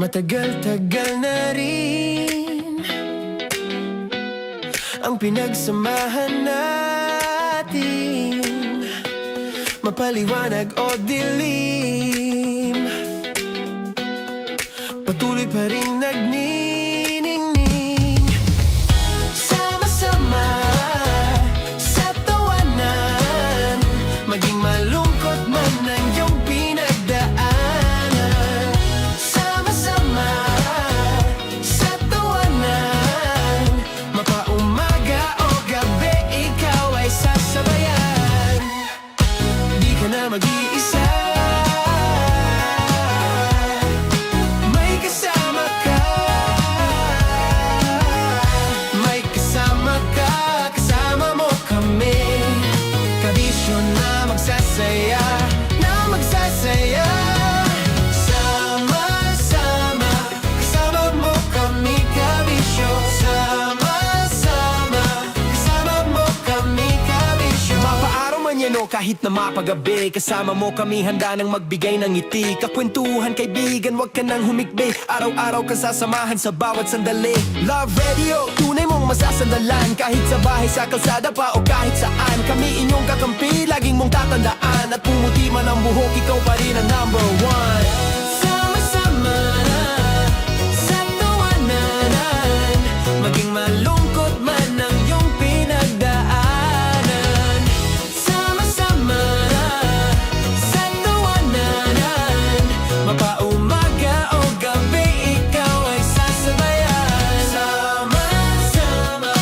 Matagal-tagal na rin ang pinagsamahan natin, mapaliwanag o dilim, patuloy pa rin nagniningning. Sama-sama sa tawanan, maging malungkot man ang iyong pinagdaanan. Sama-sama sa tawanan, mapaumaga o gabi, ikaw ay sasabayan. Di ka na mag-iisa, may kasama ka. May kasama ka, kasama mo kami. Kabisyo na magsasaya, na magsasaya. Sama-sama, kasama mo kami, kabisyo. Sama-sama, kasama mo kami, kabisyo. Mapaaraw man yan o kahit na mapagabi, kasama mo kami, handa nang magbigay ng ngiti. Kakwentuhan, kaibigan, wag ka nang humikbi. Araw-araw ka sasamahan sa bawat sandali. Love Radio, tunay mong masasandalan. Kahit sa bahay, sa kalsada pa o kahit saan, kami inyong kakampi, laging mong tatandaan. At pumuti man ang buhok, ikaw pa rin ang number one. Sama-sama sa tawanan, maging malungkot man ang iyong pinagdaanan. Sama-sama sa tawanan, mapaumaga o gabi, ikaw ay sasabayan. Sama-sama,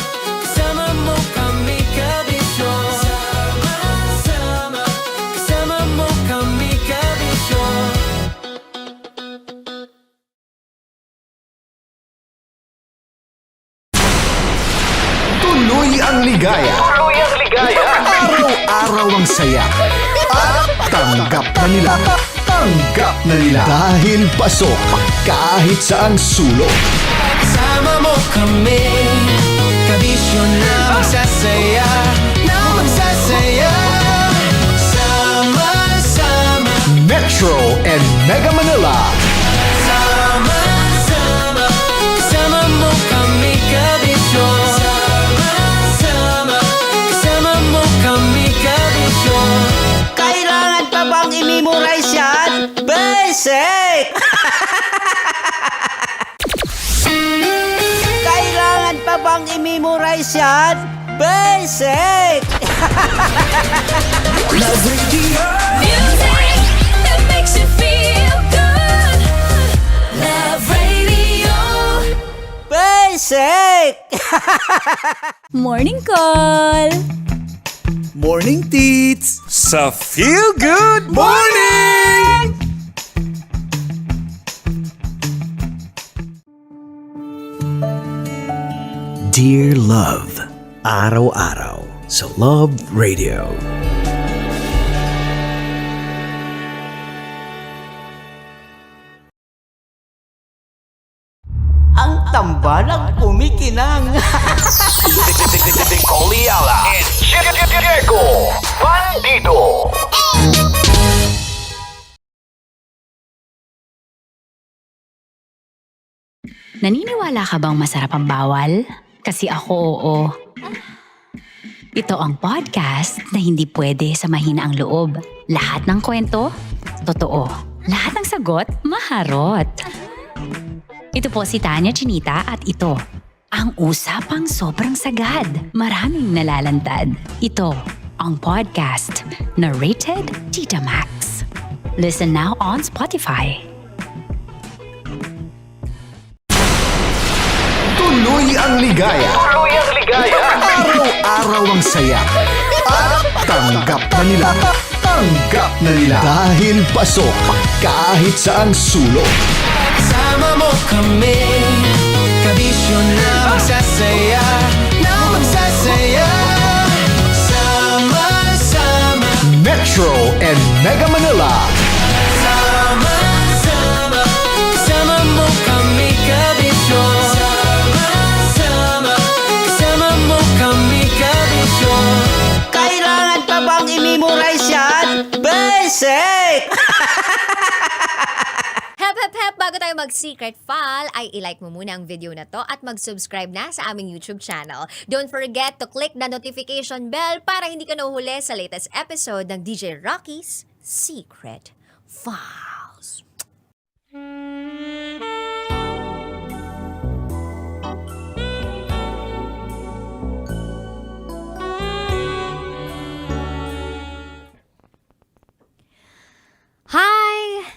kasama mo kami, kabisyo. Sama-sama, kasama mo kami, kabisyo. Tuloy ang ligaya. Araw-araw ang saya. At tanggap na nila. Tanggap na nila. Dahil pasok kahit saang sulok. Kasama mo kami, kabisyo na magsasaya, na magsasaya. Sama-sama, Metro and Mega Manila. sama-sama, kasama mo kami, kabisyo. Sama-sama, kasama mo kami, kabisyo. Kailangan pa bang i-memorize yan? Basic! Kailangan pa bang i-memorize yan? Basic! Love Radio. Music that makes you feel good. Love Radio. Basic! Morning call. Morning, Tits! Sa Feel Good Morning! Dear Love, araw-araw sa Love Radio. Ang tambalang kumikinang. Coliala and Diego Bandido. Naniniwala ka bang masarap ang bawal? Kasi ako oo. Ito ang podcast na hindi pwede sa mahina ang loob. Lahat ng kwento, totoo. Lahat ng sagot, maharot. Ito po si Tanya Chinita at ito, ang usapang sobrang sagad. Maraming nalalantad. Ito, ang podcast na Rated Tita Max. Listen now on Spotify. Tuloy ang ligaya. Araw-araw ang saya. At tanggap na nila. Tanggap na nila. Dahil pasok kahit saang sulok. Kasama mo kami, kabisyo na magsasaya, na magsasaya. Sama-sama, Metro and Mega Manila. sama-sama, kasama mo kami, kabisyo. Sama-sama, kasama mo kami, kabisyo. Kailangan pa bang i-memorize yan? Basic! Hep, hep, hep, bago tayo mag-secret file ay ilike mo muna ang video na to at mag-subscribe na sa aming YouTube channel. Don't forget to click the notification bell para hindi ka nahuhuli sa latest episode ng DJ Rocky's Secret Files. Hi!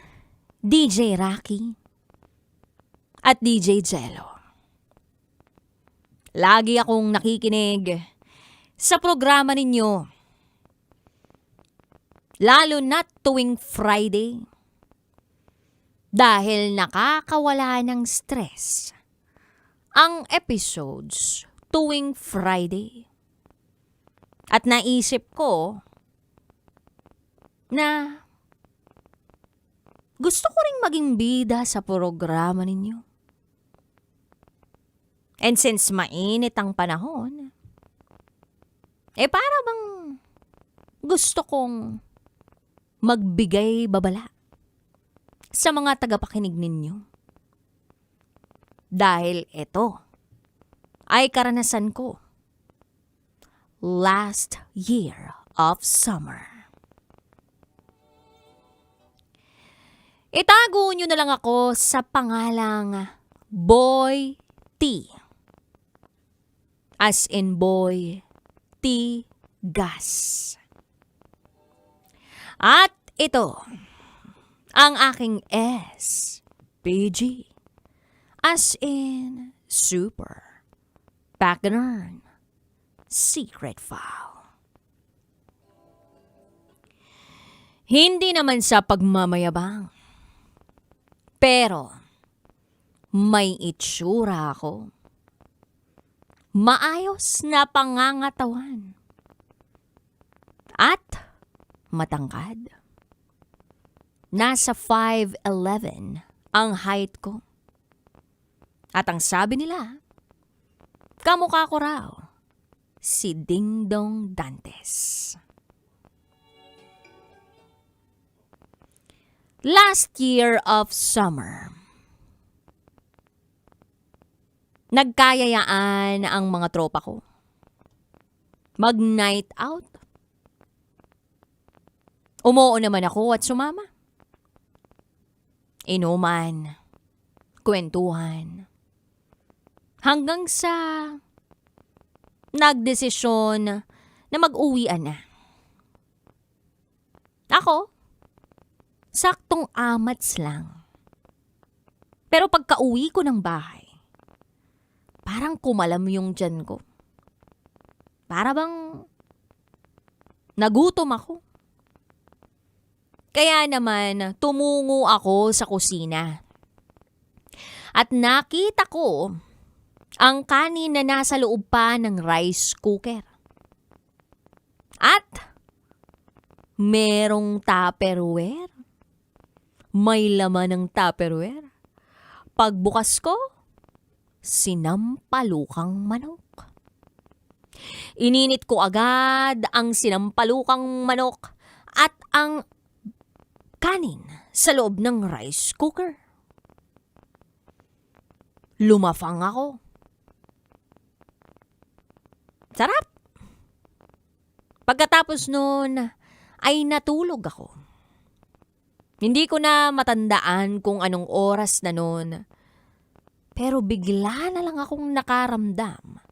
DJ Rocky at DJ Jello. Lagi akong nakikinig sa programa ninyo. Lalo na tuwing Friday. Dahil nakakawala ng stress ang episodes tuwing Friday. At naisip ko na gusto ko ring maging bida sa programa ninyo. And since mainit ang panahon, para bang gusto kong magbigay babala sa mga tagapakinig ninyo. Dahil ito ay karanasan ko last year of summer. Itago nyo na lang ako sa pangalang Boy T. As in boy, T. Gas. At ito, ang aking S. PG. As in super, background, secret file. Hindi naman sa pagmamayabang. Pero, may itsura ako. Maayos na pangangatawan. At matangkad. Nasa 5'11" ang height ko. At ang sabi nila, kamukha ko raw si Dingdong Dantes. Last year of summer, nagkayayaan ang mga tropa ko. Mag-night out. Umuo naman ako at sumama. Inuman, kwentuhan. Hanggang sa nagdesisyon na mag-uwian na. Ako, saktong amats lang. Pero pagka-uwi ko ng bahay, parang kumalam yung tiyan ko. Para bang nagutom ako. Kaya naman, tumungo ako sa kusina. At nakita ko ang kanin na nasa loob pa ng rice cooker. At merong Tupperware. May laman ng Tupperware. Pagbukas ko, sinampalukang manok. Ininit ko agad ang sinampalukang manok at ang kanin sa loob ng rice cooker. Lumafang ako. Sarap! Pagkatapos nun, ay natulog ako. Hindi ko na matandaan kung anong oras na nun. Pero bigla na lang akong nakaramdam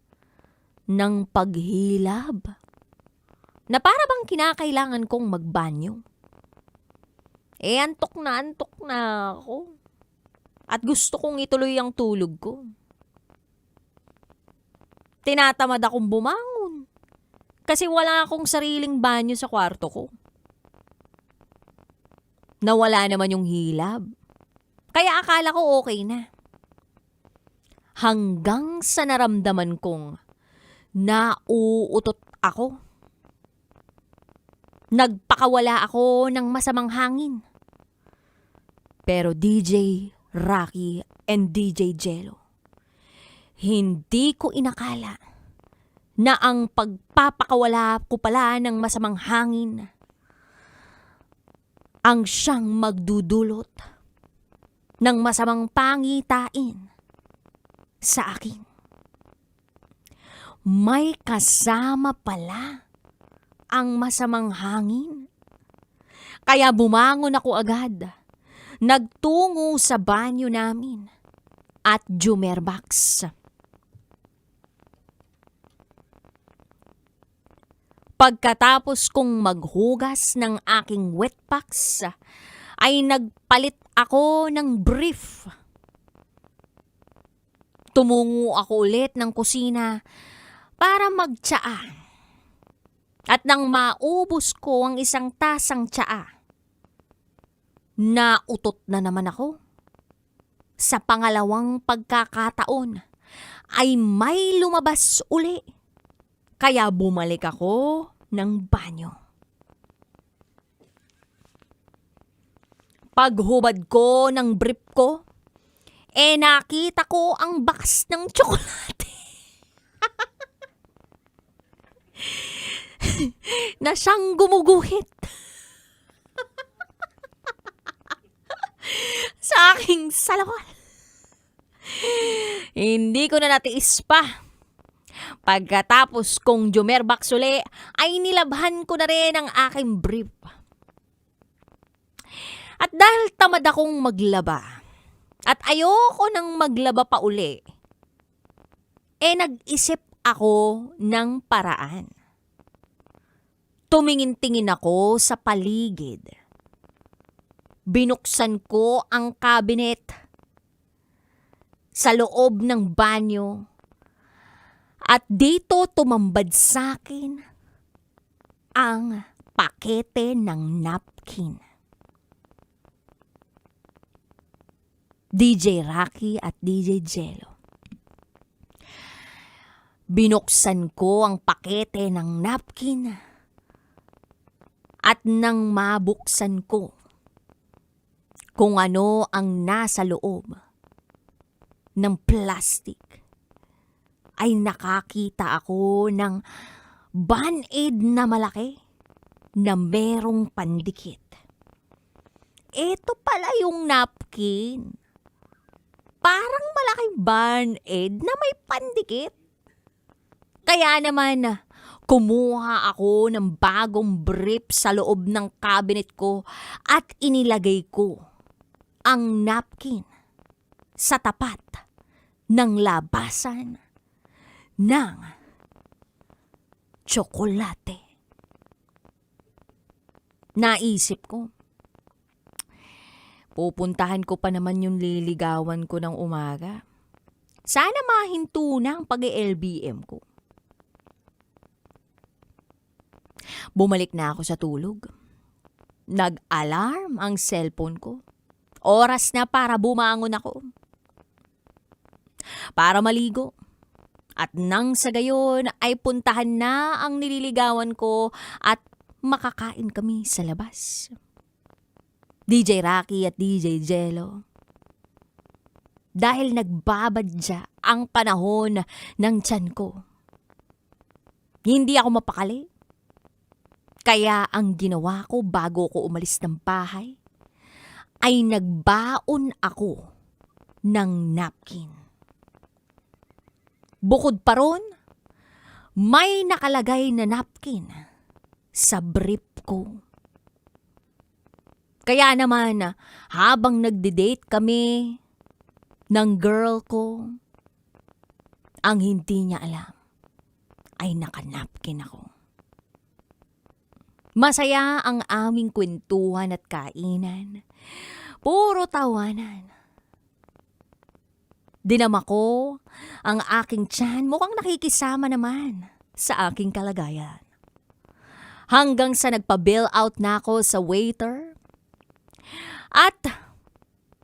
ng paghilab na para bang kinakailangan kong magbanyo. Antok na ako. At gusto kong ituloy ang tulog ko. Tinatamad akong bumangon kasi wala akong sariling banyo sa kwarto ko. Nawala naman yung hilab. Kaya akala ko okay na. Hanggang sa naramdaman kong nauutot ako. Nagpakawala ako ng masamang hangin. Pero DJ Rocky and DJ Jello, hindi ko inakala na ang pagpapakawala ko pala ng masamang hangin ang siyang magdudulot ng masamang pangitain sa akin. May kasama pala ang masamang hangin. Kaya bumangon ako agad. Nagtungo sa banyo namin at jumerbox. Pagkatapos kong maghugas ng aking wetpacks, ay nagpalit ako ng brief. Tumungo ako ulit ng kusina para magtsaa. At nang maubos ko ang isang tasang tsaa, nautot na naman ako. Sa pangalawang pagkakataon ay may lumabas uli. Kaya bumalik ako ng banyo. Paghubad ko ng brief ko, nakita ko ang box ng tsokolate. Na siyang gumuguhit. Sa aking salawal. Hindi ko na natiis pa. Pagkatapos kong jumerbox uli, ay nilabhan ko na rin ang aking brief. At dahil tamad akong maglaba, at ayoko nang maglaba pa uli, nag-isip ako ng paraan. Tumingin-tingin ako sa paligid. Binuksan ko ang cabinet sa loob ng banyo. At dito tumambad sa akin ang pakete ng napkin. DJ Rocky at DJ Jello. Binuksan ko ang pakete ng napkin at nang mabuksan ko kung ano ang nasa loob ng plastic, ay nakakita ako ng Band-Aid na malaki na merong pandikit. Ito pala yung napkin. Parang malaking Band-Aid na may pandikit. Kaya naman, kumuha ako ng bagong brief sa loob ng cabinet ko at inilagay ko ang napkin sa tapat ng labasan ng tsokolate. Naisip ko, pupuntahan ko pa naman yung liligawan ko ng umaga. Sana mahinto na ang pag-LBM ko. Bumalik na ako sa tulog. Nag-alarm ang cellphone ko. Oras na para bumangon ako. Para maligo. At nang sa gayon ay puntahan na ang nililigawan ko at makakain kami sa labas. DJ Rocky at DJ Jello. Dahil nagbabadya ang panahon ng tiyan ko. Hindi ako mapakali. Kaya ang ginawa ko bago ko umalis ng bahay ay nagbaon ako ng napkin. Bukod pa ron, may nakalagay na napkin sa brief ko. Kaya naman, habang nagde-date kami ng girl ko, ang hindi niya alam ay nakanapkin ako. Masaya ang aming kwentuhan at kainan. Puro tawanan. Dinama ko ang aking tiyan, mukhang nakikisama naman sa aking kalagayan. Hanggang sa nagpa-bill out na ako sa waiter at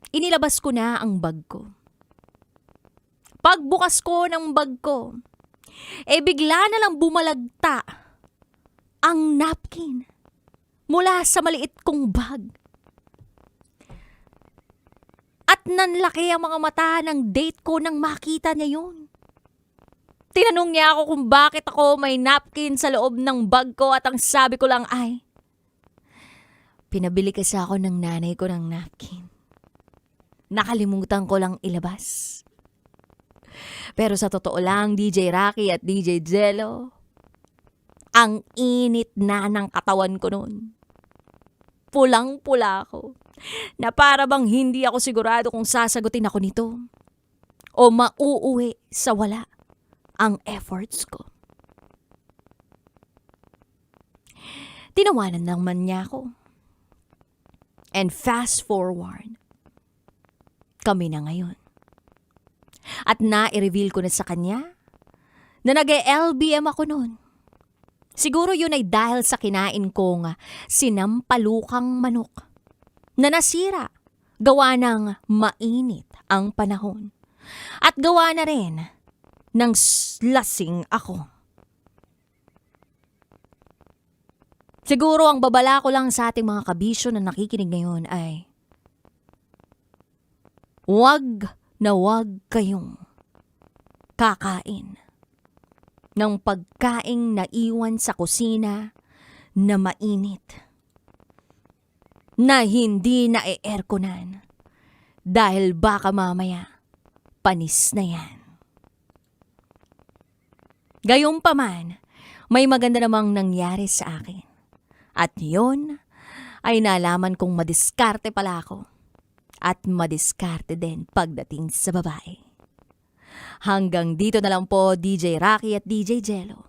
inilabas ko na ang bag ko. Pagbukas ko ng bag ko, bigla na lang bumalagta ang napkin mula sa maliit kong bag. At nanlaki ang mga mata ng date ko nang makita niya yun. Tinanong niya ako kung bakit ako may napkin sa loob ng bag ko at ang sabi ko lang ay, pinabili kasi ako ng nanay ko ng napkin. nakalimutan ko lang ilabas. Pero sa totoo lang, DJ Rocky at DJ Jello, ang init na ng katawan ko noon. Pulang-pula ako, na para bang hindi ako sigurado kung sasagutin ako nito o mauuwi sa wala ang efforts ko. Tinawanan naman niya ako. And fast forward, kami na ngayon. At na-reveal ko na sa kanya na nag-LBM ako noon. Siguro yun ay dahil sa kinain kong sinampalukang manok na nasira gawa ng mainit ang panahon. At gawa na rin ng lasing ako. Siguro ang babala ko lang sa ating mga kabisyo na nakikinig ngayon ay wag na wag kayong kakain ng pagkaing naiwan sa kusina na mainit, na hindi na-airconan dahil baka mamaya panis na yan. Gayunpaman, may maganda namang nangyari sa akin. At yun ay nalaman kong madiskarte pala ako. At madiskarte din pagdating sa babae. Hanggang dito na lang po, DJ Rocky at DJ Jello.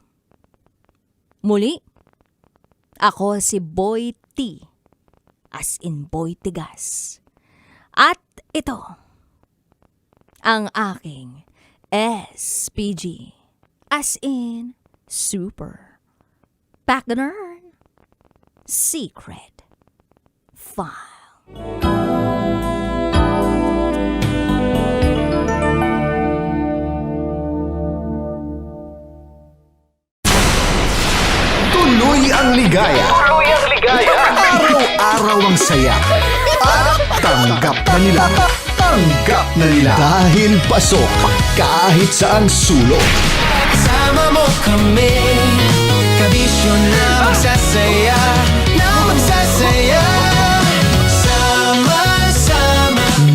Muli, ako si Boy T, as in Boy Tigas. At ito, ang aking SPG, as in Super Pagner Secret File. Tuloy ang ligaya. Araw-araw ang saya. At tanggap na nila. Tanggap na nila. Dahil pasok kahit saang sulok. Sama mo kami, kabisyo na magsasaya, sama-sama.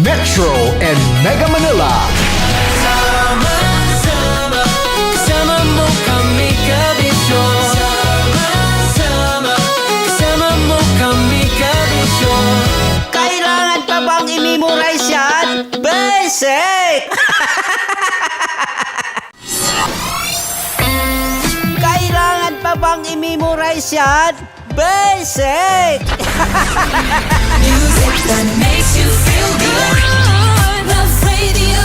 Metro and Mega Manila. Sama-sama, kasama mo kami, kabisyo. Sama-sama, kasama mo kami, kabisyo. Kailangan pa bang i-memorize yan? Basic! Kailangan pa bang i-memorize yan? Basic! Music that makes you feel good. Love Radio.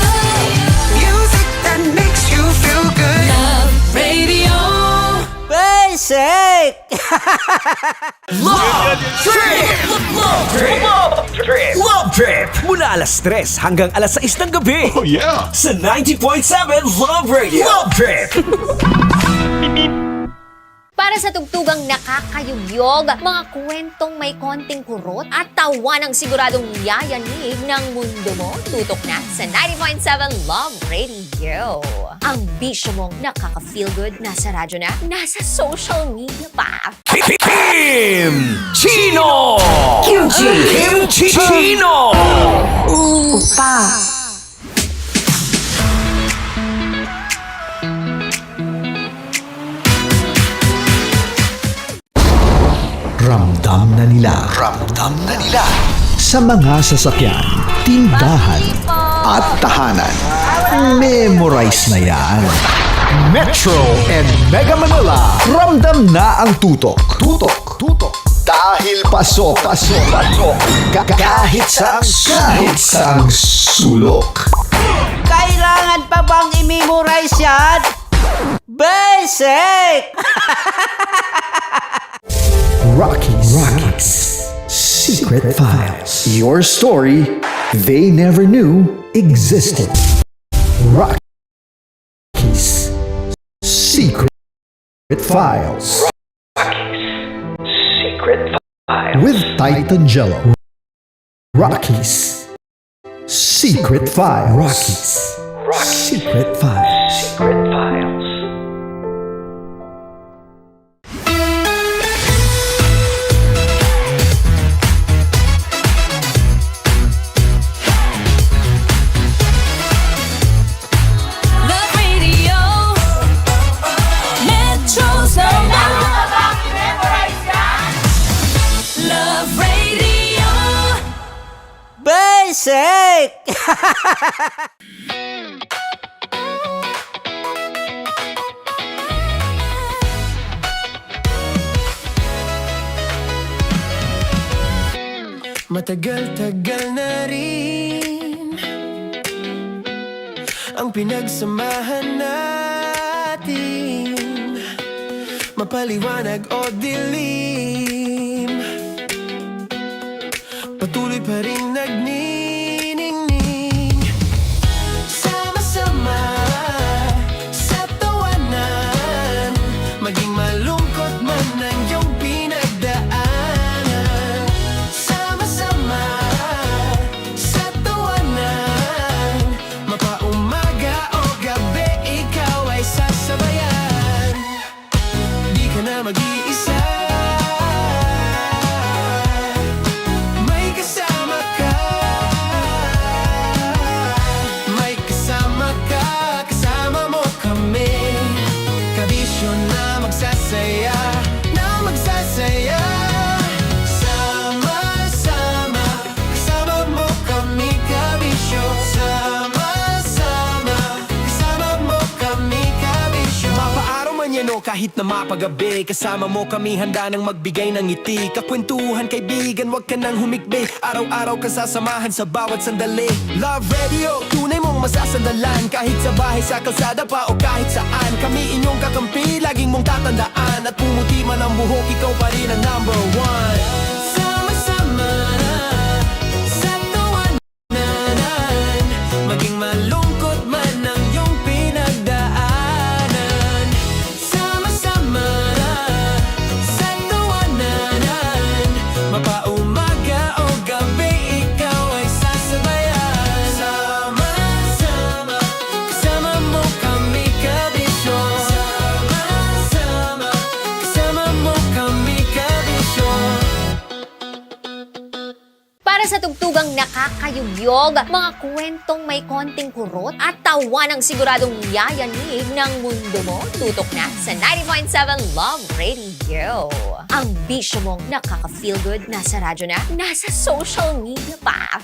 Music that makes you feel good. Love Radio. Basic! Love Trip! Mula alas 3 hanggang alas 6 ng gabi. Oh yeah! Sa 90.7 Love Radio. Love Trip! Para sa tugtugang nakakayugyog, mga kwentong may konting kurot at tawanang siguradong yayanig ng mundo mo, tutok na sa 90.7 Love Radio. Ang bisyo mong nakaka-feel good, nasa radyo na, nasa social media pa. Kim Chino! Kim Chino! Ramdam na nila. Ramdam na nila. Sa mga sasakyan, tindahan, at tahanan. Memorize na yan. Metro and Mega Manila. Ramdam na ang tutok. Tutok. Dahil pasok. Kahit saang sulok. Kailangan pa bang i-memorize yan? Basic! Rockies. Secret Files. Your story they never knew existed. Rockies. Secret Files. With Titan Jello. Rockies. Secret Files. Secret Files. Basic! Matagal-tagal na rin ang pinagsamahan natin, mapaliwanag o dilim, patuloy pa rin nagniningning. Sama-sama sa tawanan, maging malungkot man ang iyong pinagdaanan. Sama-sama sa tawanan, mapaumaga o gabi, ikaw ay sasabayan. Di ka na mag-iisa, may kasama ka. May kasama ka, kasama mo kami. Kabisyo na magsasaya, na magsasaya. Sama-sama, kasama mo kami, kabisyo. Sama-sama, kasama mo kami, kabisyo. Mapaaraw man yan o kahit na mapagabi, kasama mo kami, handa nang magbigay ng ngiti. Kakwentuhan kaibigan, wag ka nang humikbi. Araw-araw ka sasamahan sa bawat sandali. Love Radio, tunay mong masasandalan. Kahit sa bahay, sa kalsada pa o kahit saan, kami inyong kakampi, laging mong tatandaan. At pumuti man ang buhok, ikaw pa rin ang number one. Sama-sama sa tawanan, maging malungkot man ang iyong pinagdaanan. Sama-sama sa tawanan, mapaumaga o gabi, ikaw ay sasabayan. Sama-sama, kasama mo kami, kabisyo. Sama-sama, kasama mo kami, kabisyo. Para sa tugtugang nakakayugyog, mga kwentong may konting kurot at tawa ng siguradong yayanig ng mundo mo, tutok na sa 90.7 Love Radio. Ang bisyo mong nakaka-feel good, nasa radyo na, nasa social media pa.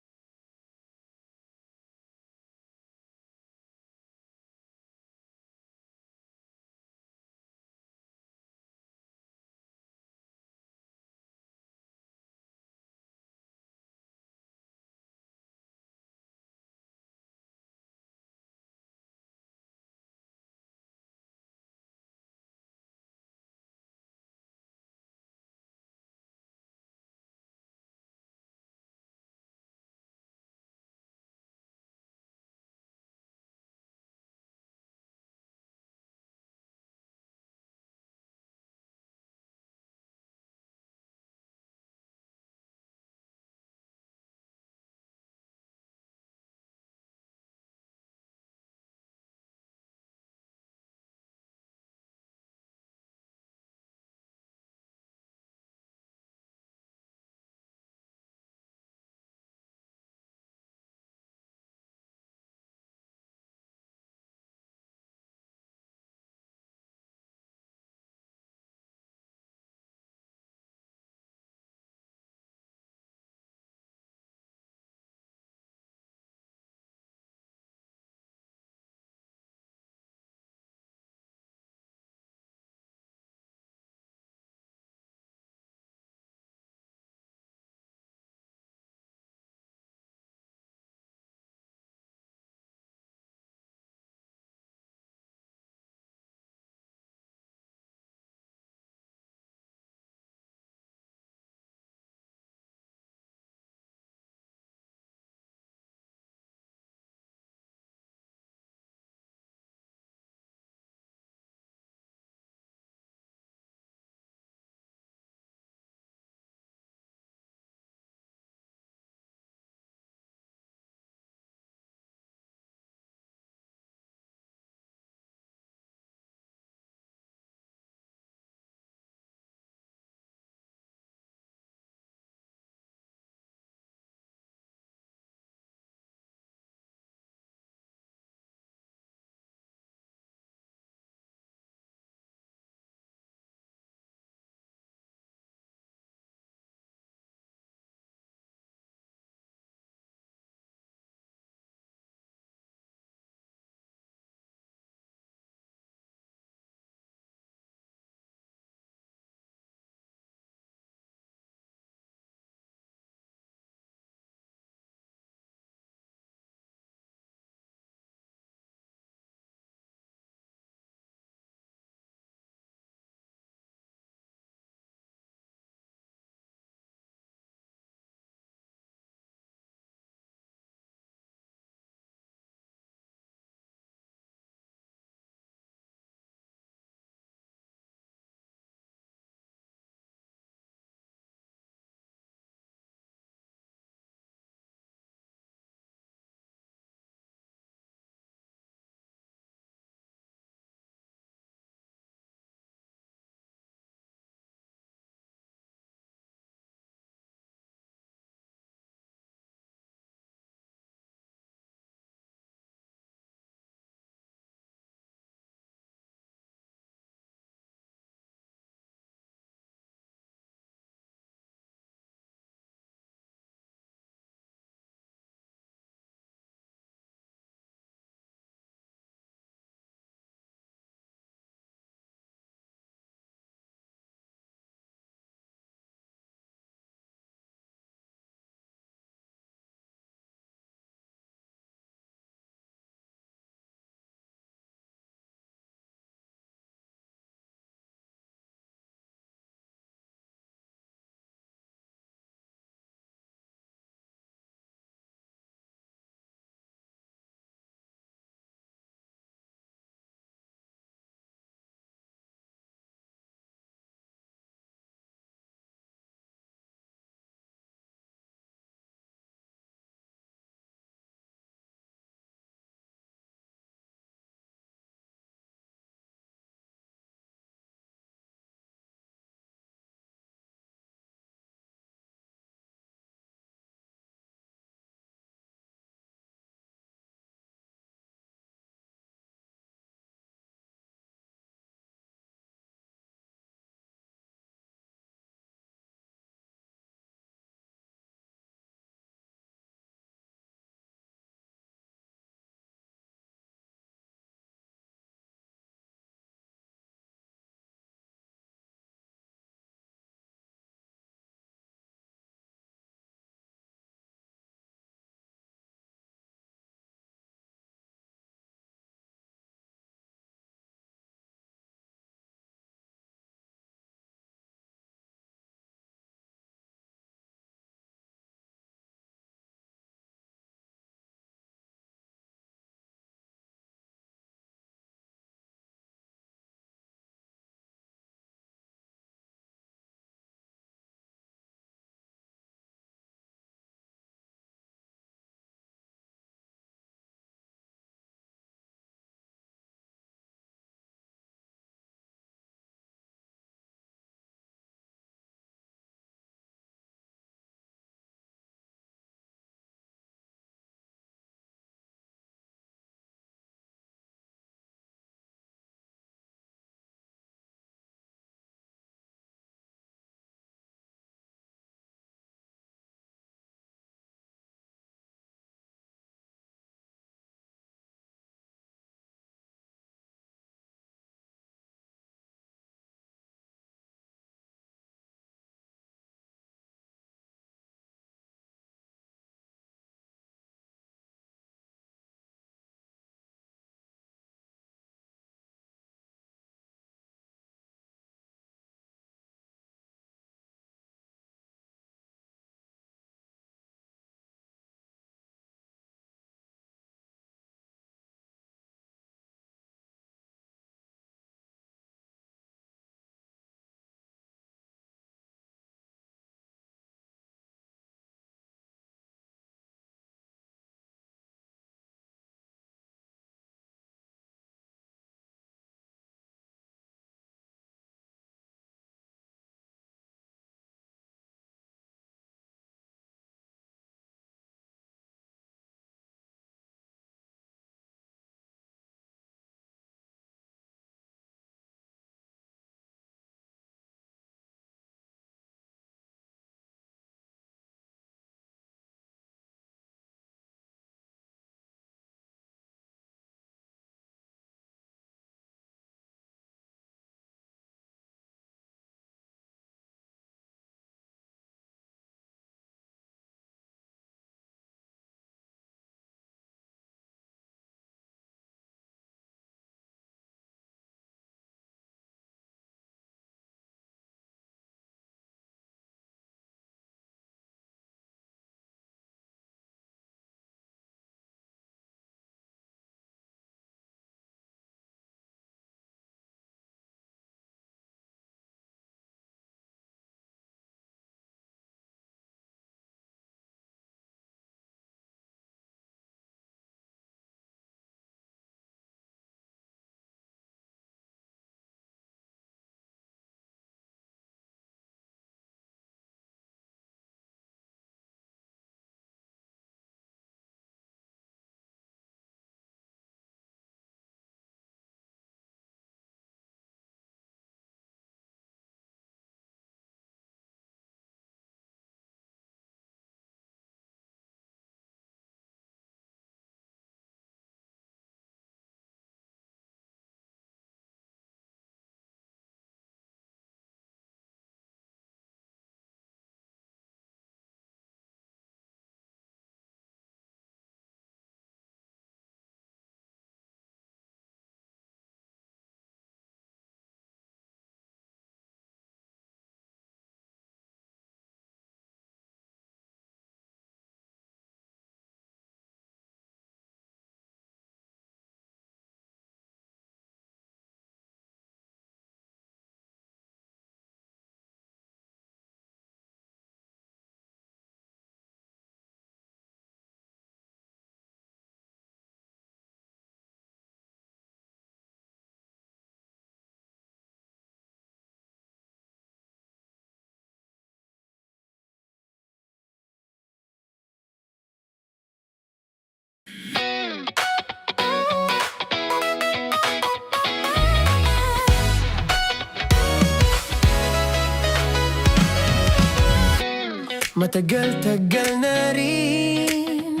Matagal-tagal na rin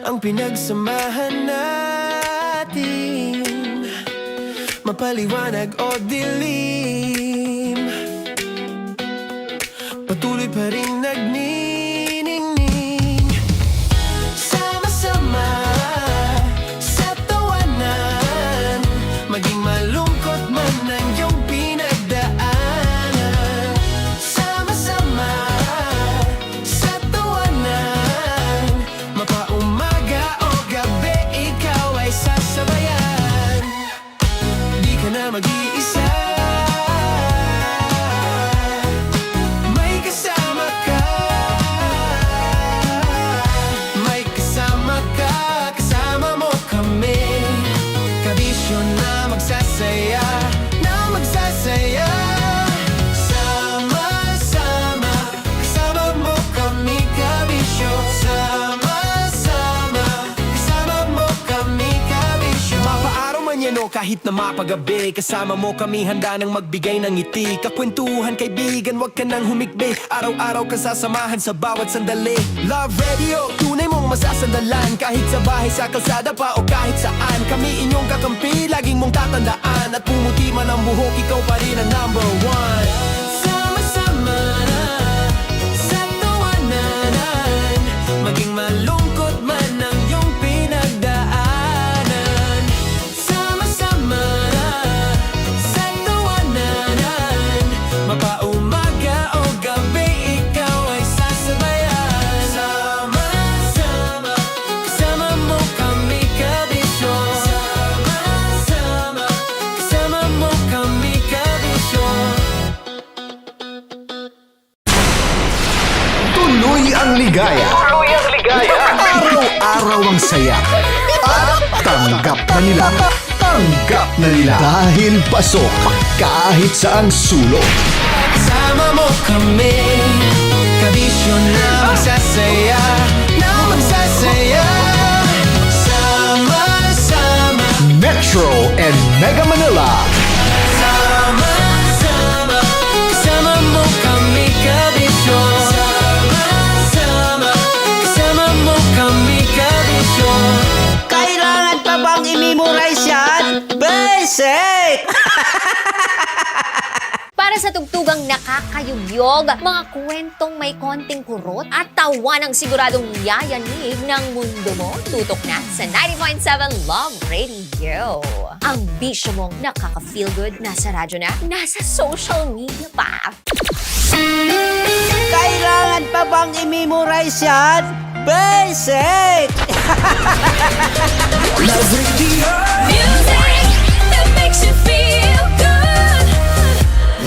ang pinagsamahan natin, mapaliwanag o dilim, patuloy pa rin nagniningning. Sama-sama sa tawanan, maging malungkot man ang iyong pinagdaanan. Sama-sama sa tawanan, mapaumaga o gabi, ikaw ay sasabayan. Di ka na mag-iisa, may kasama ka. May kasama ka, kasama mo kami. Kabisyo na magsasaya, na magsasaya. Sama-sama, kasama mo kami, kabisyo. Sama-sama, kasama mo kami, kabisyo. Mapaaraw man yan o kahit na mapagabi, kasama mo kami, handa nang magbigay ng ngiti. Kakwentuhan, kaibigan, wag ka nang humikbi. Araw-araw ka sasamahan sa bawat sandali. Love Radio, tunay mong masasandalan. Kahit sa bahay, sa kalsada pa o kahit saan, kami inyong kakampi, laging mong tatandaan. At pumuti man ang buhok, ikaw pa rin ang number one. Sama-sama na sa tawanan, maging malungkot man ang iyong pinagdaanan. Sama-sama na sa tawanan, mapaumaga o gabi, ikaw ay sasabayan. Sama-sama, kasama mo kami, kabisyo. Sama-sama, kasama mo kami, kabisyo. Tuloy ang ligaya. Araw-araw ang saya. At tanggap na nila. Tanggap na nila. Dahil pasok kahit saang sulok. Kasama mo kami, kabisyo na magsasaya, na magsasaya. Sama-sama, Metro and Mega Manila. sama-sama, kasama mo kami, kabisyo. Sama-sama, kasama mo kami, kabisyo. Kailangan pa bang i-memorize yan? Basic! Para sa tugtugang nakakayugyog, mga kwentong may konting kurot at tawa ng siguradong yayanig ng mundo mo, tutok na sa 90.7 Love Radio. Ang bisyo mong nakaka-feel good, nasa radyo na, nasa social media pa. Kailangan pa bang i-memorize yan? Basic! Music that makes you feel good.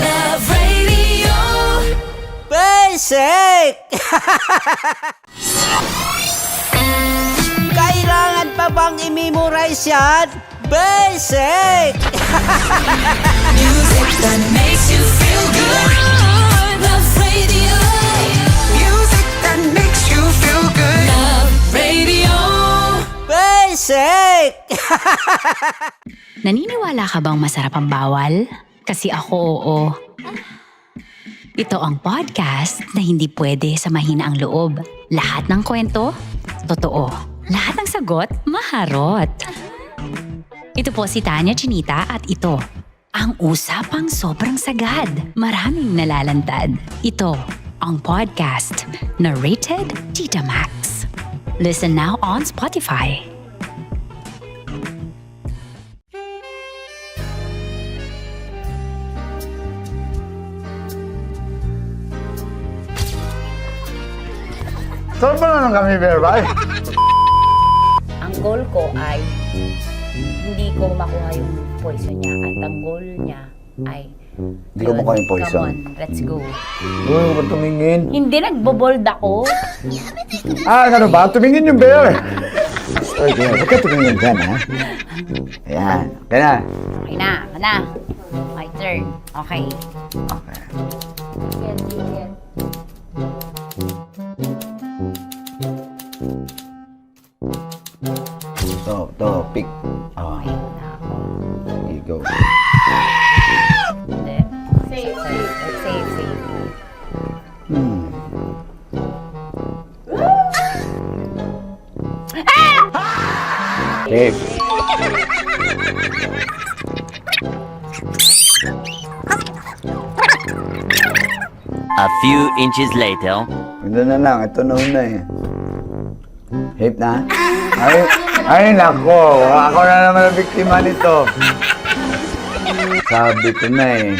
Love Radio. Basic! Kailangan pa bang i-memorize yan? Basic! Music that makes you feel good. Love Radio. Music that makes you feel good. Love Radio. Basic! Naniniwala ka bang masarap ang bawal? Kasi ako oo. Ito ang podcast na hindi pwede sa mahina ang loob. Lahat ng kwento, totoo. Lahat ng sagot, maharot. Ito po si Tanya Chinita at ito, ang usapang sobrang sagad. Maraming nalalantad. Ito, ang podcast na rated Tita Max. Listen now on Spotify. Saan ba naman kami, Berbay? Ang goal ko ay hindi ko makuha yung poison niya at ang goal niya ay Hindi ko makuha yung poison. Come on, let's go. Uy, huwag ka tumingin. Hindi, nagbobold ako. Ano ba? Tumingin yung bear. Uy, bear, huwag ka tumingin dyan, ha? Ayan, okay na. Okay na, okay na. My turn. Okay. Okay. Yan, yan. To, pick. Oh, Okay na ako. there you go. Hindi. Safe, safe. Safe, safe. Hip. A few inches later. Ito na lang, ito na una eh. Hip na? Ay nako, ako na naman ang biktima nito. Sabi ko na eh.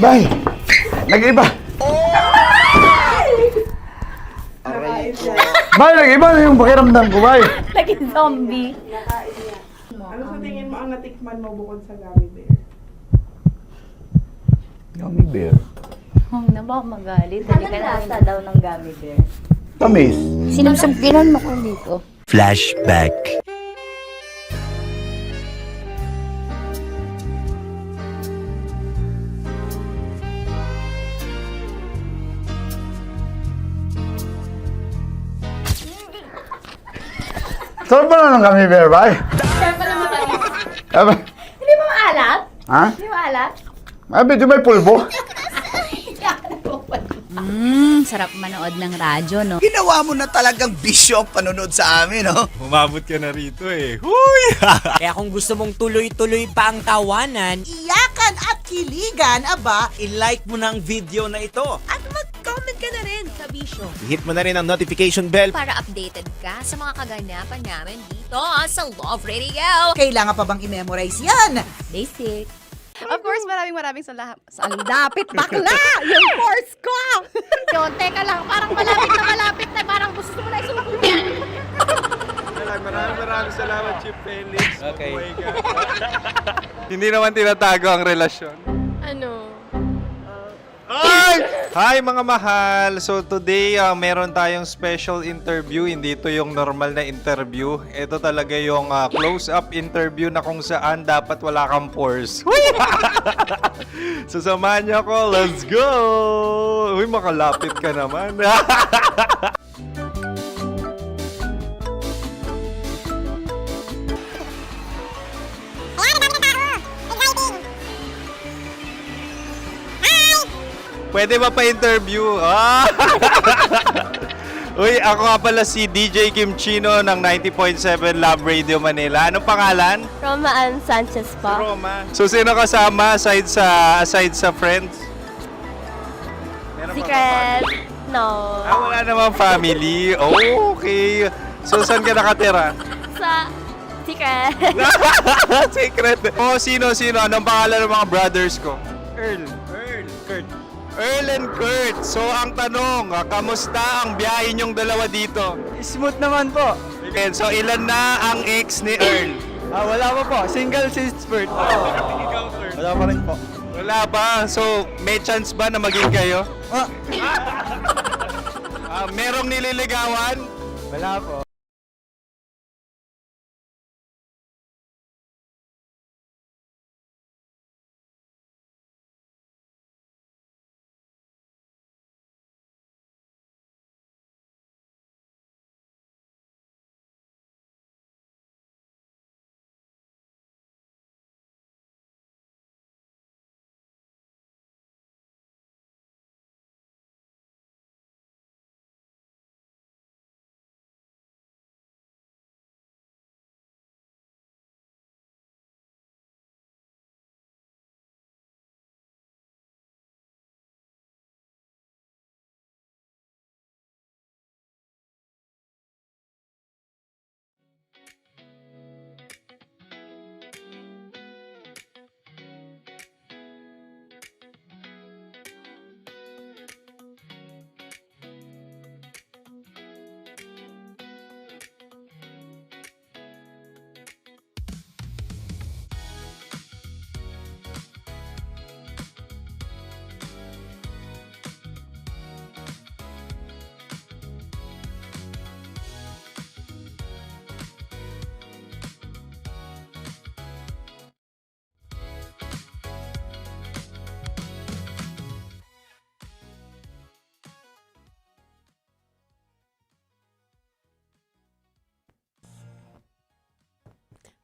Bay! Nag-iba! Bay, nag-iba na yung pakiramdam ko, bay! Naging zombie. Ano sa tingin mo ang natikman mo bukod sa gummy bear? Gummy bear. Huwag na ba magalit? Hindi ka nasa daw ng gummy bear. Tamis. Sinusumpinan mo ko dito. Flashback. Saan ba na ng gummy bear, bay? Hindi mo maalat? Ha? Hindi mo maalat? Ay, medyo may pulbo. Sarap manood ng radyo, no? Ginawa mo na talagang bisyo ang panonood sa amin, no? Umabot ka na rito eh. Huy! Kaya kung gusto mong tuloy-tuloy pa ang tawanan, Iyakan at kiligan, aba, i-like mo na ang video na ito. At mag-comment ka na rin sa Bisyo Hit mo na rin ang notification bell. para updated ka sa mga kaganapan namin dito sa Love Radio. kailangan pa bang i-memorize yan? Basic. Of course, maraming ang lapit bakla! Yung course ko! Yun, teka lang, parang malapit na, parang gusto mo na isulat. Maraming salamat, Chip Felix. Okay. Oh my God. Hindi naman tinatago ang relasyon. Ano? Ay! Hi mga mahal! So today, meron tayong special interview. Hindi ito yung normal na interview. Ito talaga yung close-up interview na kung saan dapat wala kang pores. So samahan niyo ako. Let's go! Uy, makalapit ka naman. Pwede ba pa-interview? Ah! Uy, ako nga pala si DJ Kim Chino ng 90.7 Love Radio Manila. Anong pangalan? Roma Ann Sanchez po. Roma. So, sino kasama aside sa friends? Meron ba Secret. No. wala namang family. Oh, okay. So, saan ka nakatira? Sa Secret. Secret. Oh, sino? Anong pangalan ng mga brothers ko? Earl, Kurt. Earl and Kurt. So, ang tanong, kamusta ang biyahe niyong dalawa dito? Smooth naman po. Okay, so ilan na ang ex ni Earl? Wala pa po. Single since birth. Wala pa rin po. Wala pa. So, may chance ba na maging kayo? Merong nililigawan? Wala po.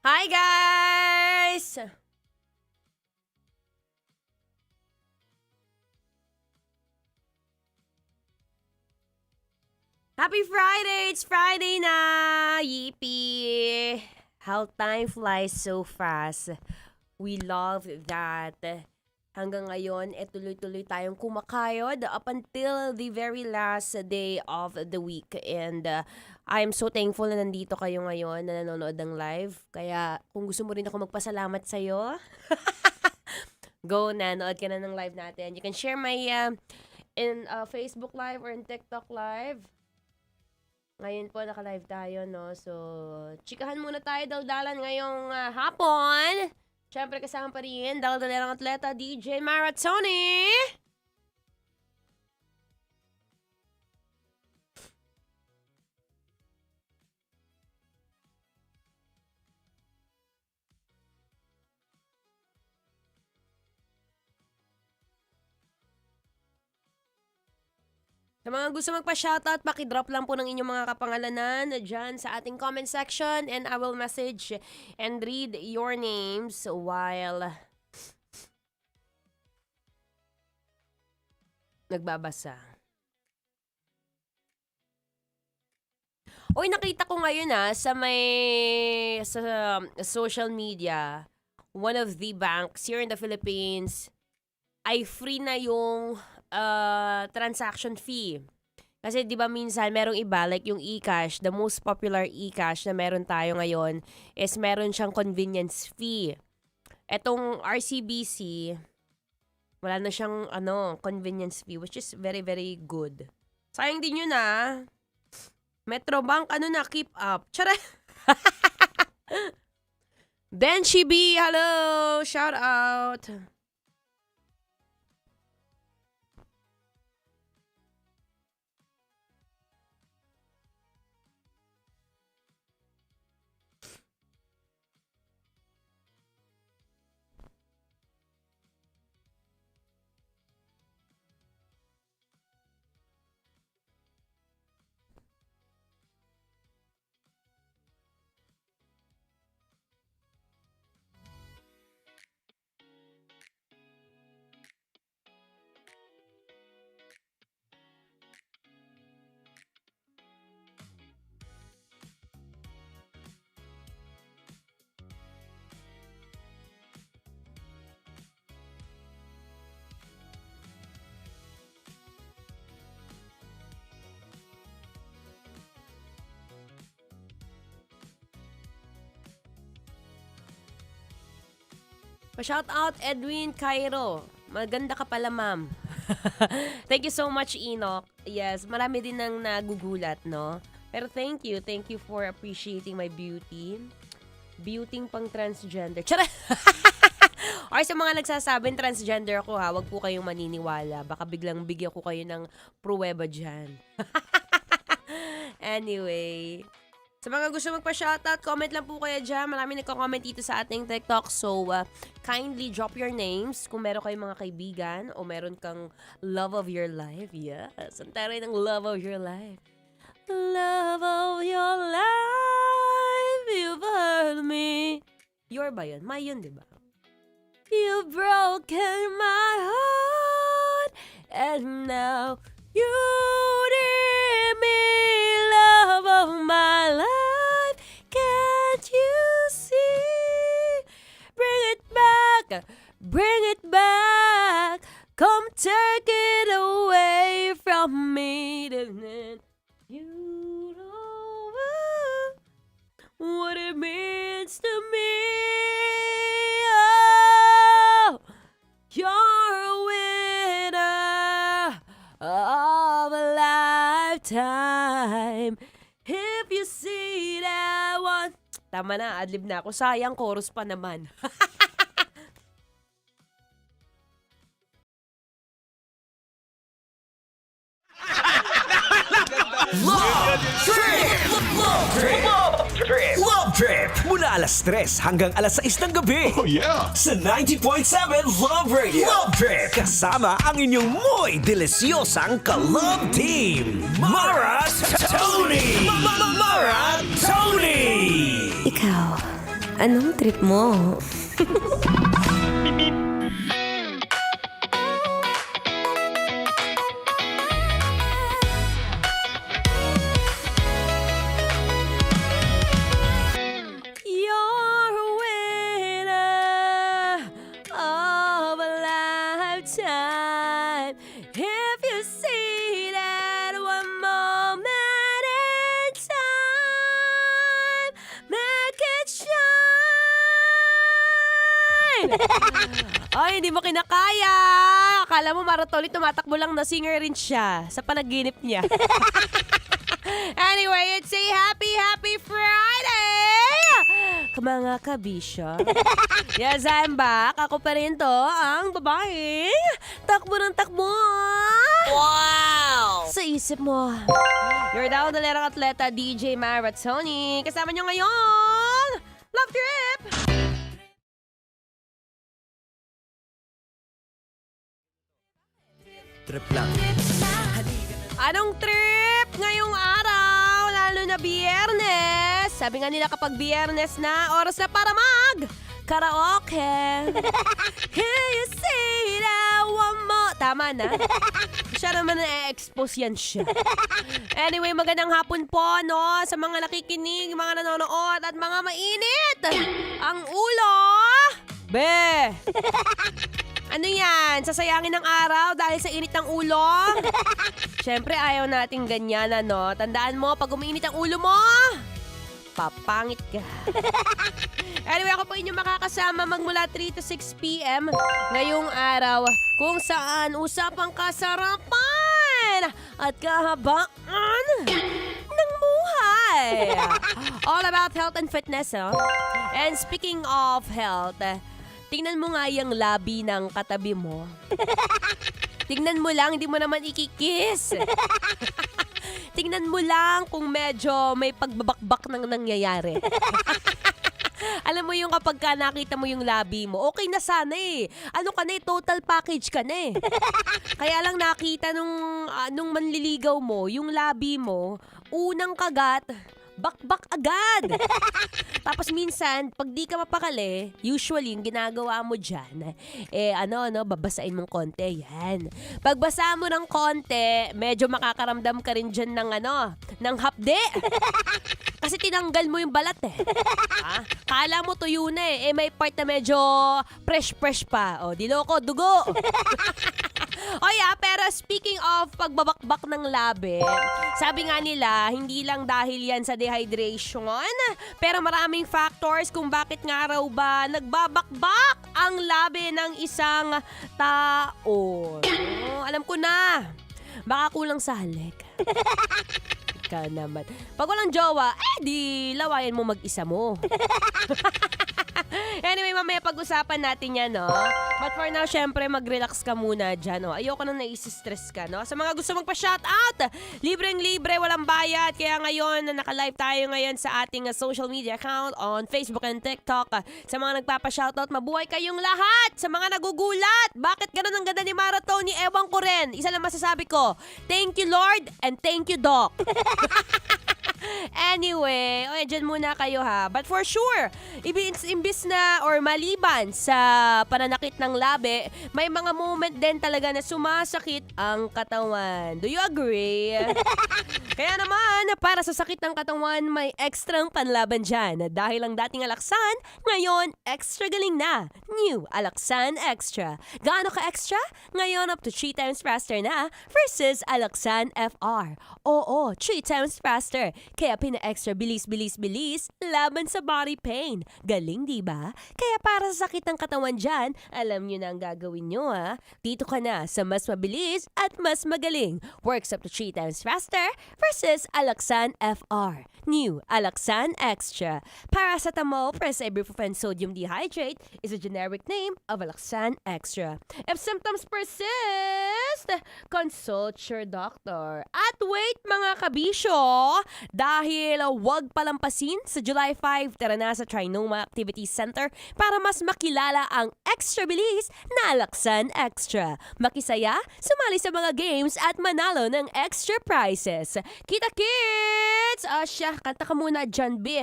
Hi guys! Happy Friday! It's Friday na! Yippee! How time flies so fast. We love that. Hanggang ngayon, tuloy-tuloy tayong kumakayod up until the very last day of the week. And I am so thankful na nandito kayo ngayon na nanonood ng live. Kaya kung gusto mo rin ako magpasalamat sa'yo, go na, nood ka na ng live natin. You can share my in Facebook Live or in TikTok Live. Ngayon po, naka-live tayo, no? So, chikahan muna tayo, daldalan ngayong hapon. Siyempre, kasama pa rin, daldalang atleta, DJ Maratoni. Sa mga gusto magpa-shoutout, pakidrop lang po ng inyong mga kapangalanan dyan sa ating comment section and I will message and read your names while nagbabasa. Uy, nakita ko ngayon sa social media, one of the banks here in the Philippines ay free na yung transaction fee. Kasi 'di ba minsan merong iba like yung eCash, the most popular eCash na meron tayo ngayon is meron siyang convenience fee. Etong RCBC wala na siyang convenience fee, which is very very good. Sayang din yun Metrobank keep up. Tiyara. Benchi B, hello, shout out. Pa-shout out Edwin Cairo. Maganda ka pala, ma'am. Thank you so much, Enoch. Yes, marami din nang nagugulat, no? Pero thank you for appreciating my beauty. Beauty pang transgender. Tiyara! Or sa mga nagsasabing transgender ako wag po kayong maniniwala. Baka biglang bigyan ko kayo ng pruweba dyan. Anyway, sa mga gusto magpa-shoutout, comment lang po kayo dyan. Marami nagko-comment dito sa ating TikTok. So, kindly drop your names kung meron kayong mga kaibigan o meron kang love of your life. Yes, ang taray ng love of your life. Love of your life, you've hurt me. Your ba yun? My yun, diba? You've broken my heart and now you need me, love of my life. Can't you see? Bring it back. Come take it away from me. You know what it means to me. Oh, you're a winner of a lifetime. If you see that one. Tama na, adlib na ako. Sayang, chorus pa naman. Love Trip! Mula alas 3 hanggang alas 6 ng gabi. Oh yeah! Sa 90.7 Love Radio. Love Trip! Kasama ang inyong muy delisyosang ka-love team. Mara Tony! Mara Tony! Ikaw, anong trip mo? time. If you see that one moment in time, make it shine. Ay, hindi mo kinakaya. Akala mo Maratoli tumatakbo lang na singer rin siya sa panaginip niya. Anyway, it's a happy Friday! Mga kabisyo. Yes, I'm back. Ako pa rin to, ang babaeng takbo ng takbo. Wow! Sa isip mo. You're down the lerang atleta, DJ Maratoni. Kasama nyo ngayon, Love Trip! Trip lang. Anong trip ngayong araw, lalo na Biyernes? Sabi nga nila kapag Biyernes na, oras na para karaoke. Can you say that one more? Tama na. Siya naman na-expose yan siya. Anyway, magandang hapon po, no? Sa mga nakikinig, mga nanonood, at mga mainit. Ang ulo. Be! Ano yan? Sasayangin ng araw dahil sa init ng ulo? Siyempre, ayaw nating ganyan, ano? Tandaan mo, pag umiinit ang ulo mo, papangit ka. Anyway, ako po inyong makakasama magmula 3 to 6 p.m. ngayong araw kung saan usapang kasarapan at kahabaan ng buhay. All about health and fitness, oh. And speaking of health, tingnan mo nga yung labi ng katabi mo. Tingnan mo lang, hindi mo naman ikikis. Tingnan mo lang kung medyo may pagbabakbak nang nangyayari. Alam mo yung kapag ka nakita mo yung labi mo, okay na sana eh. Ano ka na eh, total package ka na eh. Kaya lang nakita nung manliligaw mo, yung labi mo, unang kagat, bakbak agad. Tapos minsan, pag di ka mapakali, usually yung ginagawa mo dyan, babasain mong konti, yan. Pagbasa mo ng konti, medyo makakaramdam ka rin dyan ng hapde. Kasi tinanggal mo yung balat eh. Kala mo tuyo na eh, may part na medyo fresh pa. O, diloko, dugo. O yeah, pero speaking of pagbabakbak ng labi, sabi nga nila, hindi lang dahil yan sa dehydration, pero maraming factors kung bakit nga raw ba nagbabakbak ang labi ng isang tao. Alam ko na, baka kulang sa halik. Ka naman. Pag walang jowa, di lawayan mo mag-isa mo. Anyway, mamaya pag-usapan natin yan, no? But for now, syempre, mag-relax ka muna dyan, no? Ayoko nang nai-stress ka, no? Sa mga gusto magpa-shoutout, libreng-libre, walang bayad. Kaya ngayon, naka-live tayo ngayon sa ating social media account on Facebook and TikTok. Sa mga nagpapa-shoutout, mabuhay kayong lahat! Sa mga nagugulat, bakit ganun ang ganda ni Maratoni? Ewan ko rin. Isa lang masasabi ko, thank you, Lord, and thank you, Doc. Anyway, dyan muna kayo ha. But for sure, imbis na or maliban sa pananakit ng labi, may mga moment din talaga na sumasakit ang katawan. Do you agree? Kaya naman, para sa sakit ng katawan, may ekstrang panlaban dyan. Dahil ang dating Alaxan, ngayon, extra galing na. New Alaxan Extra. Gaano ka-extra? Ngayon up to 3 times faster na versus Alaxan FR. Oo, 3 times faster. Kaya pina-extra bilis laban sa body pain. Galing, diba? Kaya para sa sakit ng katawan dyan, alam nyo na ang gagawin nyo, ha? Dito ka na sa mas mabilis at mas magaling. Works up to 3 times faster versus Alaxan FR. New Alaxan Extra. Paracetamol plus ibuprofen sodium dehydrate is a generic name of Alaxan Extra. If symptoms persist, consult your doctor. At wait mga kabisyo, dahil wag palampasin sa July 5, tara na sa Trinoma Activity Center para mas makilala ang extra bilis na Alaxan Extra. Makisaya, sumali sa mga games at manalo ng extra prizes. Kita kids! Kanta ka muna, John B.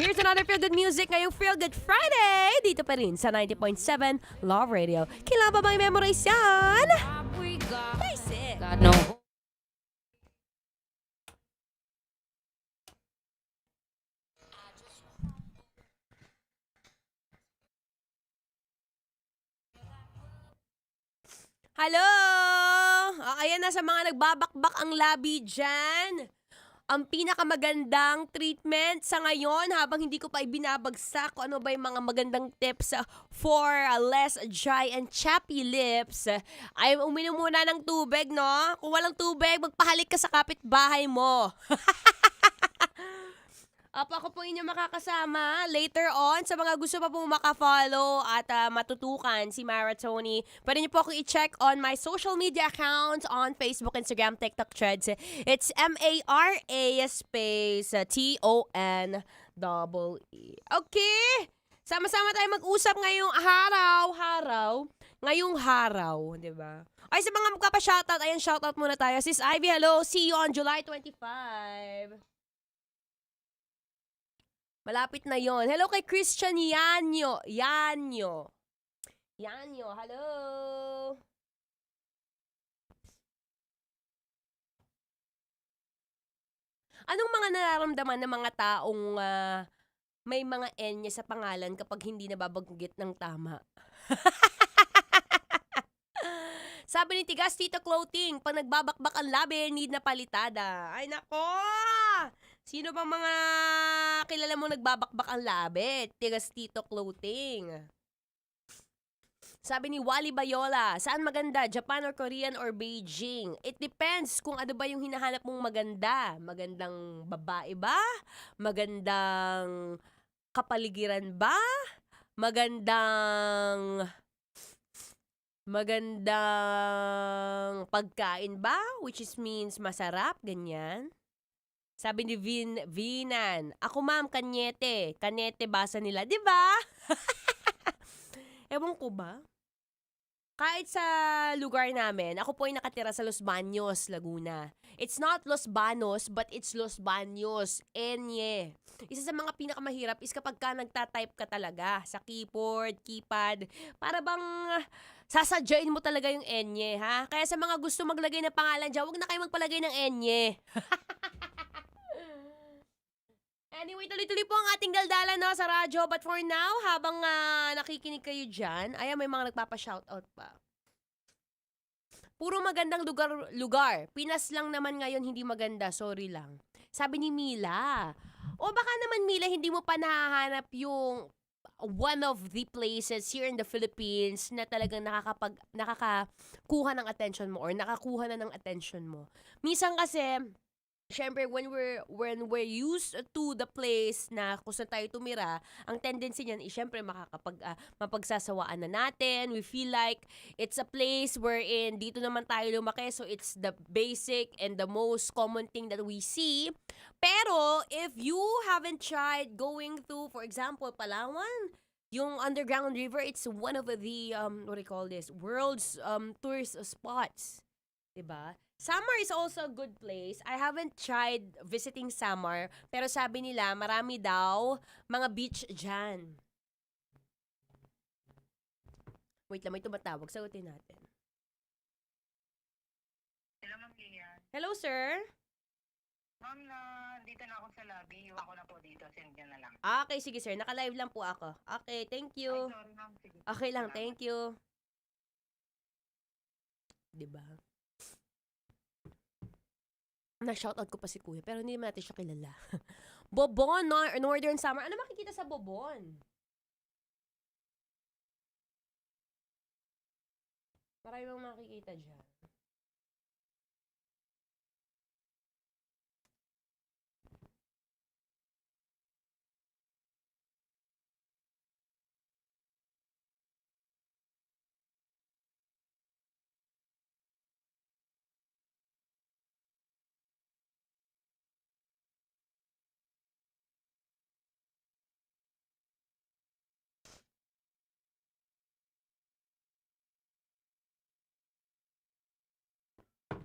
Here's another Feel Good music ngayong Feel Good Friday. Dito pa rin sa 90.7 Love Radio. Kailangan ba bang memorize yan? Basic. No. Hello! Ayan na sa mga nagbabakbak ang labi dyan. Ang pinakamagandang treatment sa ngayon habang hindi ko pa ibinabagsak kung ano ba yung mga magandang tips for less dry and chappy lips ay uminom muna ng tubig, no? Kung walang tubig, magpahalik ka sa kapitbahay mo. Ako po inyo makakasama later on sa mga gusto pa pong makafollow at matutukan si Mara Tony. Pwede niyo po ako i-check on my social media accounts on Facebook, Instagram, TikTok, Threads. It's MARA space TONEE. Okay? Sama-sama tayo mag-usap ngayong araw, di ba? Ay, sa mga magpapa-shoutout, ayan, shoutout muna tayo. Sis Ivy, hello. See you on July 25. Malapit na yon. Hello kay Christian Yanyo, hello. Anong mga nararamdaman ng mga taong may mga N sa pangalan kapag hindi nababanggit ng tama? Sabi ni Tigas Tito Clothing, pag nagbabakbak ang labi, need na palitada. Ay nako! Sino bang mga kilala mo nagbabakbak ang labi? Tigas Tito Clothing. Sabi ni Wally Bayola, saan maganda? Japan or Korean or Beijing? It depends kung ano ba yung hinahanap mong maganda. Magandang babae ba? Magandang kapaligiran ba? Magandang pagkain ba? Which is means masarap, ganyan. Sabi ni Vinan, ako ma'am, Kanete basa nila, di ba? Ewan ko ba? Kahit sa lugar namin, ako po ay nakatira sa Los Baños, Laguna. It's not Los Banos, but it's Los Baños. Enye. Isa sa mga pinakamahirap is kapag ka nagtatype ka talaga sa keyboard, keypad, para bang sasadyain mo talaga yung enye, ha? Kaya sa mga gusto maglagay ng pangalan dyan, huwag na kayo magpalagay ng enye. Anyway, tuloy-tuloy po ang ating daldalan no, sa radyo. But for now, habang nakikinig kayo dyan, ayan, may mga nagpapa-shoutout pa. Puro magandang lugar. Pinas lang naman ngayon hindi maganda. Sorry lang. Sabi ni Mila. O baka naman Mila, hindi mo pa nahahanap yung one of the places here in the Philippines na talagang nakakakuha ng attention mo or nakakuha na ng attention mo. Minsan kasi, syempre, when we're used to the place na kung saan tayo tumira, ang tendency niyan is syempre mapagsasawaan na natin. We feel like it's a place wherein dito naman tayo lumaki, so it's the basic and the most common thing that we see. Pero, if you haven't tried going to, for example, Palawan, yung underground river, it's one of the, what do you call this, world's tourist spots. Diba? Samar is also a good place. I haven't tried visiting Samar, pero sabi nila, marami daw mga beach dyan. Wait lang, may tumatawag. Sagutin natin. Hello, Ma'am Lian. Hello, sir. Ma'am, dito na ako sa lobby. Iwan ko na po dito. Send niya na lang. Okay, sige, sir. Naka-live lang po ako. Okay, thank you. Ay, sorry, ma'am. Sige. Okay lang, Salamat. thank you. Diba? Na-shoutout ko pa si Kuya, pero hindi naman natin siya kilala. Bobon, Northern Summer. Ano makikita sa Bobon? Marami bang makikita dyan.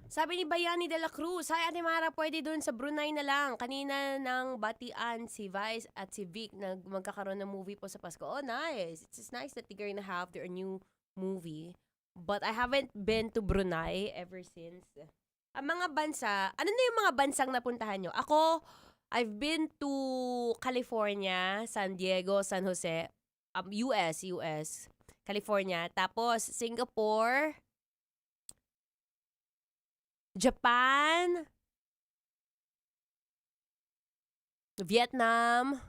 Sabi ni Bayani de la Cruz, hi Ate Mara, pwede dun sa Brunei na lang. Kanina nang batian si Vice at si Vic na magkakaroon ng movie po sa Pasko. Oh, nice. It's nice that they're gonna have their new movie. But I haven't been to Brunei ever since. Ang mga bansa, ano na yung mga bansang napuntahan nyo? Ako, I've been to California, San Diego, San Jose, US, California. Tapos, Singapore, Japan, Vietnam,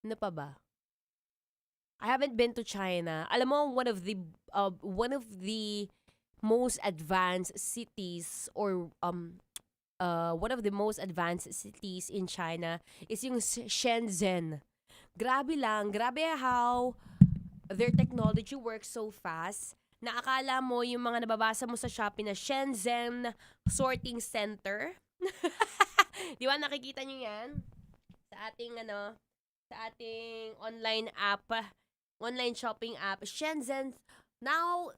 ano pa ba? I haven't been to China. Alam mo, one of the most advanced cities or one of the most advanced cities in China is yung Shenzhen. Grabe lang, grabe how their technology works so fast na akala mo yung mga nababasa mo sa Shopee na Shenzhen Sorting Center. Di ba nakikita niyo yan? Sa ating online shopping app, Shenzhen now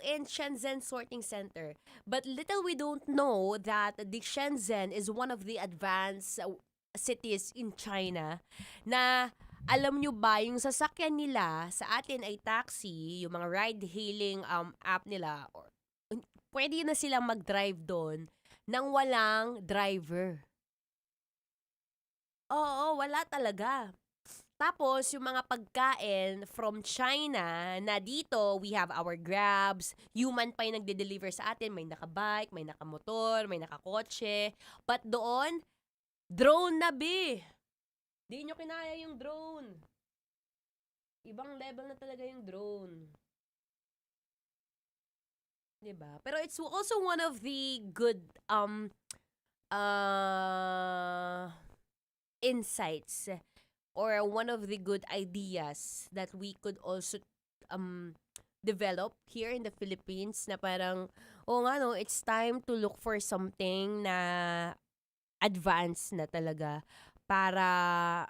in Shenzhen Sorting Center. But little we don't know that the Shenzhen is one of the advanced cities in China na alam nyo ba, yung sasakyan nila sa atin ay taxi, yung mga ride-hailing app nila, or, pwede na silang mag-drive doon nang walang driver. Oo, wala talaga. Tapos, yung mga pagkain from China na dito, we have our Grabs, human pa yung nagde-deliver sa atin, may nakabike, may nakamotor, may nakakotse. But doon, drone na be. Di nyo kinaya yung drone. Ibang level na talaga yung drone. Diba? Pero it's also one of the good insights or one of the good ideas that we could also develop here in the Philippines na parang, it's time to look for something na advanced na talaga para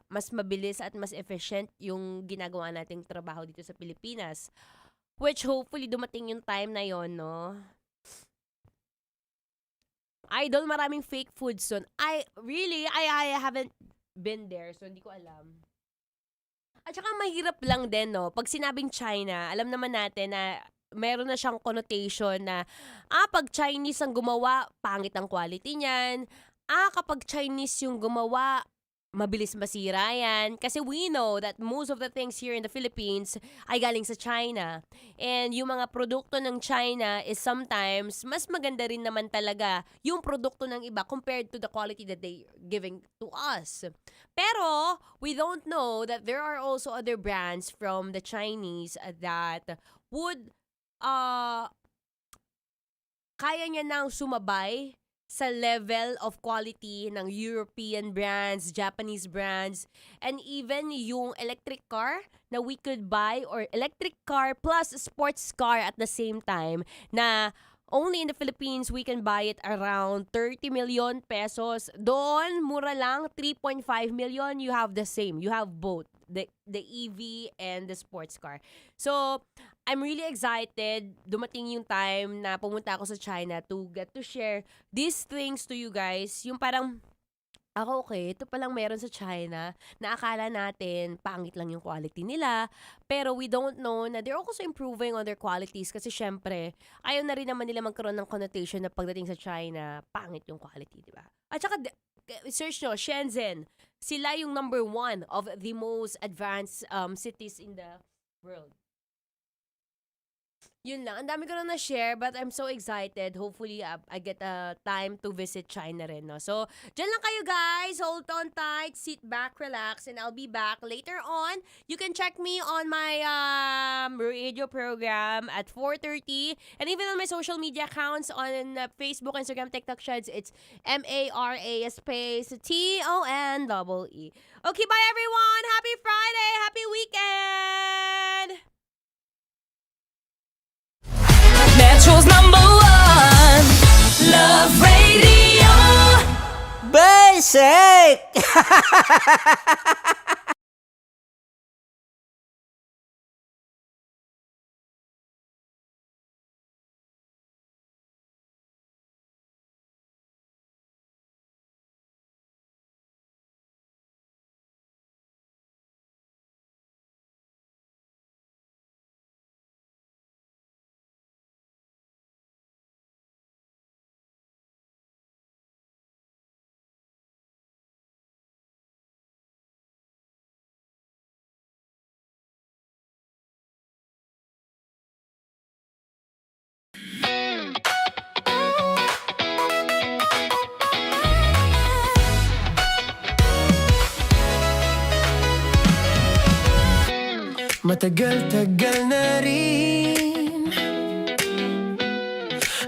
mas mabilis at mas efficient yung ginagawa nating trabaho dito sa Pilipinas. Which hopefully dumating yung time na yon, no? Idol, maraming fake foods doon. I haven't been there, so hindi ko alam. At saka mahirap lang din, no? Pag sinabing China, alam naman natin na meron na siyang connotation na, pag Chinese ang gumawa, pangit ang quality niyan. Kapag Chinese yung gumawa, mabilis masira yan. Kasi we know that most of the things here in the Philippines ay galing sa China. And yung mga produkto ng China is sometimes mas maganda rin naman talaga yung produkto ng iba compared to the quality that they giving to us. Pero we don't know that there are also other brands from the Chinese that would kaya niya nang sumabay sa level of quality ng European brands, Japanese brands, and even yung electric car na we could buy, or electric car plus sports car at the same time, na only in the Philippines we can buy it around 30 million pesos. Doon, mura lang, 3.5 million, you have the same. You have both, the EV and the sports car. So, I'm really excited. Dumating yung time na pumunta ako sa China to get to share these things to you guys. Yung parang, okay, ito palang meron sa China na akala natin pangit lang yung quality nila. Pero we don't know na they're also improving on their qualities kasi syempre, ayaw na rin naman nila magkaroon ng connotation na pagdating sa China, pangit yung quality, di ba? At saka, search nyo, Shenzhen, sila yung number 1 of the most advanced cities in the world. Yun lang. Ang dami ko na na-share, but I'm so excited. Hopefully, I get time to visit China rin, no? So, dyan lang kayo, guys. Hold on tight. Sit back, relax, and I'll be back later on. You can check me on my radio program at 4:30, and even on my social media accounts on Facebook, Instagram, TikTok, Sheds. It's MARA space TONEE. Okay, bye, everyone. Happy Friday. Happy weekend. Metro's number 1 Love Radio. Basic! Matagal-tagal na rin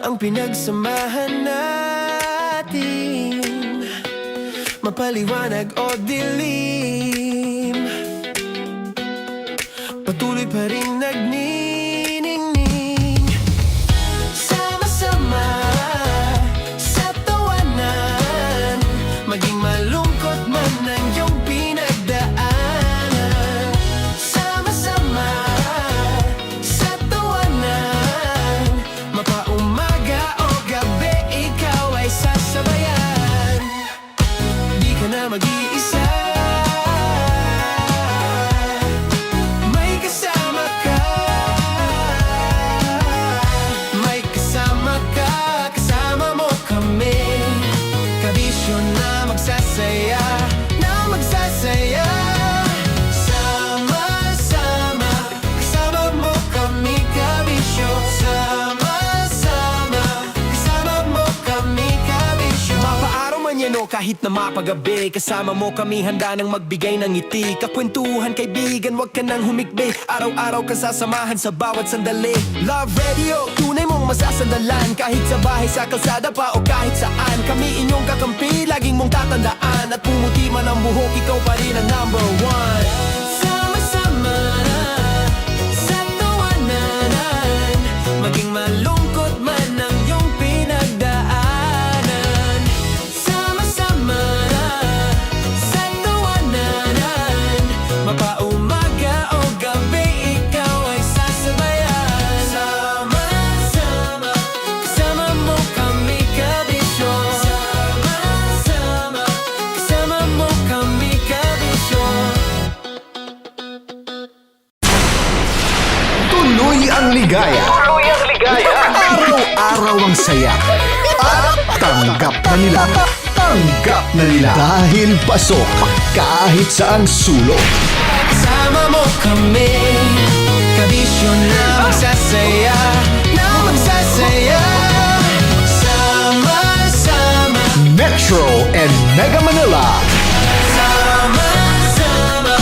ang pinagsamahan natin, mapaliwanag o dilim, patuloy pa rin nagniningning. Sama-sama sa tawanan, maging malungkot man ang iyong pinagdaanan. Sama-sama sa tawanan, mapaumaga o gabi, ikaw ay sasabayan. Di ka na mag-iisa, may kasama ka. May kasama ka, kasama mo kami. Kabisyo na magsasaya, na magsasaya. Sama-sama, kasama mo kami, kabisyo. Sama-sama, kasama mo kami, kabisyo. Mapaaraw man yan o kahit na mapagabi, kasama mo kami, handa nang magbigay ng ngiti. Kakwentuhan, kaibigan, wag ka nang humikbi. Araw-araw kasasamahan sa bawat sandali. Love Radio, tunay mong masasandalan. Kahit sa bahay, sa kalsada pa o kahit saan, kami inyong kakampi, laging mong tatandaan. At pumuti man ang buhok, ikaw pa rin ang number one. Sama-sama sa tawanan, maging malungkot man ang iyong pinagdaanan. Sama-sama sa tawanan, mapaumaga o gabi, ikaw ay sasabayan. Sama-sama, kasama mo kami, kabisyo. Sama-sama, kasama mo kami, kabisyo. Tuloy ang ligaya. Araw-araw ang saya. At tanggap na nila. Tanggap na nila. Dahil pasok kahit saang sulok. Kasama mo kami, kabisyo na magsasaya, na magsasaya. Sama-sama, Metro and Mega Manila. sama-sama,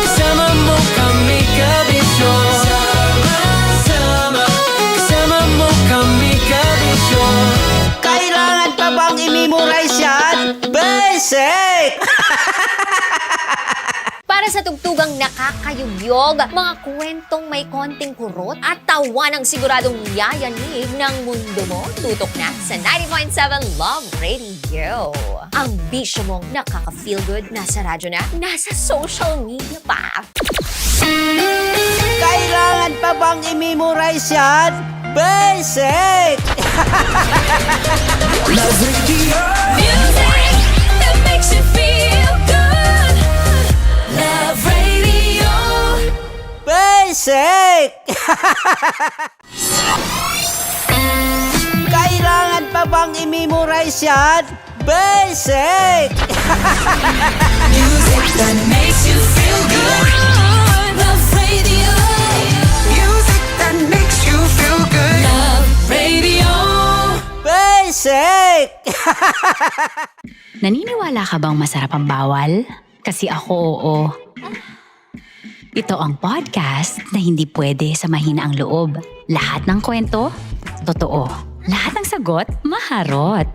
kasama mo kami, kabisyo. Sama-sama, kasama mo kami, kabisyo. Kailangan pa bang i-memorize yan? Basic! Para sa tugtugang nakakayugyog, mga kwentong may konting kurot at tawa ng siguradong yayanig ng mundo mo, tutok na sa 90.7 Love Radio. Ang bisyo mong nakaka-feel good, nasa radyo na, nasa social media pa. Kailangan pa bang i-memorize yan? Basic! Love Radio. Music that makes you feel good. Love Radio. Basic! Kailangan pa bang i-memorize yan? Basic! Music that makes you feel good. Love Radio. Music that makes you feel good. Love Radio. Basic! Naniniwala ka bang masarap ang bawal? Kasi ako oo. Ito ang podcast na hindi pwede sa mahina ang loob. Lahat ng kwento, totoo. Lahat ng sagot, maharot.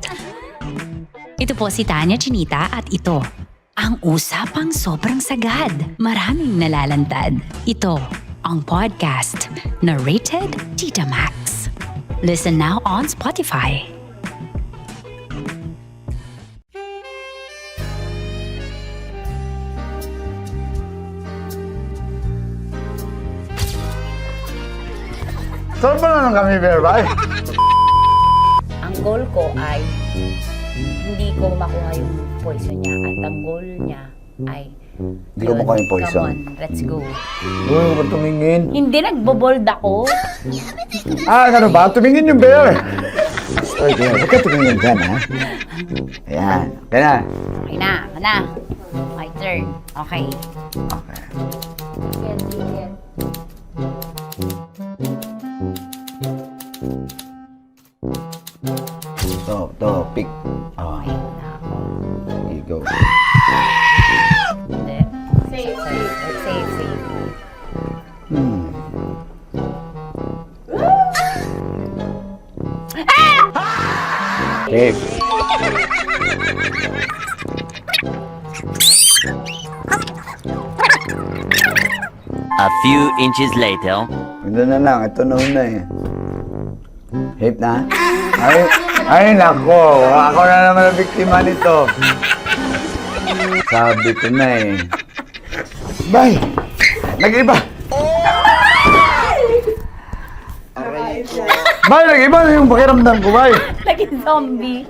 Ito po si Tanya Chinita at ito, ang usapang sobrang sagad. Maraming nalalantad. Ito, ang podcast na rated Tita Max. Listen now on Spotify. Saan ba na lang kami, Berbay? Ang goal ko ay hindi ko makuha yung poison niya at ang goal niya ay Hindi ko makuha yung poison. Come on, let's go. Uy, huwag tumingin. Hindi, nagbobold ako. Ano ba? Tumingin yung bear. Oy, bear, huwag ka tumingin dyan, ha? Ayan. Kaya na. Okay na, my turn. Okay. Okay. Yan. To, pick. Oh, Okay na ako. here you go. Hindi. Safe. Babe. A few inches later. Ito na lang, ito na una eh. Hip na? Ay nako, ako na naman ang biktima nito. Sabi ko na eh. Bay! Nag-iba! Bay, nag-iba na yung pakiramdam ko, bay! Naging zombie.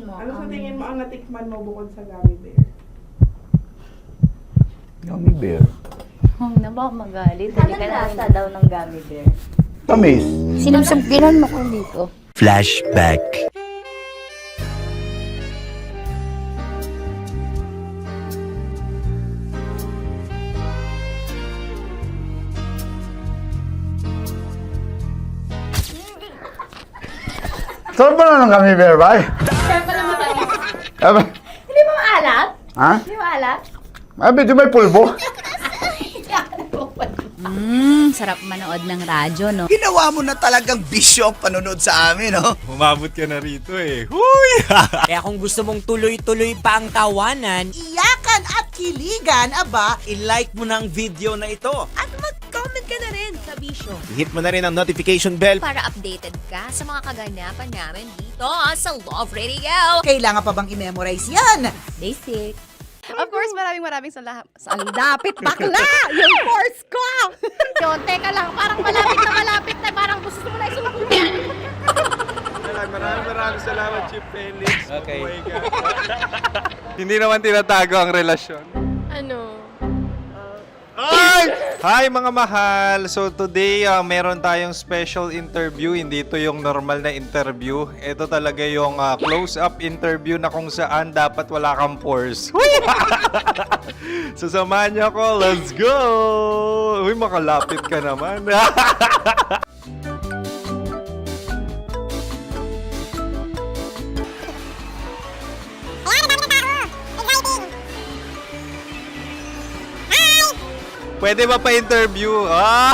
Ano sa tingin mo ang natikman mo bukod sa gummy bear? Gummy bear. Huwag na ba magalit? Hindi ka nasa daw ng gummy bear. Tamis. Sinusumpilan mo ko dito. Flashback. Saan pa na ng gummy bear, bay? Hindi mo maalat? Ha? Hindi mo maalat? Ay, medyo may pulbo. Sarap manood ng radyo, no? Ginawa mo na talagang bisyo ang panonood sa amin, no? Umabot ka na rito eh. Huy! Kaya kung gusto mong tuloy-tuloy pa ang tawanan, Iyakan at kiligan, aba, I-like mo na ang video na ito. At mag-comment ka na rin sa Bisyo. Hit mo na rin ang notification bell. Para updated ka sa mga kaganapan namin dito sa Love Radio. kailangan pa bang i-memorize yan? Basic. Of course, maraming salamat. Ang lapit bakla! Yung course ko! Yun, teka lang, parang malapit na, parang gusto mo na isulat. Maraming salamat, Chip Felix. Okay. Oh my God. Hindi naman tinatago ang relasyon. Ano? Ay! Hi mga mahal! So today, meron tayong special interview. Hindi ito yung normal na interview. Ito talaga yung close-up interview na kung saan dapat wala kang pores. So samahan niyo ako. Let's go! Uy, makalapit ka naman. Pwede ba pa-interview? Ah!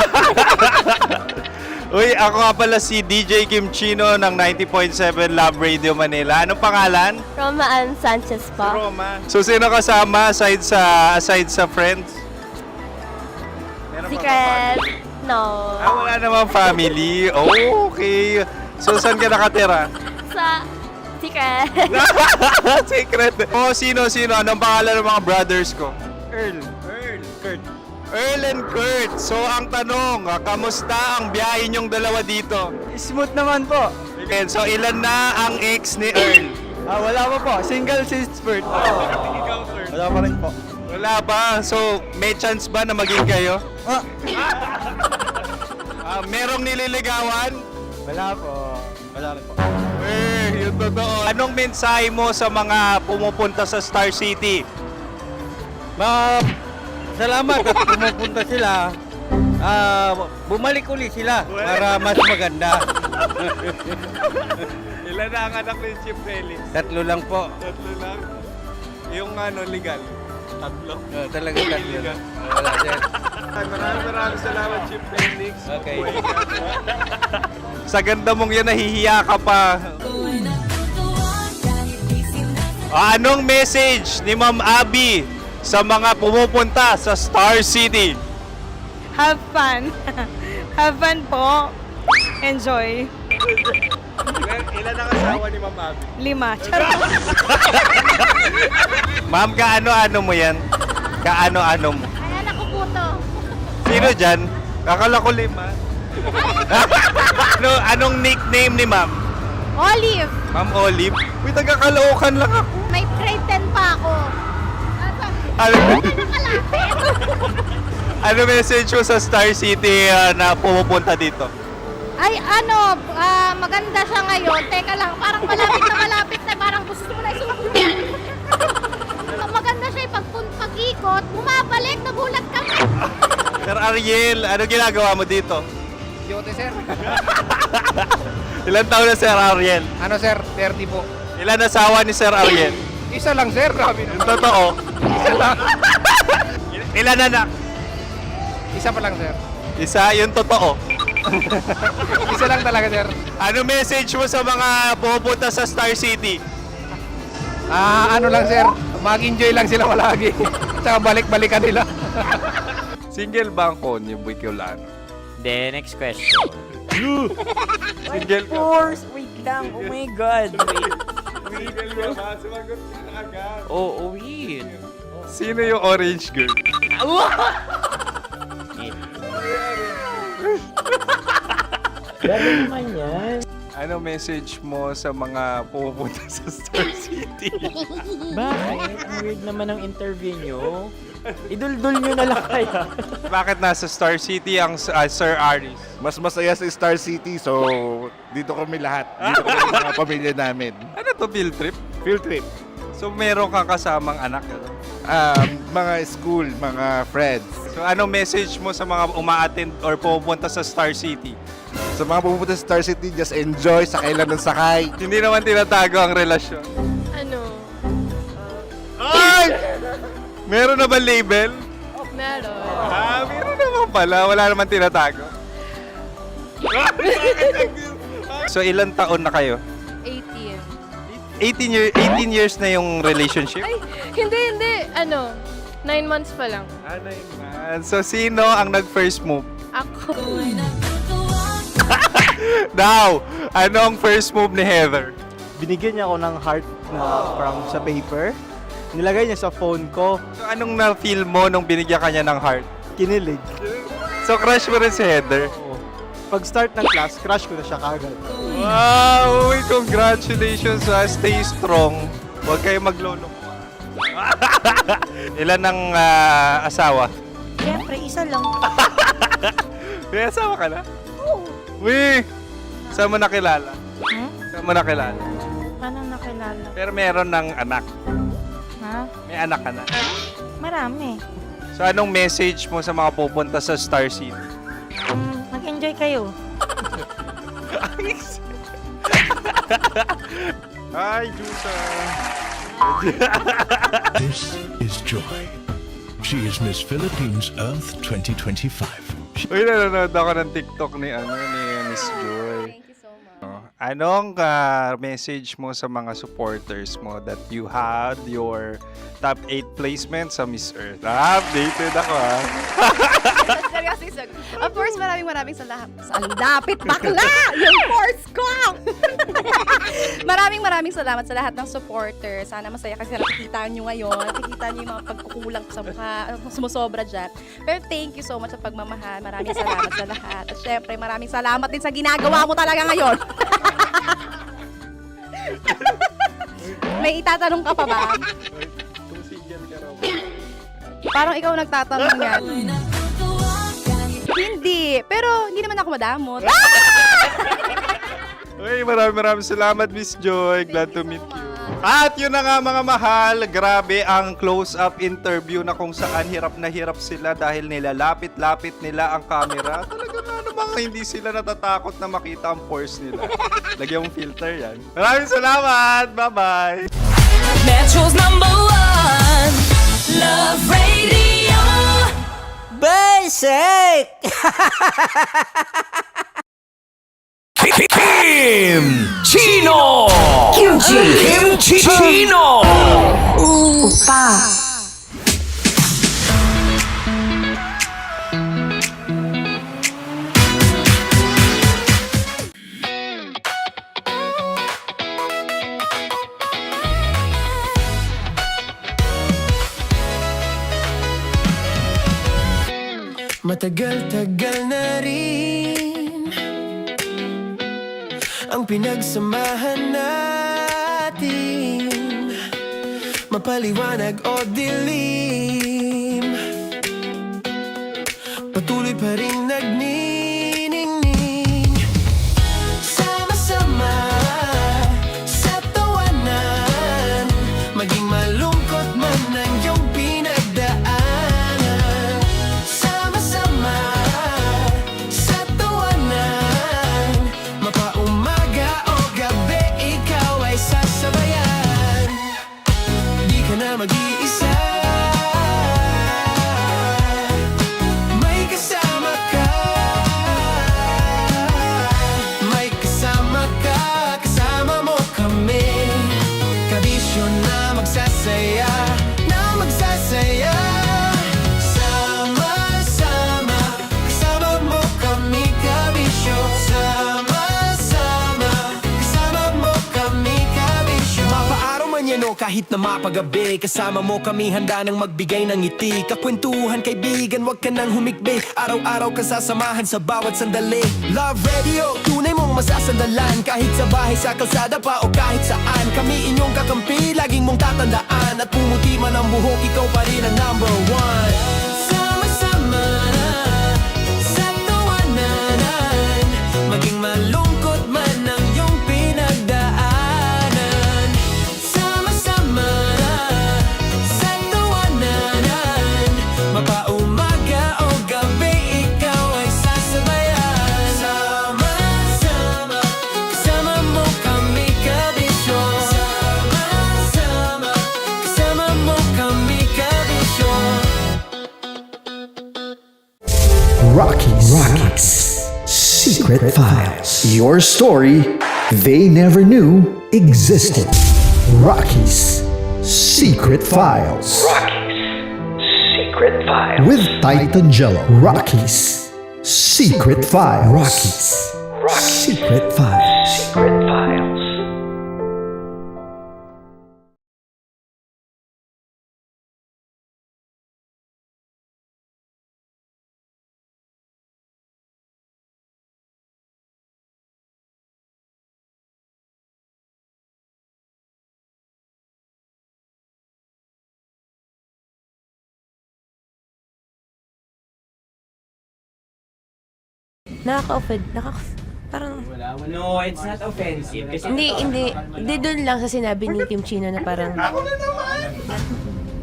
Uy, ako nga pala si DJ Kim Chino ng 90.7 Love Radio Manila. Anong pangalan? Roma Ann Sanchez po. Roma. So, sino kasama aside sa friends? Meron pa ba Secret. family? No. Wala namang family. Oh, okay. So, saan ka nakatira? Sa Secret. Secret. Oh, sino? Anong pangalan ng mga brothers ko? Kurt. Earl and Kurt. So, ang tanong, kamusta ang biyahe niyong dalawa dito? Smooth naman po. Okay, so ilan na ang ex ni Earl? Wala pa po. Single since birth. Wala pa rin po. Wala ba? So, may chance ba na maging kayo? Merong nililigawan? Wala po. Wala rin po. Yung totoo. Anong mensahe mo sa mga pumupunta sa Star City? Salamat at pumupunta sila. Bumalik uli sila para mas maganda. Ilan na ang anak ni Chip Felix? 3 lang po. 3 lang? Yung legal? 3? Talaga 3 lang. Wala sir. Maraming salamat, Chip Felix. Okay. Oh my God. Sa ganda mong yan, nahihiya ka pa. Anong message ni Ma'am Abby sa mga pumupunta sa Star City? Have fun. Have fun po. Enjoy. Ilan ang asawa ni Ma'am Abby? 5. Ma'am, kaano-ano mo yan? Kaano-ano mo? Ay, anak ko po to. Sino dyan? Kakala ko 5. Anong nickname ni Ma'am? Olive, Ma'am Olive? Uy, taga-Caloocan lang ako. may grade 10 pa ako. Ano message mo sa Star City na pumupunta dito? Ay, maganda siya ngayon. Teka lang, parang malapit na, parang gusto mo na isulat. Maganda siya pag-ikot, bumabalik, nagulat ka. Sir Ariel, ano ginagawa mo dito? Yote sir. Ilan taon na Sir Ariel? Ano sir? 30 po. Ilan asawa ni Sir Ariel? Isa lang sir. Grabe Yung totoo? Isa lang. Ilan anak? Isa pa lang sir. Isa, yung totoo. Isa lang talaga, sir. Ano message mo sa mga pupunta sa Star City? Ano lang sir, mag-enjoy lang sila palagi. Tsaka balik-balikan nila. Single ba ang Konyo Bicolano? Then, next question. Single Of course! Wait lang. Oh my God. Wait. Sumagot ka na agad. Oh, wait. Sino yung orange girl? Gano'n naman yan. Ano message mo sa mga pupunta sa Star City? Bakit? Ang weird naman ang interview nyo. Iduldul nyo na lang kaya. Bakit nasa Star City ang Sir Aris? Mas masaya sa Star City, so dito kami lahat. Dito kami mga pamilya namin. Ano to, field trip? Field trip. So meron kang kasamang anak? Ano? Mga school, mga friends. So ano message mo sa mga uma-attend or pupunta sa Star City? Sa mga pupunta sa Star City, just enjoy, sakay lang ng sakay. Hindi naman tinatago ang relasyon. Ano? Ay! Meron na ba label? Meron. Meron naman pala. Wala naman tinatago. So ilang taon na kayo? 18. 18 years na yung relationship? Ay, hindi. 9 months pa lang. 9 months. So sino ang nag-first move? Ako. Now, ano ang first move ni Heather? Binigyan niya ako ng heart na from sa paper. Nilagay niya sa phone ko. So anong na-feel mo nung binigyan ka niya ng heart? Kinilig. So crush mo rin si Heather? Pag start ng class, crush ko na siya kagad. Wow! Uy, congratulations ha! Stay strong. Huwag kayo maglolo. Ilan ang asawa? Siyempre, isa lang. May asawa ka na? Oo. Uy! Saan mo nakilala? Saan mo nakilala? Paano nakilala? Pero meron ng anak. Ha? May anak ka na. Marami. So anong message mo sa mga pupunta sa Star City? Mag-enjoy kayo. Hi, Jusa! This is Joy. She is Miss Philippines Earth 2025. Uy, nanonood ako ng TikTok ni Miss Joy. Thank you so much. Anong message mo sa mga supporters mo that you had your top 8 placement sa Miss Earth? Updated ako Seryoso. Of course, maraming salamat. Ang dapit bakla! Yung force ko! maraming salamat sa lahat ng supporters. Sana masaya kasi nakikita nyo ngayon. Nakikita nyo yung mga pagkukulang ko sa mukha. Sumusobra dyan. Pero thank you so much sa pagmamahal. Maraming salamat sa lahat. At syempre, maraming salamat din sa ginagawa mo talaga ngayon. May itatanong ka pa ba? Parang ikaw nagtatanong yan. Hindi. Pero hindi naman ako madamot. Uy, maraming salamat, Miss Joy. Glad to meet you. At yun na nga mga mahal, grabe ang close-up interview na kung saan hirap na hirap sila dahil nilalapit-lapit nila ang camera. Talagang ano bang hindi sila natatakot na makita ang pores nila. Lagyan mong filter yan. Maraming salamat! Bye-bye! Metro's #1 Love Radio. Basic! Kim Chino! Kim Chino! Upa. Matagal-tagal na rin ang pinagsamahan natin, mapaliwanag o dilim, patuloy pa rin nagniningning. Sama-sama sa tawanan, maging malungkot man ang iyong pinagdaanan. Sama-sama sa tawanan, mapaumaga o gabi, ikaw ay sasabayan. Di ka na mag-iisa, may kasama ka. nyo kahit na mapagabi. Kasama mo kami handa nang magbigay ng ngiti. Kakwentuhan kaibigan, wag ka nang humikbi. Araw-araw kasasamahan sa bawat sandali. Love Radio, tunay mong masasandalan. Kahit sa bahay, sa kalsada pa o kahit saan. Kami inyong kakampi, laging mong tatandaan. At pumuti man ang buhok, ikaw pa rin ang number one. Sama-sama na sa tawanan, maging malungkot man ang iyong pinagdaanan. Sama-sama na sa tawanan, mapaumaga o gabi, ikaw ay sasabayan. Sama-sama, kasama mo kami kabisyo. Sama-sama, kasama mo kami kabisyo. Rockies. Secret Files. Your story they never knew existed. Rockies Secret Files. Secret Files. With Titan Jello. Rockies Secret Files. Rockies Secret Files. Secret Files. Nakaka-offend. Parang... No, it's not offensive. Kasi Hindi doon lang sa sinabi ni Kim Chino na parang...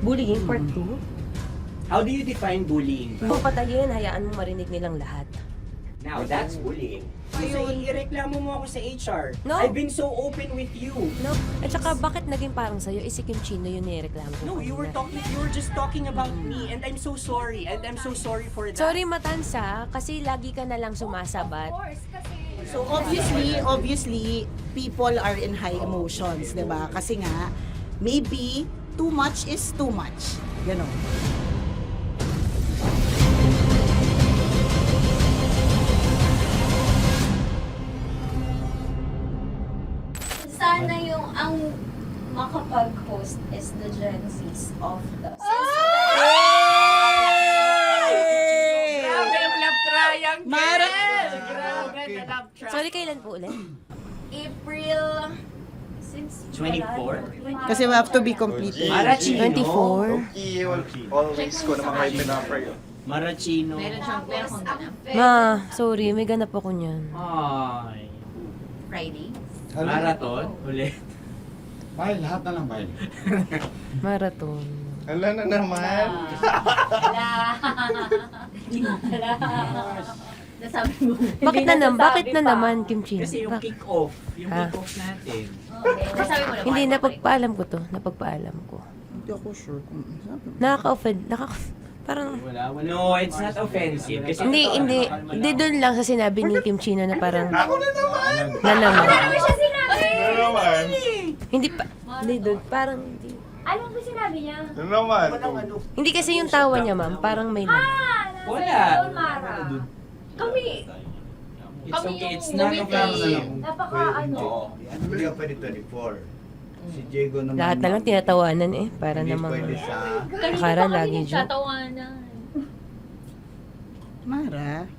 Bullying, part 2? How do you define bullying? Kung patayin, hayaan mo marinig nilang lahat. Now, that's bullying. So, ireklamo mo ako sa HR. No. I've been so open with you. No? At saka, bakit naging parang sa'yo? Si Kim Chino yun nireklamo ko. No, you were just talking about me, and I'm so sorry. And I'm so sorry for that. Sorry, Matansa, kasi lagi ka na lang sumasabat. So obviously, people are in high emotions, 'di ba? Kasi nga, maybe too much is too much. Ganon. Sana yung ang makapag-host is the Gen Zs of the Grabe yung love triangle! Mara! Grabe na love triangle! Sorry, kailan po ulit? April 24? Kasi we have to be completed. Marachino. 24? Always ko naman kayo pinapray. Marachino. Meron siyang ganap. Ma, sorry, may ganap ako niyan. Ay. Friday. Marathon? Ulit. Mahal, lahat na lang mahal. Marathon. Hala na naman. Nasabi mo. Bakit na naman, Kim Chino? Kasi yung kick-off. Yung kick-off natin. Nasabi mo na. Hindi, napagpaalam ko to. Napagpaalam ko. Hindi ako sure kung Nakaka-offend. Parang... No, it's not offensive. Kasi Hindi doon lang sa sinabi ni Kim Chino na parang... Ako na naman! Na naman. Ano siya sinabi? Ano naman? Hindi pa... Hindi doon. Parang... Hindi. Ano ba sinabi niya? Ano naman? Hindi kasi yung tawa niya, ma'am. Parang may... wala. Mara. Kami. It's Kami okay. yung It's not offensive. Napaka ano. Hindi ka pwede 24. Si Diego naman. Lahat na lang tinatawanan eh. Para namang... sa... Akara lagi joke. Tatawanan. Mara.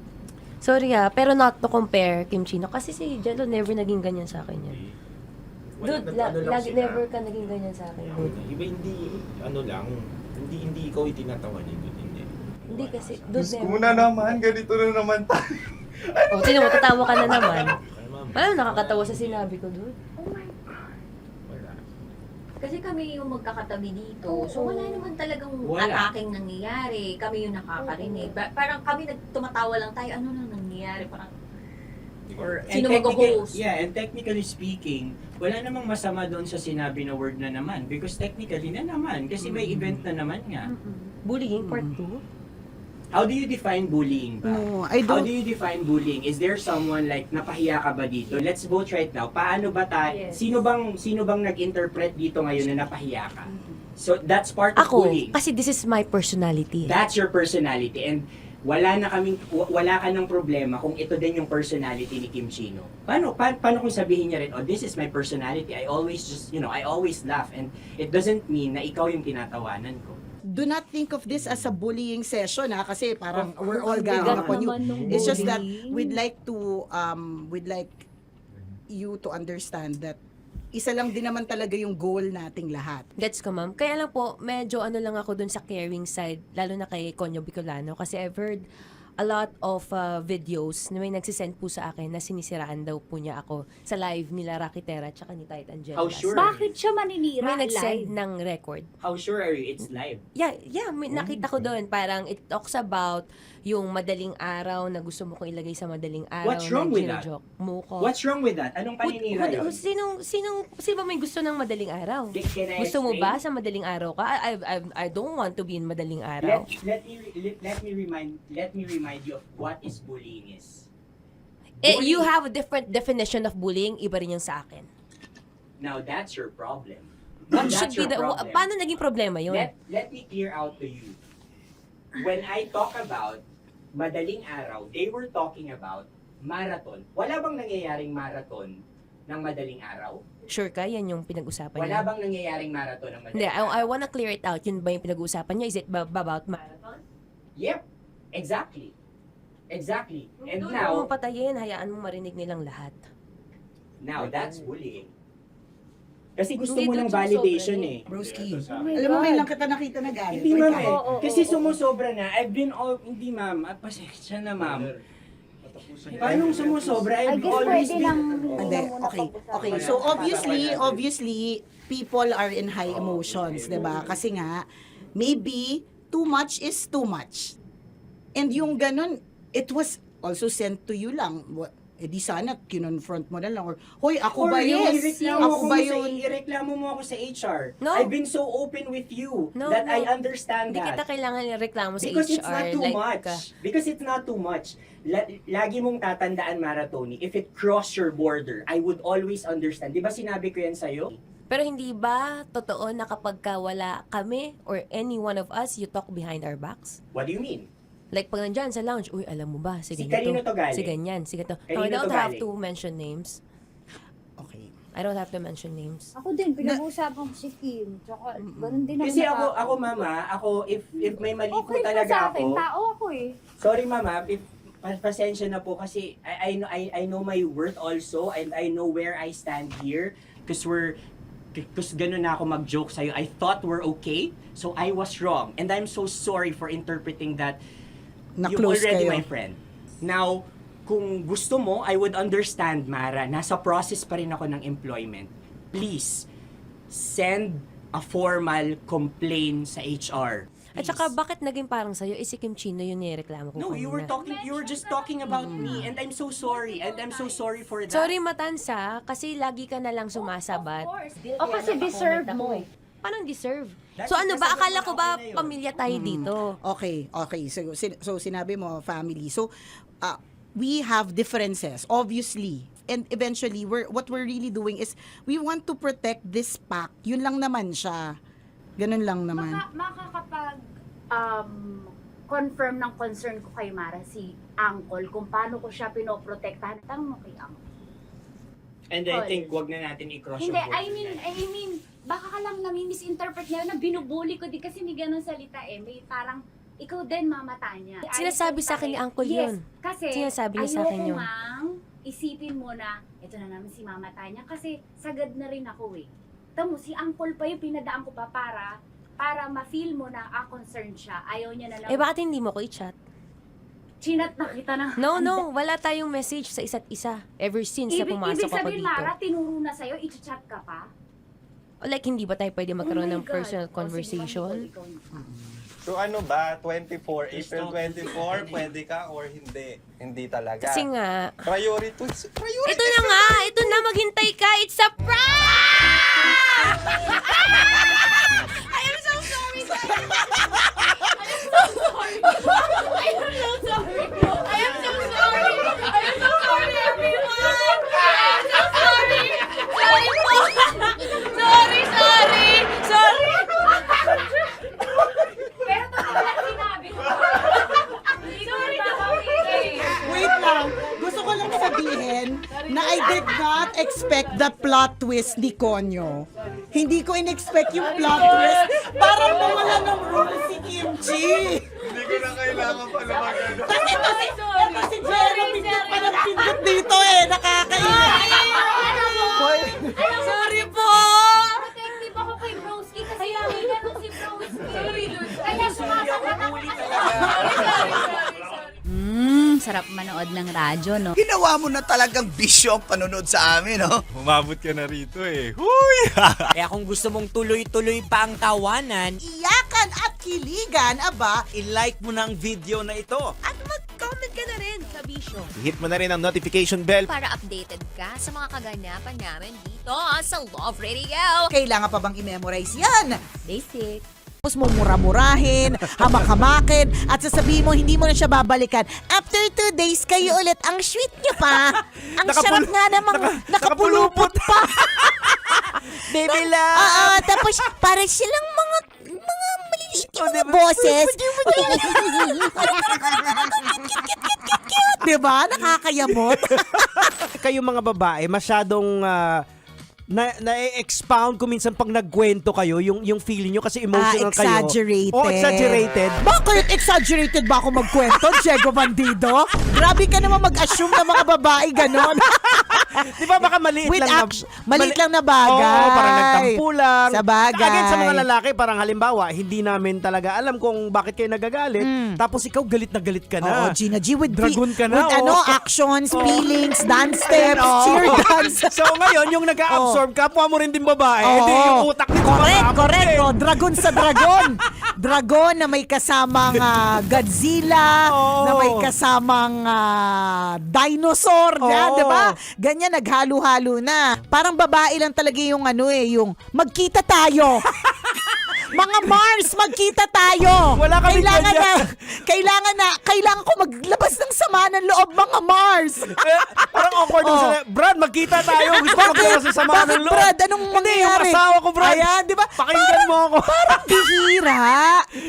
Sorry pero not to compare, Kim Chino. Kasi si Jello never naging ganyan sa akin yan. Dude, lagi never ka naging ganyan sa akin, dude. Iba hindi, hindi ikaw itinatawanan yun, hindi. Hindi kasi, dude, never. Muna naman, ganito na naman tayo. O, sino mo, tatawa ka na naman. Alam, nakakatawa sa sinabi ko, dude. Oh my God. Kasi kami yung magkakatabi dito. So wala naman talagang ataking nangyayari. Kami yung nakakarinig. Parang kami tumatawa lang tayo. Ano nang nangyayari? Parang sino mag-host? Yeah, and technically speaking, wala namang masama doon sa sinabi na word na naman. Because technically na naman. Kasi may event na naman nga. Bullying, part 2? How do you define bullying ba? No, I don't. How do you define bullying? Is there someone like napahiya ka ba dito? Let's vote right now. Paano ba sino bang nag-interpret dito ngayon na napahiya ka? So that's part of bullying. Kasi this is my personality. That's your personality. And wala ka ng problema kung ito din yung personality ni Kim Chino. Paano kung sabihin niya rin, oh, this is my personality. I always laugh, and it doesn't mean na ikaw yung tinatawanan ko. Do not think of this as a bullying session kasi parang we're all ganging upon you. It's just that we'd like you to understand that isa lang din naman talaga yung goal nating lahat. Gets ko, ma'am. Kaya lang po, medyo lang ako dun sa caring side, lalo na kay Conyo Bicolano, kasi I've heard a lot of videos na may nagsisend po sa akin na sinisiraan daw po niya ako sa live nila Rocky Terra at saka ni Tight Angela. How sure? Bakit siya maninira May live? nagsend ng record. How sure are you it's live? Yeah, nakita ko doon. Parang it talks about yung madaling araw na gusto mo kong ilagay sa madaling araw. What's wrong with that? Mo ko. What's wrong with that? Anong paninira yun? Sino ba may gusto ng madaling araw? Can I Gusto mo explain? ba sa madaling araw ka? I don't want to be in madaling araw. Let me remind you of what is bullying is. You have a different definition of bullying, iba rin yung sa akin. Now that's your problem. What That's should be your the, problem. paano naging problema yun? Let me clear out to you. When I talk about madaling araw, they were talking about marathon. Wala bang nangyayaring marathon ng madaling araw? Sure ka? Yan yung pinag-usapan Wala niya? bang nangyayaring marathon ng madaling Hindi, araw? I wanna clear it out. Yun ba yung pinag-usapan niya? Is it about marathon? Yep, exactly. Exactly. And Doon now, mo patayin, hayaan mo marinig nilang lahat. now that's bullying. Kasi gusto Hindi mo doon ng validation sumusobra eh. Alam mo, ngayon lang kita nakita na galit. Hindi ma'am eh. Oo, Kasi oo. sumusobra na. Hindi ma'am. Pasensya na ma'am. Paano sumusobra? I I've guess always pwede been... lang Hindi, okay. So obviously people are in high emotions, 'di ba? Kasi nga maybe too much is too much. And yung ganun, it was also sent to you lang. Di sana kinonfront mo na lang or hoy, ako ba yun? Ako ba yun? Ireklamo mo ako sa HR. No. I've been so open with you No, that no. I understand Hindi that. kita kailangan reklamo sa Because HR. it's not too like, much. Because it's not too much. Lagi mong tatandaan, Maratoni, if it cross your border, I would always understand. Di ba sinabi ko yan sa'yo? Pero hindi ba totoo na kapag wala kami or any one of us, you talk behind our backs? What do you mean? Like pag nandyan sa lounge, uy, alam mo ba, si Si ganito, kanino to galing? si ganyan, si ganito. Kanino No, I don't to have galing? to mention names. Okay. I don't have to mention names. Ako din, pinag-uusapan ko si Kim. Tsaka, ganun din Kasi ako. ako mama, if may mali po Okay po talaga sa akin, ako. tao ako eh. Sorry mama, pasensya na po kasi I know my worth also and I know where I stand here because ganun na ako mag-joke sa'yo. I thought we're okay, so I was wrong. And I'm so sorry for interpreting that you're Na-close already kayo. my friend. Now, kung gusto mo, I would understand, Mara. Nasa process pa rin ako ng employment. Please, send a formal complaint sa HR. At saka, bakit naging parang sa'yo, si Kim Chino yung nireklamo ko No, you were just talking about me and I'm so sorry. And I'm so sorry for that. Sorry, Matansa, kasi lagi ka na lang sumasabat. O kasi deserve mo eh. Paano deserve? So ano ba, akala ko ba pamilya tayo dito? Okay. So sinabi mo family. So we have differences obviously. And eventually what we're really doing is we want to protect this pack. Yun lang naman siya. Ganun lang naman. Makakapag confirm ng concern ko kay Mara si Uncle kung paano ko siya pinoprotektahan. Tanong mo kay Uncle. And I think wag na natin i-cross Hindi, yung I mean, baka ka lang nami-misinterpret niya na binubuli ko din kasi may ganun salita eh. May parang, ikaw din mamata niya. Sinasabi sa akin ni Uncle Yes, yun. kasi Sinasabi niya sa akin ayoko yun. mang isipin mo na, ito na naman si mamata niya kasi sagad na rin ako eh. Tamo, si Uncle pa yung pinadaan ko pa para ma-feel mo na concerned siya. Ayaw niya na lang. Eh, bakit hindi mo ko i-chat? Chinat na kita na. No, wala tayong message sa isa't isa ever since na pumasok Ibig ako sabihin, dito. Mara, tinuro na sa'yo, i-chat ka pa? Like, hindi ba tayo pwede magkaroon Oh my ng personal God. conversation? So ano ba, 24, April 24, pwede ka or hindi? Hindi talaga. Kasi nga, Priority. ito na nga, ito na, maghintay ka, it's a prank! I am so sorry, guys! I am so sorry! I am so sorry! I am so sorry, everyone! I am so sorry! Sorry po! Sorry! Pero totoo lang sinabi ko. Hindi ko I did not expect the plot twist ni Konyo. Hindi ko in-expect yung plot twist. Parang mawala ng role si Kimchi. Hindi ko na kailangan pa naman. Kasi ito si Jeremy parang pindot dito eh. Nakakainis. Sorry po! Protective ako kay Broski kasi kaya nung si Broski. Sorry, Lord. Kaya sumasagot ako. Sarap manood ng radyo, no? Ginawa mo na talagang bisyo ang panonood sa amin, no? Umabot ka na rito eh. Huy! Kaya kung gusto mong tuloy-tuloy pa ang tawanan, Iyakan at kiligan, aba. i-like mo na ang video na ito. At mag-comment ka na rin sa Bisyo. Hit mo na rin ang notification bell. Para updated ka sa mga kaganapan namin dito sa Love Radio. Kailangan pa bang i-memorize yan? Basic. Tapos mo mura-murahin, hamak-hamakin, at sasabihin mo hindi mo na siya babalikan. After 2 days, kayo ulit. Ang sweet niyo pa. Ang sarap nga namang nakapulupot pa. Baby love! Oo, tapos para silang mga maliliit yung mga boses. Diba? Nakakayamot. Kayo mga babae, masyadong na-expound ko minsan pag nagkwento kayo, yung feeling nyo kasi emotional exaggerated. kayo. Exaggerated. Bakit exaggerated ba ako magkwento, Diego Bandido? Grabe ka naman mag-assume na mga babae ganon. Di ba baka maliit With lang maliit lang na bagay. Oo, parang nagtampo lang. Sa bagay. Again, sa mga lalaki, parang halimbawa, hindi namin talaga alam kung bakit kayo nagagalit. Tapos ikaw galit na galit ka na. Oo, Gina G, with Dragon ka na. with actions, feelings, dance steps, cheer dance. So ngayon, yung nag-a-absorb, kapwa mo rin din babae, edi yung utak nito Correct. Oh, dragon sa dragon. Dragon na may kasamang Godzilla, na may kasamang dinosaur, di ba? Ganyan, naghalo-halo na. Parang babae lang talaga yung yung magkita tayo. Mga Mars, magkita tayo. Wala kami Kailangan ko maglabas ng sama ng loob, mga Mars. Parang awkward yung sila. Brad, magkita tayo. Gusto ko maglabas ng sama ng loob. Brad, anong mangyayari? Hindi, yung asawa ko, Brad. Ayan, di ba? Pakinggan mo ako.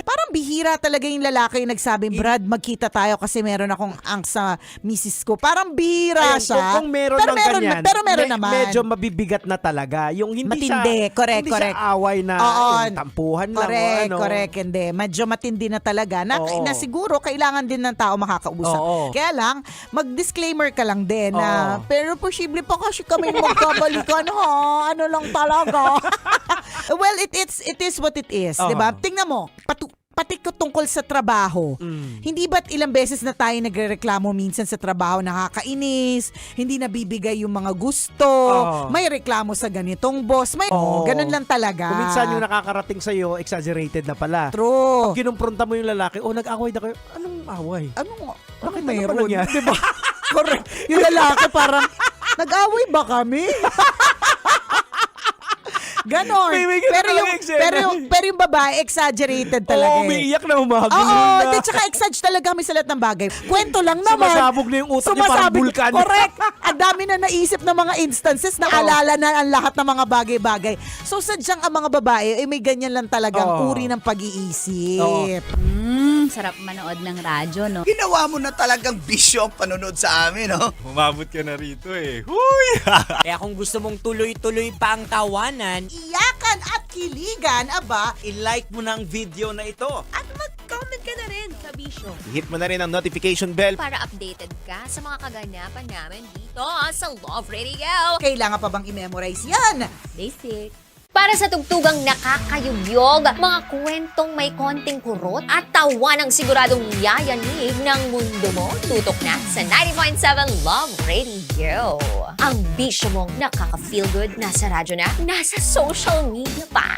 Parang bihira talaga yung lalaki yung nagsabing, Brad, magkita tayo kasi meron akong angst sa misis ko. Parang bihira siya. Kung meron pero lang ganyan, pero meron naman. Medyo mabibigat na talaga. Yung hindi matindi, correct. siya away na yung tampuhan lang. Correct. Hindi. Medyo matindi na talaga. Na siguro kailangan din ng tao makakausap. Kaya lang, mag-disclaimer ka lang din na, pero posible pa kasi kami magkabalikan ha. Ano lang talaga. Well, it is what it is. Diba? Tingnan mo, pati tungkol sa trabaho. Hindi ba't ilang beses na tayo nagrereklamo minsan sa trabaho, nakakainis, hindi nabibigay yung mga gusto, may reklamo sa ganitong boss, ganun lang talaga. Kung minsan yung nakakarating sa'yo, exaggerated na pala. True. Pag kinumpronta mo yung lalaki, nag-away na kayo. Anong away? Bakit mayroon? Diba? Correct. Yung lalaki parang, nag-away ba kami? Ganon. Pero yung babae, exaggerated talaga. Umiiyak na umagin. Oo, tsaka exagge talaga kami sa lahat ng bagay. Kwento lang naman. Sumasabog na yung utak niya parang vulkan. Correct. Ang dami na naisip ng mga instances, naalala na ang lahat ng mga bagay-bagay. So sadyang ang mga babae, may ganyan lang talagang uri ng pag-iisip. Sarap manood ng radyo, no? Ginawa mo na talagang bisyo ang panonood sa amin, no? Umabot ka na rito eh. Huy! Kaya kung gusto mong tuloy-tuloy pa ang tawanan, iyakan at kiligan, aba. i-like mo na ang video na ito. At mag-comment ka na rin sa Bisyo. Hit mo na rin ang notification bell. Para updated ka sa mga kaganapan namin dito sa Love Radio. Kailangan pa bang i-memorize yan? Basic. Para sa tugtugang nakakayugyog, mga kwentong may konting kurot at tawa ng siguradong yayanig ng mundo mo, tutok na sa 90.7 Love Radio. Ang bisyo mong nakaka-feel good, nasa radyo na, nasa social media pa.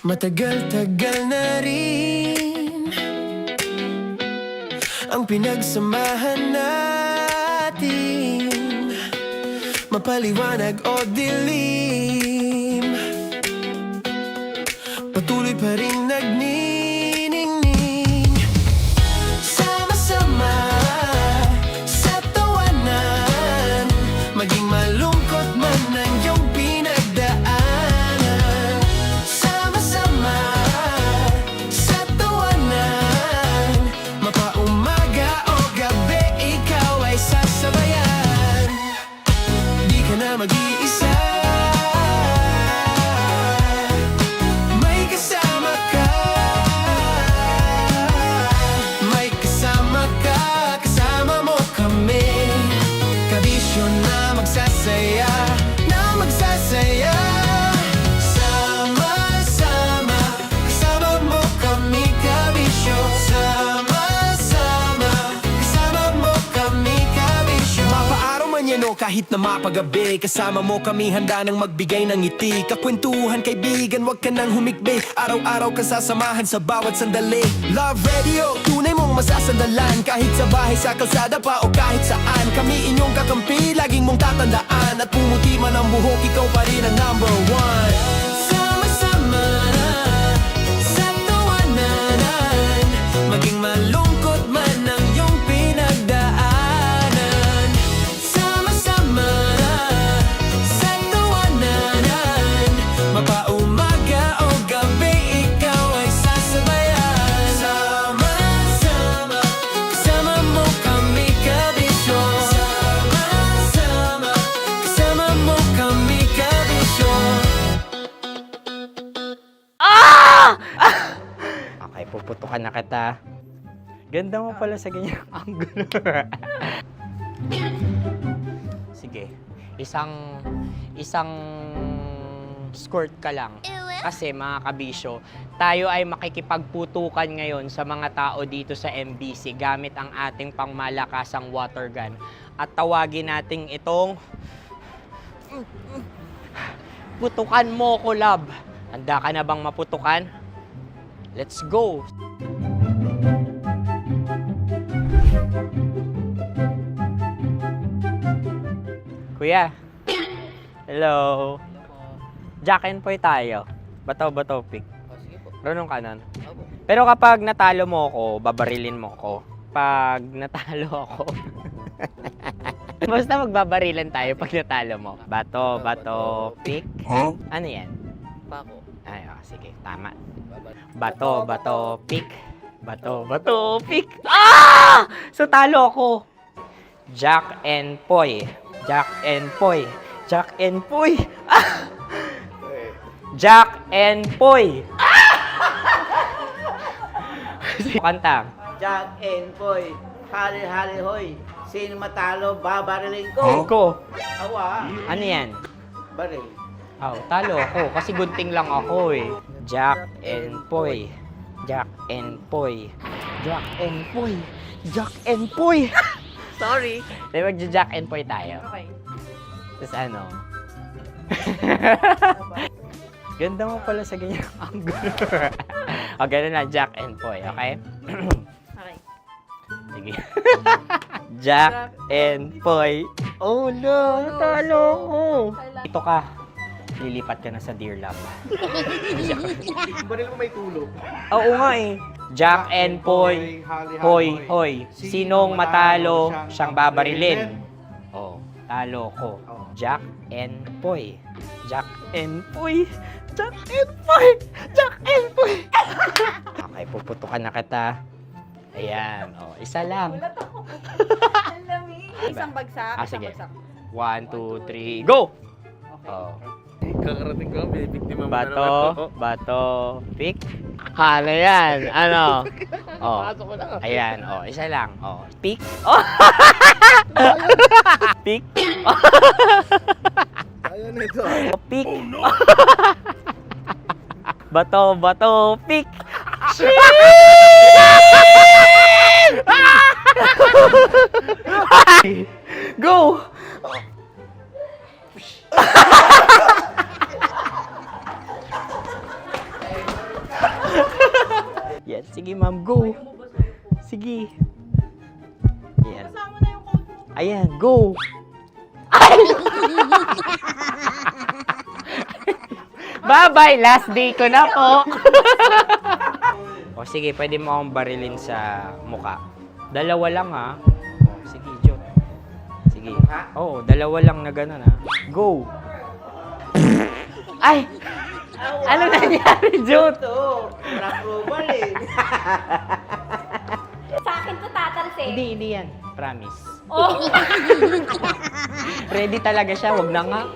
Matagal-tagal na rin ang pinagsamahan natin, mapaliwanag o dilim, patuloy pa rin nagniningning. Sama-sama sa tawanan, maging malungkot man ang iyong pinagdaanan. Sa kahit na mapagabi. Kasama mo kami handa nang magbigay ng ngiti. Kakwentuhan kaibigan, wag ka nang humikbi. Araw-araw kasasamahan sa bawat sandali. Love Radio, tunay mong masasandalan. Kahit sa bahay, sa kalsada pa o kahit saan. Kami inyong kakampi, laging mong tatandaan. At pumuti man ang buhok, ikaw pa rin ang number one. Sama-sama na sa tawanan, maging malungkot man ang iyong pinagdaanan. Sama-sama na sa tawanan, mapaumaga o gabi, ikaw ay sasabayan. Sama-sama, kasama mo kami kabisyo. Sama-sama, kasama mo kami kabisyo. Okay, puputukan na kita. Ganda mo pala sa ganyang angulo. Sige, isang skirt ka lang. Kasi mga kabisyo, tayo ay makikipagputukan ngayon sa mga tao dito sa MBC gamit ang ating pangmalakasang water gun. At tawagin natin itong putukan mo ko, love. Handa ka na bang maputukan? Let's go! Kuya. Hello. Jack and Poy tayo. Bato-bato pick. Runong kanan. Pero kapag natalo mo ako, babarilin mo ako. Pag natalo ako, basta magbabarilan tayo pag natalo mo. Bato-bato pick. Ano yan? Pako. Ay, oh, sige, tama. Bato-bato pick. Bato-bato pick. Ah! So talo ako. Jack and Poy. Jack and Poy. Jack and Poy. Ah! Jack and Poy. Kanta. Jack and Poy, hali-hali hoy. Sino matalo, babariling ko. Ko. Awa. Ano yan? Baril. Oh, talo ako kasi gunting lang ako eh. Jack and Poy. Jack and Poy. Jack and Poy. Jack and Poy. Sorry. Di ba Jack and Poy tayo? Okay. Tapos ano? Ganda mo pala sa ganyang angulo. O, gano'n na, Jack and Poy, okay? Okay. Sige. Jack and Poy. Oh no, talo ko. Ito ka. Lilipat ka na sa Dear Love. Baril mo may tulog. Oo nga eh. Jack and Poy. Hoy, hoy. Sinong matalo, siyang babarilin. Oh, talo ko. Jack and Poy. Jack and Poy. Jack and Poy. Jack and Poy. Okay, puputukan na kita. Ayan. Oh, isa lang. Isang bagsak. Ah, sige. 1, 2, 3, go! Oh. Kakarating ko, bibiktima mo Bato, bato, pick. Ano yan? Ano? Oh. Ayan, oh, isa lang. Oh, pick. Oh. Pick. Ayaw na ito. Oh, pick. Bato, bato, pick. Go! Yan, sige ma'am, go. Sige. Yan. Ayan, go. Bye-bye, last day ko na po. O sige, pwede mo akong barilin sa muka. Dalawa lang ha. O, sige, Jot. Sige. Oo, dalawa lang na gano'n ha. Go. Ay! Ano nangyari, Jot? Approval eh. Sa akin to tatalsik. Hindi yan. Promise. Oh. Ready talaga siya, wag na nga.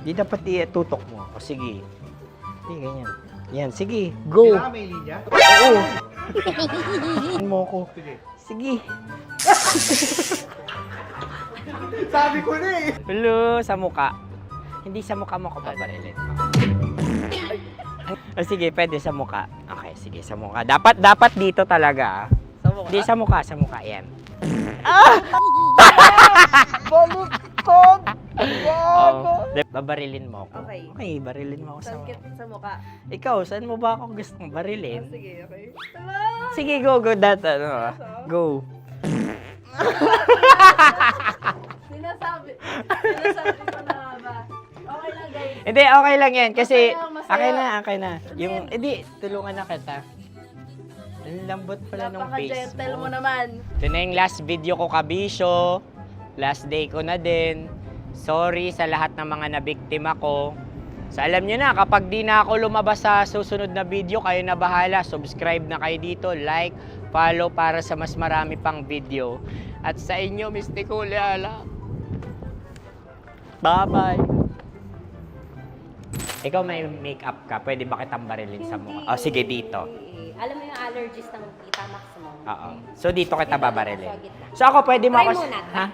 Di dapat itutok mo. O sige. Hindi, ganyan. Yan, sige. Go. Kailangan may linya? Oo. Mo ko. Sige. Sabi ko na eh. Hello, sa muka. Hindi sa muka mo ko paparilin. O sige, pwede sa muka. Okay, sige, sa muka. Dapat dito talaga. Sa mukha? Di, sa mukha, yan. Baliktad! Oh, babarilin mo ako. Okay. Okay, barilin mo ako sa mukha. Sa mukha. Ikaw, saan mo ba ako gustong barilin? Sige, okay. Sige, go, that, go. Sinasabi ko na ba? Okay lang, guys. Hindi, okay lang yan. Kasi, Masaya. okay na. Yung, hindi, tulungan na kita. Ang lambot pala ng face Napaka-gentle mo. mo naman. Ito na yung last video ko, kabisyo. Last day ko na din. Sorry sa lahat ng mga nabiktima ko. So alam nyo na, kapag di na ako lumabas sa susunod na video, kayo na bahala. Subscribe na kayo dito, like, follow para sa mas marami pang video. At sa inyo, Mistiko Leala. Bye-bye. Ikaw may makeup ka, pwede ba kitang barilin sa mukha? Oh, sige, dito. Alam mo yung allergies ng Tita Max mo? Oo. So dito kita babarilin. So ako pwede mo Try ako... muna. Ha?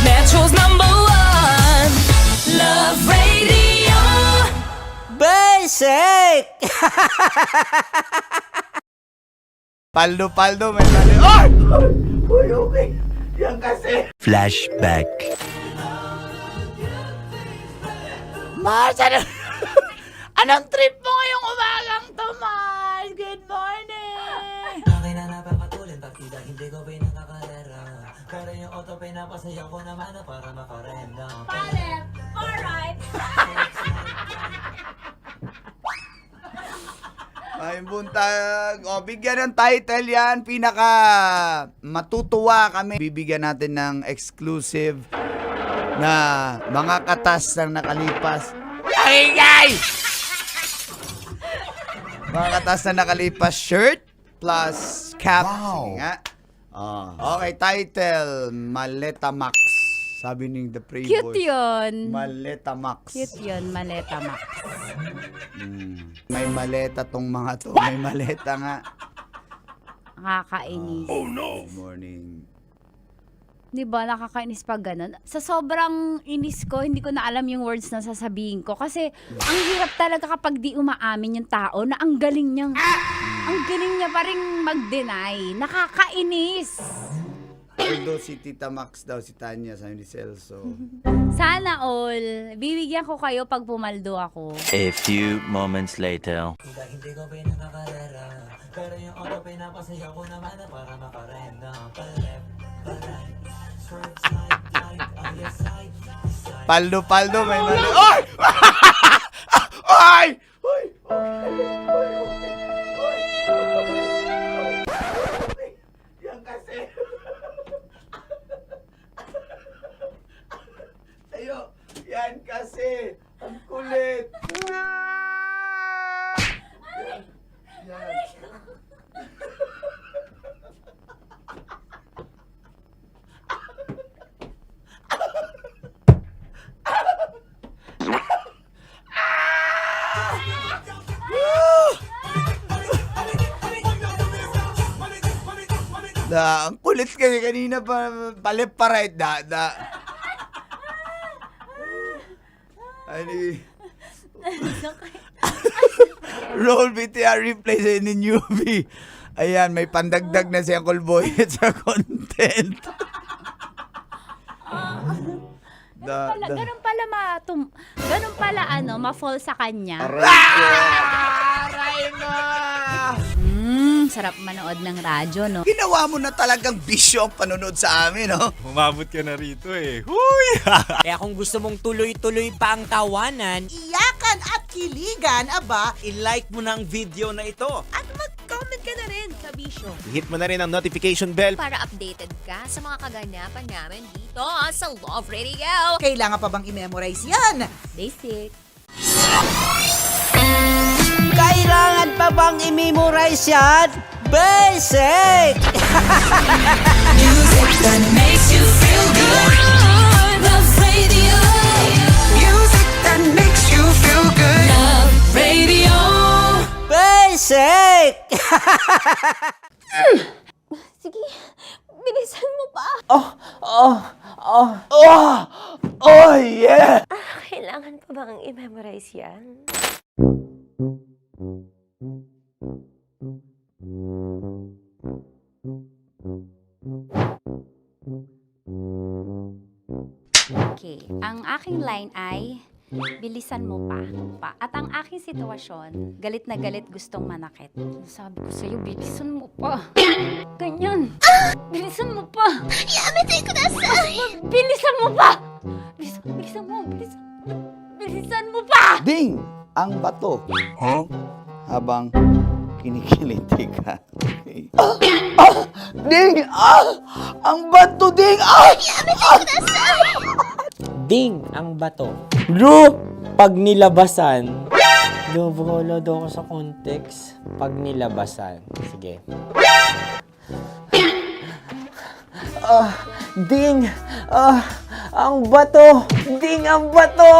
Metro's #1 Love Radio. Basic! Paldo, may mali. Ay! Uy, okay. Yan kasi. Flashback. Mars, anong trip mo ngayong umagang to, Mars? Good morning! Akin na napapatulin, partida hindi ko pinakakarera. Pero yung auto pinapasaya ko naman na para makarenda. Alright. Ay, buntag. O, bigyan ng title yan. Pinaka matutuwa kami. Bibigyan natin ng exclusive na mga katas ng nakalipas. Ay, guys! Mga katas na nakalipas shirt plus cap. Sige nga. Okay, title, Maleta Max. Sabi ni The Prey Cute Boys. yun. Maleta Max. Cute yun, Maleta Max. May maleta tong mga to. May maleta nga. Nakakainis. Oh no! Good morning. Di ba, nakakainis pag ganun. Sa sobrang inis ko, hindi ko na alam yung words na sasabihin ko. Kasi, ang hirap talaga kapag di umaamin yung tao na ang galing niya pa rin mag-deny. Nakakainis. Although si Tita Max daw, si Tanya, sabi ni Celso. Sana all, bibigyan ko kayo pag pumaldo ako. A few moments later. Hindi ko pinakakarera. Pero yung auto pinapasaya ko naman na para makarenda. Paldo, may mali. Ay! Ay! Ay! Yan kasi. Tayo. Yan kasi. Ang kulit. Yan. Ang kulit kasi kanina pa paliparait da. Ani. Roll BTR replay sa ni newbie. Ayan, may pandagdag na si Uncle Boy sa content. Ganun pala ma-fall sa kanya. Aray na! Sarap manood ng radyo, no? Ginawa mo na talagang bisyo ang panonood sa amin, no? Umabot ka na rito eh. Huy! Kaya kung gusto mong tuloy-tuloy pa ang tawanan, Iyakan at kiligan, aba, i-like mo na ang video na ito. At mag-comment ka na rin, Kabisyo. Hit mo na rin ang notification bell. Para updated ka sa mga kaganapan namin dito sa Love Radio. kailangan pa bang i-memorize yan? Basic. Kailangan pa bang i-memorize yan? Basic! Music that makes you feel good. Love Radio. Music that makes you feel good. Love Radio. Basic! Sige, bilisan mo pa. Oh, yeah! Kailangan pa bang i-memorize yan? aking line ay, bilisan mo pa. At ang aking sitwasyon, galit na galit gustong manakit. Sabi ko sa'yo, bilisan mo pa. Ganyan. Bilisan mo pa. Yamitay ko na sa... Bilisan mo pa! Bilisan mo pa! Ding! Ang bato. Habang kinikiliti ka. Okay. Ding! Ang bato, Ding! Ding ang bato. Drew, pag nilabasan. Wala daw ako sa context. Pag nilabasan. Sige. Ding! Ang bato! Ding ang bato!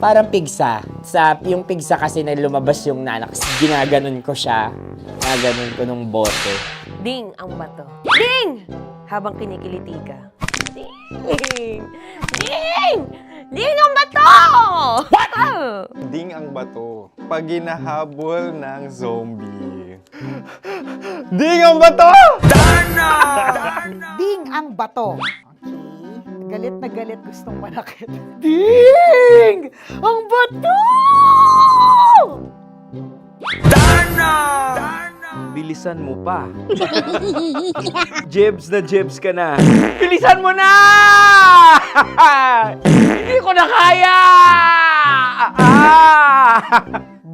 Parang pigsa. Yung pigsa kasi na lumabas yung nanak. Ginaganon ko siya. Ginaganon ko nung bote. Ding ang bato. Ding! Habang kinikiliti ka. Ding! Ding! Ding ang bato! What? Ding ang bato. Pag hinahabol ng zombie. Ding ang bato! Ding ang bato. Okay. Galit na galit gustong manakit. Ding! Ang bato! Bilisan mo pa. Jebs na jebs ka na. Bilisan mo na! Hindi ko na kaya!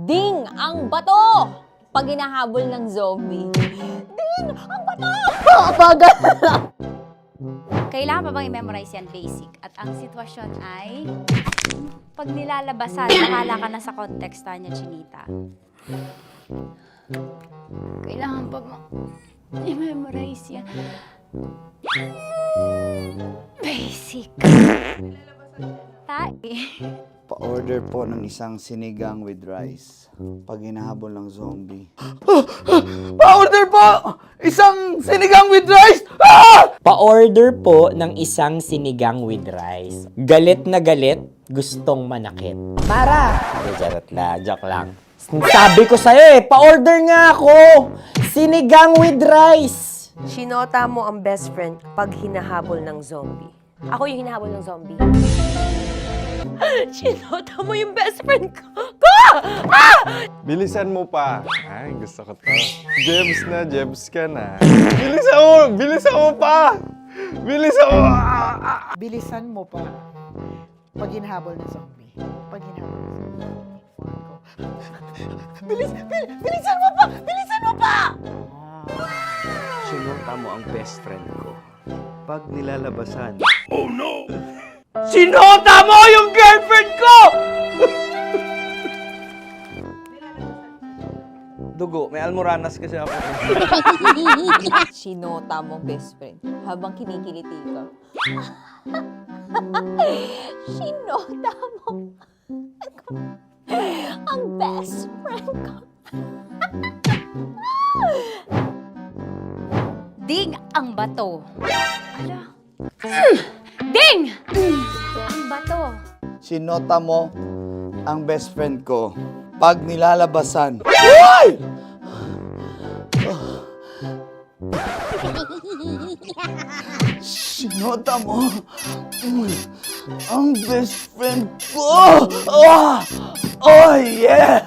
Ding ang bato! Pag hinahabol ng zombie. Ding ang bato! Bagal! Kailangan pa bang i-memorize yan basic? At ang sitwasyon ay, pag nilalabasan, nakala ka na sa konteksta niya, Chinita. Kailangan pa bang i-memorize yan? Basic. Pa-order po ng isang sinigang with rice. Pag hinahabol ng zombie. Pa-order po! Isang sinigang with rice! Pa-order po ng isang sinigang with rice. Galit na galit, gustong manakit. Mara! Charot la, joke lang. Sabi ko sa'yo pa-order nga ako! Sinigang with rice! Sinota mo ang best friend pag hinahabol ng zombie. Ako yung hinahabol ng zombie. Sinota mo yung best friend ko! Bilisan mo pa. Ay, gusto ko to. Jebs ka na. Bilisan mo pa! Bilisan mo! Bilisan mo pa. Pag hinahabol ng zombie. Pag hinahabol ng zombie. Bilisan mo pa! Bilisan mo pa! Sinota mo ang best friend ko. Pag nilalabasan. Oh no! Sinota mo yung girlfriend ko! Dugo, may almoranas kasi ako. Sinota mo best friend habang kinikiliti ka. Sinota mo ang best friend ko. Ding ang bato. Ala. Ding! Ang bato. Sinota mo ang best friend ko. Pag nilalabasan. Uy! Sinota mo ang best friend ko. Oh yeah!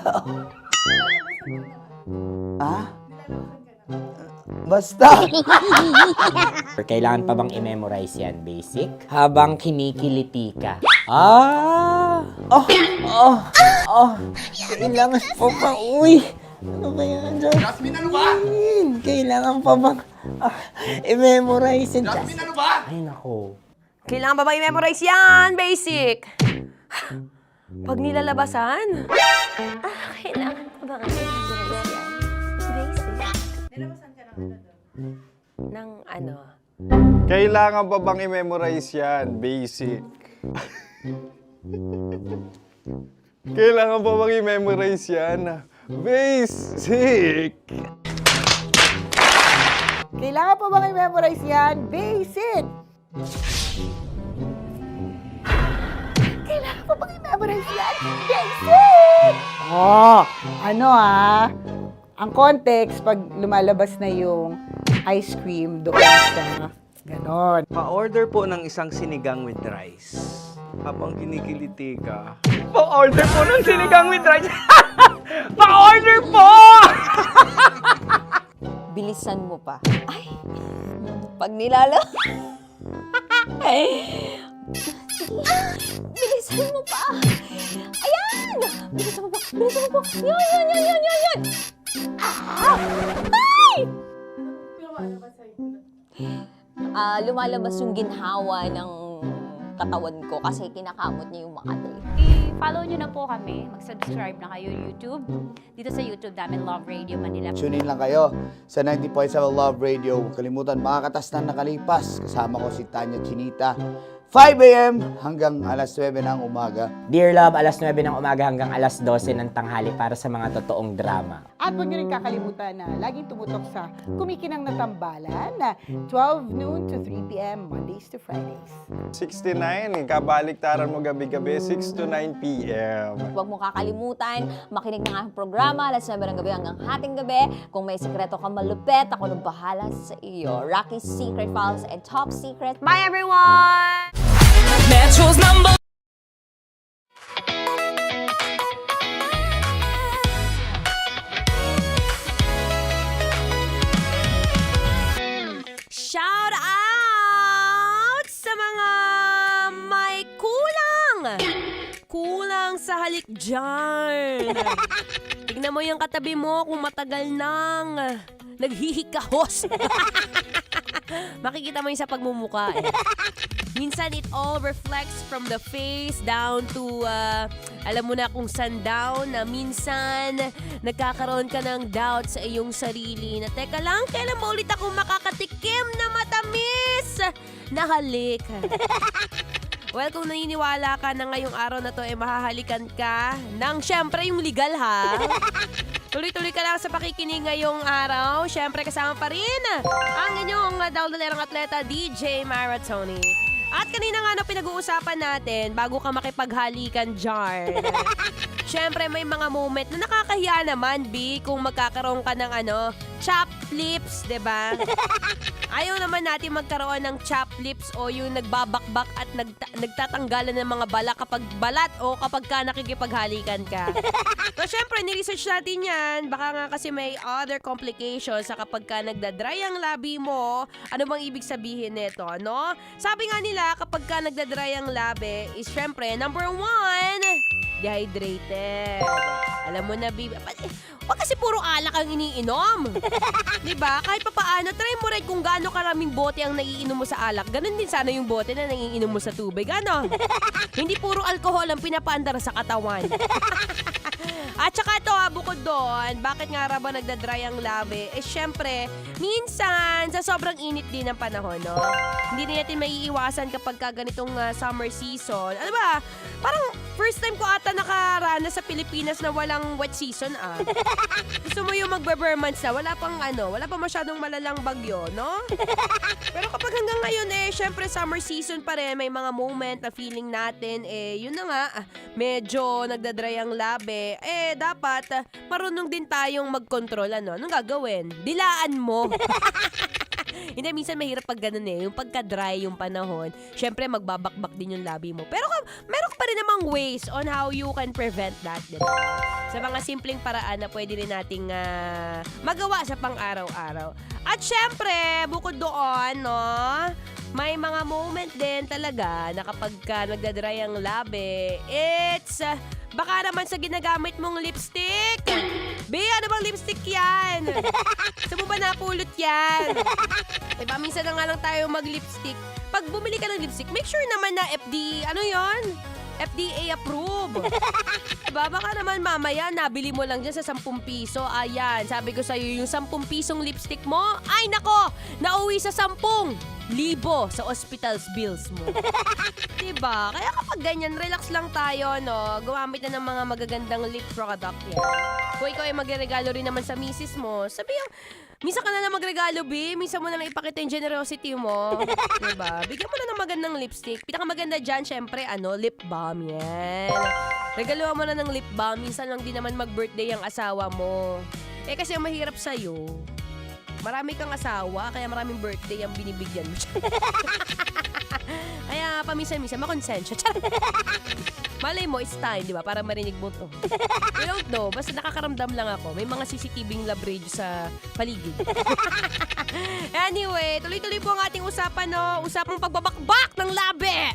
Basta. Kailangan pa bang i-memorize yan, basic? Habang kinikiliti ka. Kailangan pa bang, uy! Ano ba yan, Jasmine? Jasmine, ano ba? Kailangan pa bang i-memorize yan, Jasmine, ano ba? Ay, nako. Kailangan ba bang i-memorize yan? Basic! Pag nilalabasan? Kailangan pa bang i-memorize yan? Basic. Nilabasan ka ng ano doon? Ng ano? Kailangan pa bang i-memorize yan? Basic. Kailangan pa bang i-memorize yan? Basic! Kailangan pa bang i-memorize yan? Basic! Kailangan pa bang i-memorize yan? Basic! Ang context, pag lumalabas na yung ice cream doon sa Ganon. Pa-order po ng isang sinigang with rice. Habang kinikiliti ka. Pa-order po ng sinigang with rice. Pa-order po! Bilisan mo pa. Ay! Pag nilala... Bilisan mo pa! Ayan! Bilisan mo pa! Bilisan mo pa! Yan! Ay! Lumalabas yung ginhawa ng katawan ko kasi kinakamot niya yung Makati. I-follow nyo na po kami. Mag-subscribe na kayo YouTube. Dito sa YouTube namin, Love Radio Manila. Tune in lang kayo sa 90.7 Love Radio. Huwag kalimutan, mga katas na nakalipas. Kasama ko si Tanya Chinita. 5 a.m. hanggang alas 9 ng umaga. Dear Love, alas 9 ng umaga hanggang alas 12 ng tanghali para sa mga totoong drama. At huwag niyo rin kakalimutan na laging tumutok sa Kumikinang na Tambalan na 12 noon to 3 p.m. Mondays to Fridays. 69, kabaliktaran mo gabi-gabi, 6 to 9 p.m. Huwag mo kakalimutan, makinig ng aking programa, alas 9 ng gabi hanggang hating gabi. Kung may sekreto ka malupet, ako nang bahala sa iyo. Rocky's Secret Files and Top Secret. Bye everyone! Metro's number. Shout out sa mga may kulang sa halik dyan. Tignan mo yung katabi mo kung matagal nang naghihikahos. Makikita mo yun sa pagmumuka eh. Minsan it all reflects from the face down to, alam mo na kung saan down, na minsan nagkakaroon ka ng doubt sa iyong sarili na teka lang, kailan ba ulit ako makakatikim na matamis na halik? Well, kung naniniwala ka na ngayong araw na to ay mahahalikan ka ng syempre yung legal ha. Tuloy-tuloy ka lang sa pakikinig ngayong araw. Syempre kasama pa rin ang inyong daldalerang atleta DJ Maratoni. At kanina nga pinag-uusapan natin bago ka makipaghalikan dyan. Syempre may mga moment na nakakahiya naman, B, kung magkakaroon ka ng chop lips, 'di ba? Ayaw naman natin magkaroon ng chop lips o yung nagbabakbak at nagtatanggalan ng mga bala kapag balat o kapag ka nakikipaghalikan ka. So syempre ni-research natin 'yan. Baka nga kasi may other complications sa kapag ka nagda-dry ang labi mo. Ano bang ibig sabihin nito, no? Sabi nga nila kapag ka nagda-dry ang labi is syempre number 1, dehydrated. Alam mo na, baby. Wag kasi puro alak ang iniinom. Diba? Kahit papaano, try mo rin kung gaano karaming bote ang naiinom mo sa alak. Ganon din sana yung bote na naiinom mo sa tubig. Ano? Hindi puro alcohol ang pinapaandar sa katawan. At saka ito bukod doon, bakit nga ba nagda-dry ang labi? Eh syempre, minsan sa sobrang init din ng panahon, no? Hindi natin maiiwasan kapag ganitong summer season. Ano ba? Parang first time ko ata nakaranas sa Pilipinas na walang wet season Gusto mo yung magbe-bare months na wala pang masyadong malalang bagyo, no? Pero kapag hanggang ngayon syempre summer season pa rin, may mga moment na feeling natin yun na nga, medyo nagda-dry ang labi. Dapat marunong din tayong mag-control, Anong gagawin? Dilaan mo. Hindi, minsan mahirap pag ganun yung pagka-dry yung panahon, syempre magbabakbak din yung labi mo. Pero meron pa rin namang ways on how you can prevent that, diba? Sa mga simpleng paraan na pwede rin nating magawa sa pang-araw-araw. At syempre, bukod doon, no, may mga moment din talaga na kapag nagda-dry ang labi, it's baka naman sa ginagamit mong lipstick. Ano bang lipstick yan? Saan mo ba napulot yan? Diba, minsan na nga lang tayo mag-lipstick. Pag bumili ka ng lipstick, make sure naman na FDA approved. Diba, baka naman mamaya nabili mo lang dyan sa 10 piso. Ayan, sabi ko sa'yo, yung 10 pisong lipstick mo, ay nako, nauwi sa 10,000 sa hospital's bills mo. Diba? Kaya kapag ganyan, relax lang tayo, no? Gumamit na ng mga magagandang lip product yan. Kung ikaw ay magregalo rin naman sa misis mo, sabihin, minsan ka na lang magregalo, B. Minsan mo na lang ipakita yung generosity mo. Diba? Bigyan mo na ng magandang lipstick. Pinakamaganda dyan, syempre, lip balm yan. Regaluhan mo na ng lip balm. Minsan lang din naman mag-birthday ang asawa mo. Kasi ang mahirap sa'yo, Marami kang asawa, kaya maraming birthday ang binibigyan mo. Kaya paminsan-minsan makonsensya. Malay mo, it's time, di ba? Para marinig mo to. I don't know, basta nakakaramdam lang ako. May mga CCTV lab radio sa paligid. Anyway, tuloy-tuloy po ang ating usapan, no? Usapang pagbabakbak ng labi!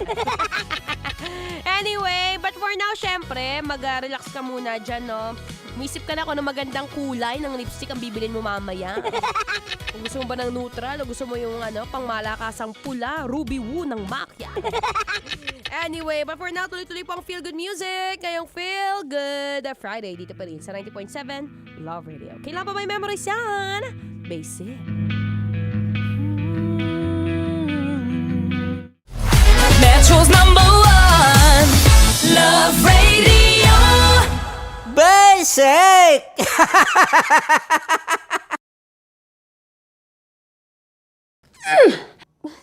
Anyway, but for now, syempre, mag-relax ka muna dyan, no? Umisip ka na kung ano magandang kulay ng lipstick ang bibilin mo mamaya. Kung gusto mo ba ng neutral o gusto mo yung pang malakasang pula, ruby woo ng Macchia. Anyway, but for now, tuloy-tuloy po ang Feel Good Music. Ngayong Feel Good Friday dito pa rin sa 90.7 Love Radio. Kailan pa may memories yan? Basic. Metro's #1 Love Radio. Basic!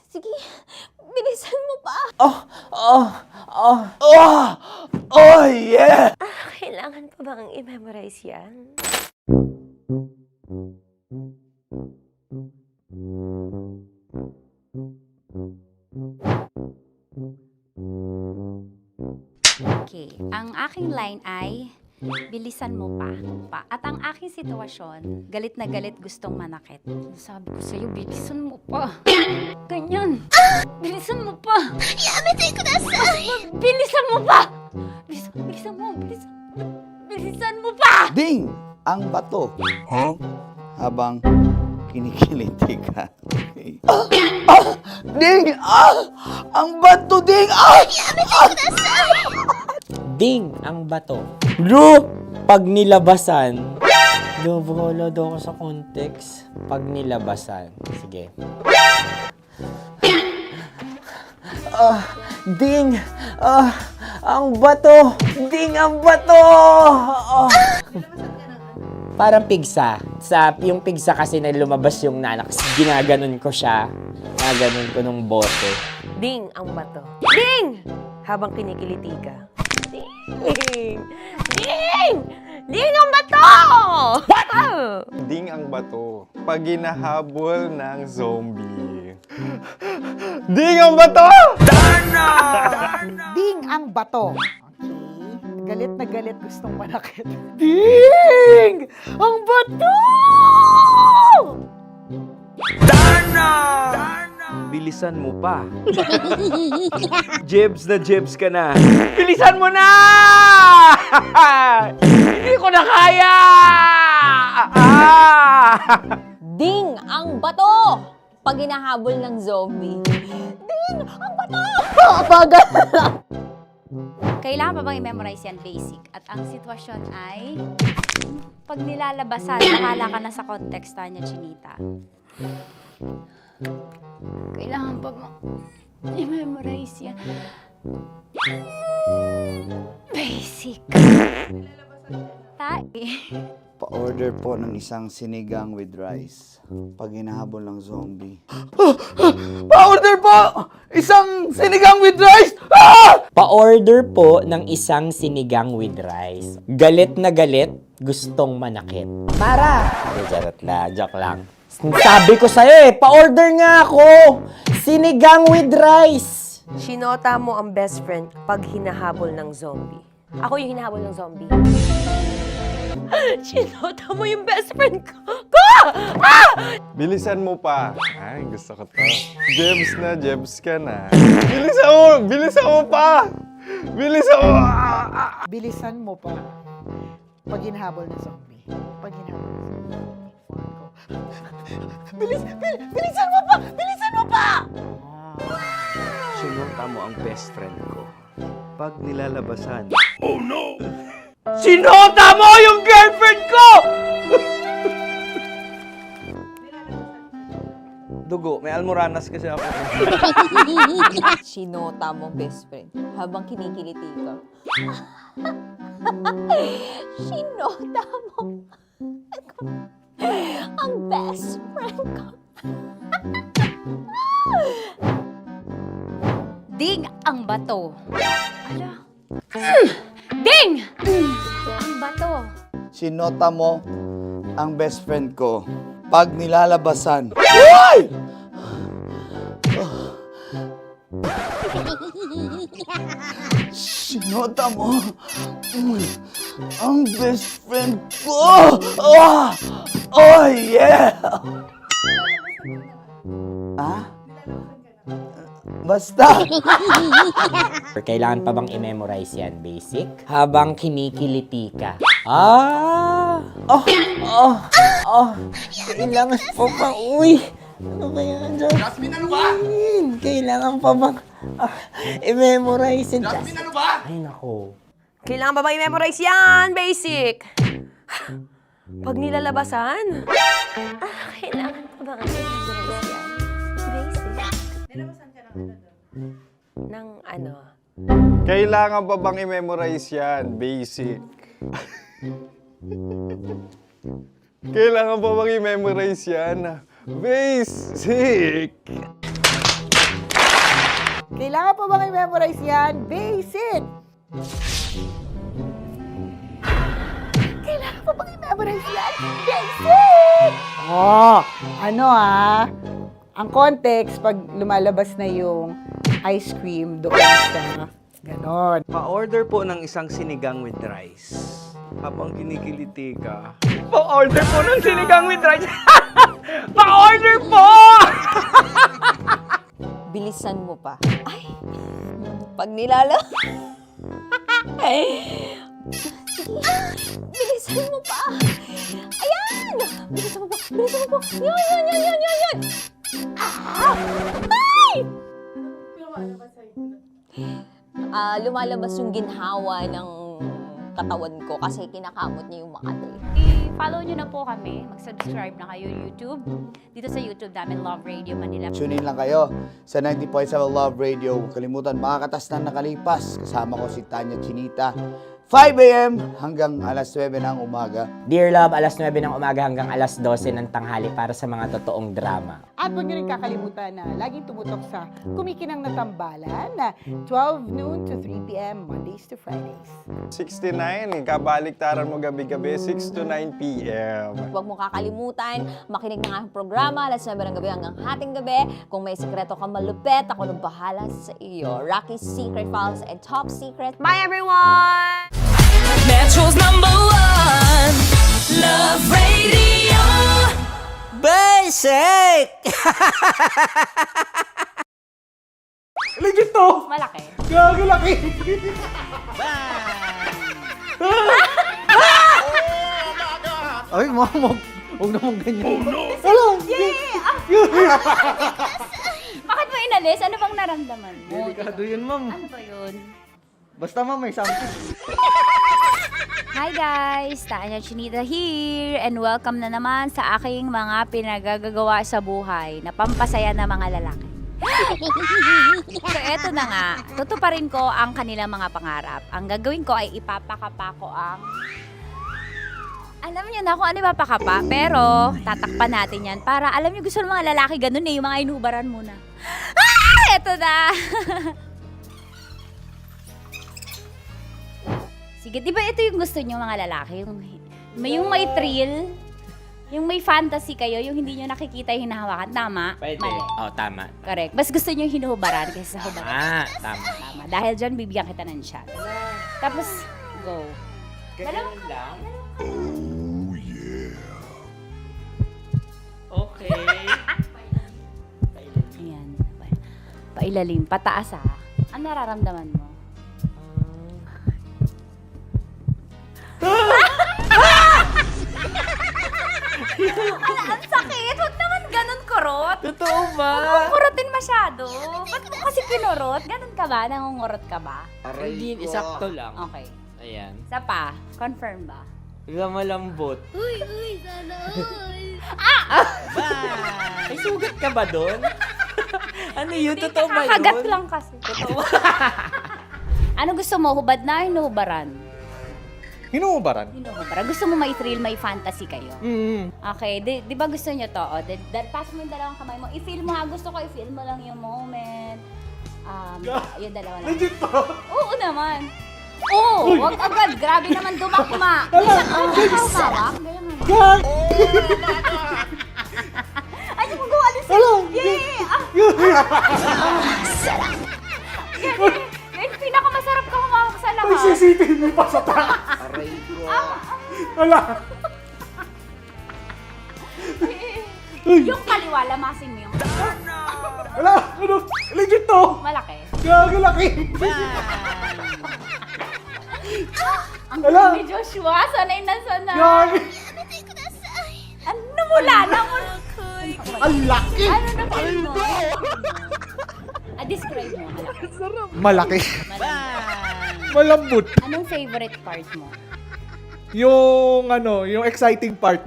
Sige, bilisan mo pa. Oh, yeah! Kailangan pa bang i-memorize yan? Okay, ang aking line ay, bilisan mo pa. At ang aking sitwasyon, galit na galit gustong manakit. Sabi ko sa'yo, bilisan mo pa. Ganyan. Bilisan mo pa. Yamitay ko na sa... Bilisan mo pa! Bilisan mo pa! Ding! Ang bato. Habang kinikiliti ka. Okay. Ding! Ang bato, Ding! Yamitay ko na sa... Ding ang bato. Bro, pag nilabasan. Wala daw ako sa context. Pag nilabasan. Sige. Ding! Ang bato! Ding ang bato! Parang pigsa. Yung pigsa kasi na lumabas yung nanak. Ginaganon ko siya. Ginaganon ko nung bote. Ding ang bato. Ding! Habang kinikiliti ka. Ding! Ding! Ding ang bato! What? Ding ang bato. Pag hinahabol ng zombie. Ding ang bato! Ding ang bato. Okay. Galit na galit gustong manakit. Ding! Ang bato! Bilisan mo pa. Jebs ka na. Bilisan mo na! Hindi ko na kaya! Ding ang bato! Pag hinahabol ng zombie. Ding ang bato! Bagal! Kailangan pa bang i-memorize yan, basic? At ang sitwasyon ay, pag nilalabasan, nakala ka na sa konteksta niya, Chinita. Kailangan pa bang i-memorize yan? Basic. Pa-order po ng isang sinigang with rice. Pag hinahabol ng zombie. Pa-order po! Isang sinigang with rice! Pa-order po ng isang sinigang with rice. Galit na galit, gustong manakit. Para! Joke lang. Sabi ko sa'yo pa-order nga ako! Sinigang with rice! Sinota mo ang best friend pag hinahabol ng zombie. Ako yung hinahabol ng zombie. Sinota mo yung best friend ko! Bilisan mo pa. Ay, gusto ko to. Jebs ka na. Bilisan mo pa! Bilisan mo pa. Pag hinahabol ng zombie. Pag hinahabol ng zombie. Bilisan mo pa! Bilisan mo pa! Sinota mo ang best friend ko. Pag nilalabasan. Oh no! Sinota mo yung girlfriend ko! Dugo, may almoranas kasi ako. Sinota mo best friend habang kinikiliti ka. Sinota mo ang best friend ko. Ding ang bato. Ala. Ding! Ang bato. Sinota mo ang best friend ko pag nilalabasan. Uy! Sinota mo ang best friend ko! Oh yeah! Basta! Kailangan pa bang i-memorize yan, basic? Habang kinikiliti ka. Kailangan pa ba? Uy! Ano ba yan, Jasmine? Jasmine, ano ba? Kailangan pa bang i-memorize yan, Jasmine, ano ba? Ay, nako. Kailangan ba i-memorize yan? Basic. Pag nilalabasan? Kailangan pa ba i-memorize yan? Basic. Nilalabasan ka ng ano? Kailangan pa bang i-memorize yan? Basic. Kailangan pa bang i-memorize yan? Basic. Kailangan pa bang i-memorize yan? Basic! Kailangan pa bang i-memorize yan? Basic! Ang context, pag lumalabas na yung ice cream doon sa ganon. Pa-order po ng isang sinigang with rice. Habang kinikiliti ka. Pa-order po ng sinigang with rice. Pa-order po! Bilisan mo pa. Ay! Pag nilala... Bilisan mo pa! Ayan! Bilisan mo pa! Bilisan mo pa! Yan! Ay! Lumalabas yung ginhawa ng katawan ko kasi kinakamot niya yung Makati. I-follow nyo na po kami. Mag-subscribe na kayo YouTube. Dito sa YouTube namin, Love Radio Manila. Tune in lang kayo sa 90.7 Love Radio. Huwag kalimutan, makakatas na nakalipas. Kasama ko si Tanya Chinita. 5 a.m. hanggang alas 9 ng umaga. Dear Love, alas 9 ng umaga hanggang alas 12 ng tanghali para sa mga totoong drama. At huwag nyo rin kakalimutan na laging tumutok sa Kumikinang na Tambalan na 12 noon to 3 p.m. Mondays to Fridays. 69, kabaliktaran mo gabi-gabi, 6 to 9 p.m. Huwag mo kakalimutan, makinig ng aking programa, alas 9 ng gabi hanggang hating gabi. Kung may sekreto kang malupet, ako nang bahala sa iyo. Rocky's Secret Files and Top Secret. Bye, everyone! Metro's #1 Love Radio. Basic! Legit to! Malaki. Gago laki! Ay, mamog. Huwag naman ganyan. Oh no! Wala! Bakit mo inalis? Ano bang naramdaman mo? Delikado yun, ma'am. Ano ba yun? Basta ma'am, may something. Hi guys! Tanya Chinita here and welcome na naman sa aking mga pinagagagawa sa buhay na pampasaya ng mga lalaki. So eto na nga, tutuparin ko ang kanilang mga pangarap. Ang gagawin ko ay ipapakapa ko ang... Alam niyo na kung ano ipapakapa, pero tatakpan natin yan para alam niyo gusto ng mga lalaki ganun eh, yung mga inubaran muna. Eto na! Sige, di ba ito yung gusto nyo mga lalaki? Yung may thrill, yung may fantasy kayo, yung hindi nyo nakikita yung hinahawakan. Tama? Pwede. Mali. Oh, tama. Correct. Mas gusto nyo yung hinuhubaran kaysa sa hubaran. Tama. Tama. Dahil dyan, bibigyan kita ng shot. Tapos, go. Ganun lang? Oh, yeah. Okay. Ayan. Pailalim. Pataas ah. Ano nararamdaman mo? Ang sakit! Huwag naman ganun kurot! Totoo ba? Huwag mong kurotin masyado. Ba't mo kasi kinurot? Ganun ka ba? Nangungurot ka ba? Hindi, isakto lang. Okay. Ayan. Isa pa. Confirm ba? Malambot. Uy, sana all! May sugat ka ba doon? Ano yun? Totoo ba yun? Kakagat lang kasi. Totoo. Ano gusto mo? Hubad na? Hinuhubaran? Hinuhubaran? Hinuhubaran. Gusto mo may thrill, may fantasy kayo? Okay. Di ba gusto nyo to? O, pass mo yung dalawang kamay mo. I-feel mo ha. Gusto ko i-feel mo lang yung moment. Yung dalawa lang. Legit to? Oo naman. Oo! Wag agad. Grabe naman dumakma. Hawak. Ganyan mo. Yan, pinakamasarap ka humawak sa lahat. CCTV pa sa taas. Aray ko. Wala. Yung kaliwa, lamasin mo yung Wala. Ano? Legit to. malaki. Gagalaki. Ang Wala. galing ni Joshua, sanay na sanay. Gagi. Ano mula na mo? Ang laki. Ano na feel mo? Describe mo, Malaki. malaki. Malambot. Anong favorite part mo? Yung yung exciting part.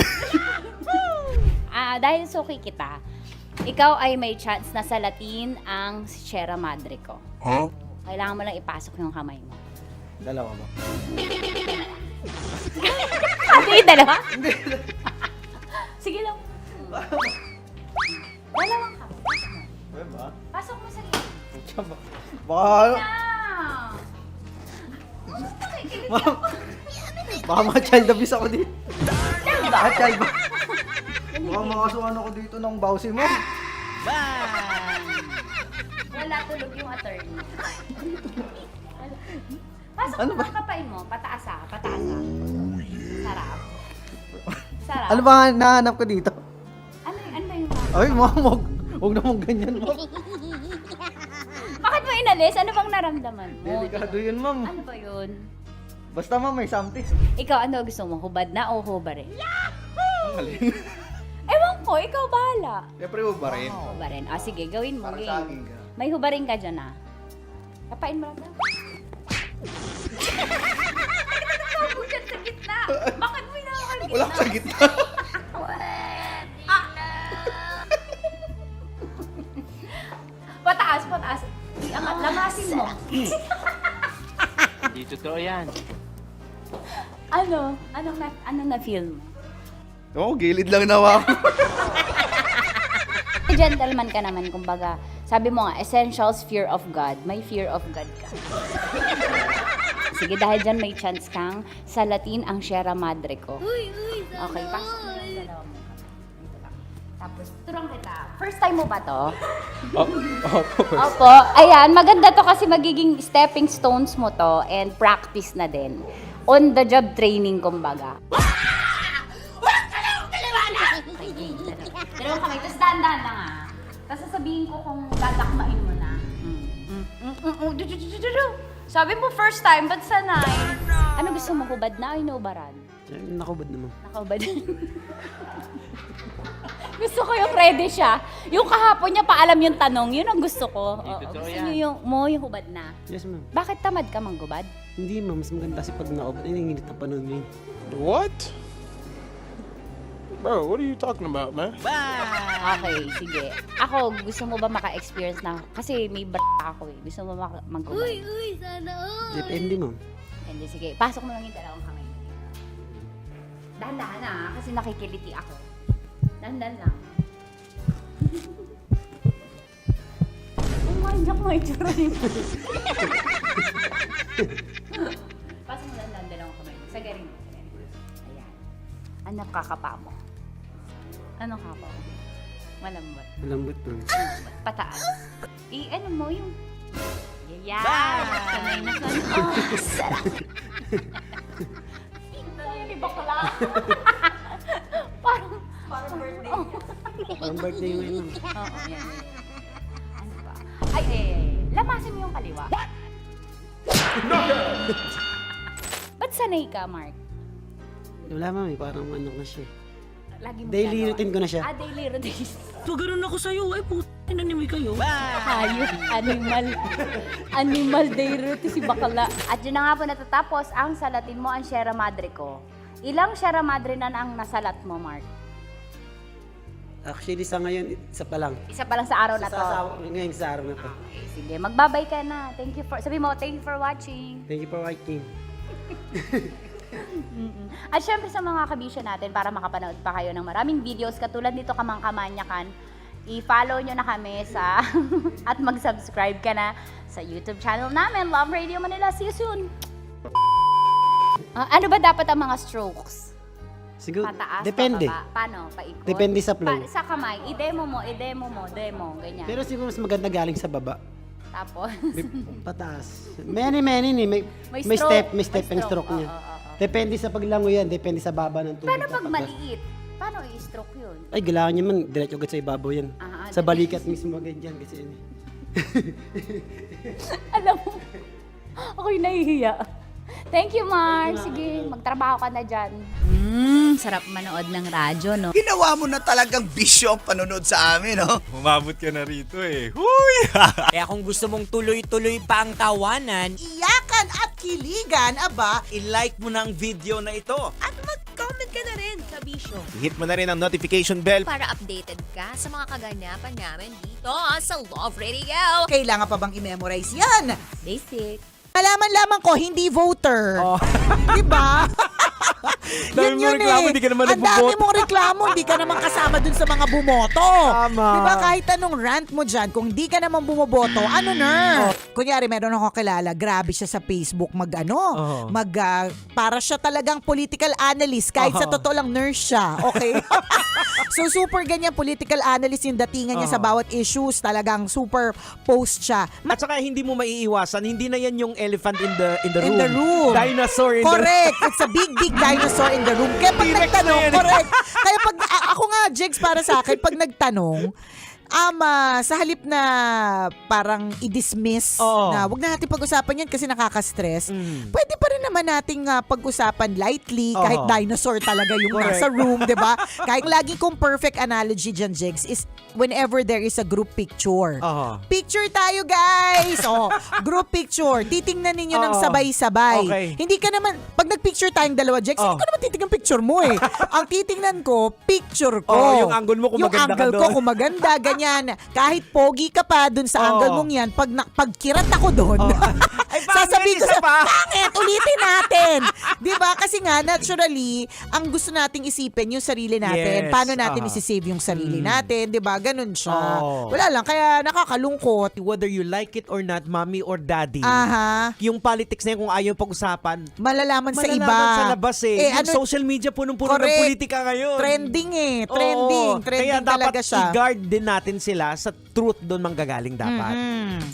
Dahil suki kita, ikaw ay may chance na salatin ang Sierra Madre ko. Huh? Kailangan mo lang ipasok yung kamay mo. Dalawa ba? Hindi, dalawa? Sige lang. Dalawang kamay. Diba? Pasok mo sa gilid. Baka, baka ma-child abuse ako dito. Child ba? Baka makasuhan ako dito ng bawsi mo. Wala, tulog yung attorney. Pasok mo ang kapay mo. Pataas ah, pataas ah. Sarap. Sarap. Ano ba nahanap ko dito? Ano ba yung Ay, huwag naman ganyan mo. Bakit mo inalis? Ano bang naramdaman mo? Delikado yun, ma'am. Ano ba yun? Basta ma'am, may something. Ikaw, ano gusto mo? Hubad na o hubarin? Ang galing. Ewan ko, ikaw bahala. Siyempre, ba rin? Hubarin. Sige, gawin mo. Para Game. sa akin ka. May hubarin ka dyan ah. Kapain mo lang. Bakit sa gitna? Bakit mo inaakal gitna? Wala sa gitna. Pataas, pataas. Iangat, lamasin mo. Hindi totoo yan. Anong na-feel mo? Oo, gilid lang nawa ako. Gentleman ka naman, kumbaga. Sabi mo nga, essentials, fear of God. May fear of God ka. Sige, dahil dyan may chance kang salatin ang Sierra Madre ko. Okay, pasok mo yung dalawa mo. Dito lang. Tapos, turang kita. First time mo ba to? Opo. Ayan, maganda to kasi magiging stepping stones mo to and practice na din. On the job training, kumbaga. Dalawang kamay. Tapos dahan-dahan lang ah. Tapos sasabihin ko kung dadakmain mo na. Sabi mo first time, ba't sanay? Ano gusto mo, hubad na o inubaran? Nakubad naman. Nakahubad. Gusto ko yung ready siya. Yung kahapon niya paalam yung tanong, yun ang gusto ko. Gusto niyo yung hubad na. Yes, ma'am. Bakit tamad ka manggubad? Hindi, ma'am. Mas maganda kasi pag nakubad. Ay, nanginit na panahon mo yun. What? Bro, what are you talking about, man? Okay, sige. Ako, gusto mo ba maka-experience na? Kasi may ako eh. Gusto mo manggubad? sana all. Depende, ma'am. Hindi, sige. Pasok mo lang yung dalawang kamay. Dahan-dahan na, kasi nakikiliti ako. Dahan-dahan lang. Umanyak mo yung tsura niyo. Pasok mo lang dalawang kamay. Sagarin mo. Ayan. Ano kakapa mo? Anong kapa mo? Malambot. Malambot, ma'am. Pataas. Ano mo yung... Yeah! Sanay na sanay. Oh, sarap! Sanay ni bakla. Parang birthday. Parang birthday mo yun, ma'am. Oo, yan. Ano ba? Ay, lamasin mo yung kaliwa. Ba't sanay ka, Mark? Wala, ma'am. Parang ano na siya. Lagi mo Daily ginagawa. routine ko na siya. Daily routine. So, ganun ako sa'yo. Ay, puto. Nanimay kayo. Hayop, animal day routine si bakla. At yun na nga po natatapos ang salatin mo ang Sierra Madre ko. Ilang Sierra Madre na ang nasalat mo, Mark? Actually, sa ngayon, isa pa lang. Isa pa lang sa araw na to. Ngayon sa araw na to. Okay, sige, magbabay ka na. Sabi mo, thank you for watching. Thank you for watching. At syempre sa mga kabisyo natin, para makapanood pa kayo ng maraming videos katulad nito Kamangkamanyakan, i-follow nyo na kami sa at mag-subscribe ka na sa YouTube channel namin, Love Radio Manila. See you soon! Ano ba dapat ang mga strokes? Siguro, Pataas, depende. pababa. Paano? Paikot? Depende sa flow. Sa kamay, i-demo mo, ganyan. Pero siguro mas maganda galing sa baba. Tapos, Pataas. Many ni. May May step, stroke. may step May ang stroke stroke. niya. Oo. Depende sa paglango yan, depende sa baba ng tubig. paano pag kapag- maliit? Paano i-stroke yun? Ay, kailangan niya man, diretso agad sa ibabaw yan. Sa diretso. balikat mismo ganyan kasi yun. Alam mo, ako'y nahihiya. Thank you, Mark. Sige, magtrabaho ka na dyan. Sarap manood ng radyo, no? Ginawa mo na talagang bisyo ang panonood sa amin, no? Umabot ka na rito eh. Huy! Kaya kung gusto mong tuloy-tuloy pa ang tawanan, Iyakan at kiligan, aba, i-like mo na ang video na ito. At mag-comment ka na rin, Kabisyo. Hit mo na rin ang notification bell. Para updated ka sa mga kaganapan namin dito sa Love Radio. kailangan pa bang i-memorize yan? Basic. Malaman lamang ko, hindi voter. Diba? Dami mo reklamo, hindi ka naman Ang dami nagboboto. mong reklamo, hindi ka naman kasama dun sa mga bumoto. Tama. Diba kahit anong rant mo dyan, kung di ka naman bumoboto, ano na? Kunyari, meron ako kilala, grabe siya sa Facebook, para siya talagang political analyst, kahit sa totoo lang nurse siya, okay? So super ganyan, political analyst yung datingan niya sa bawat issues, talagang super post siya. At saka hindi mo maiiwasan, hindi na yan yung elephant in the room. In the room. Dinosaur in Correct. It's a big dinosaur in the room. Kaya pag T-Rex nagtanong, na yan. correct. Kaya pag, ako nga, Jigs, para sa akin, pag nagtanong, sa halip na parang i-dismiss na wag na natin pag-usapan yan kasi nakaka-stress, pwede pa rin naman nating pag-usapan lightly kahit dinosaur talaga yung nasa room, di ba? Kahit lagi kong perfect analogy dyan, Jigs, is whenever there is a group picture. Picture tayo, guys! Group picture. Titingnan ninyo ng sabay-sabay. Okay. Hindi ka naman, pag nag-picture tayong dalawa, Jigs, hindi ko naman titingnan picture mo eh. Ang titingnan ko, picture ko. Yung angle mo kung yung maganda ka angle ko doon. kung maganda, ganyan. Kahit pogi ka pa dun sa angle mong yan, pag kirat ako doon, sasabihin ko sa pangit, ulitin natin. Di ba? Kasi nga, naturally, ang gusto nating isipin yung sarili natin. Yes, Paano natin isisave yung sarili natin, di ba? Ganun siya. Wala lang, kaya nakakalungkot. Whether you like it or not, mommy or daddy, yung politics na yun, kung ayaw pag-usapan, Malalaman sa iba. sa labas eh. Yung ano, social media punong-puno ng correct. politika ngayon. Trending eh. Trending. Oo. Trending Kaya talaga dapat siya. i-guard din natin sila sa truth doon manggagaling dapat.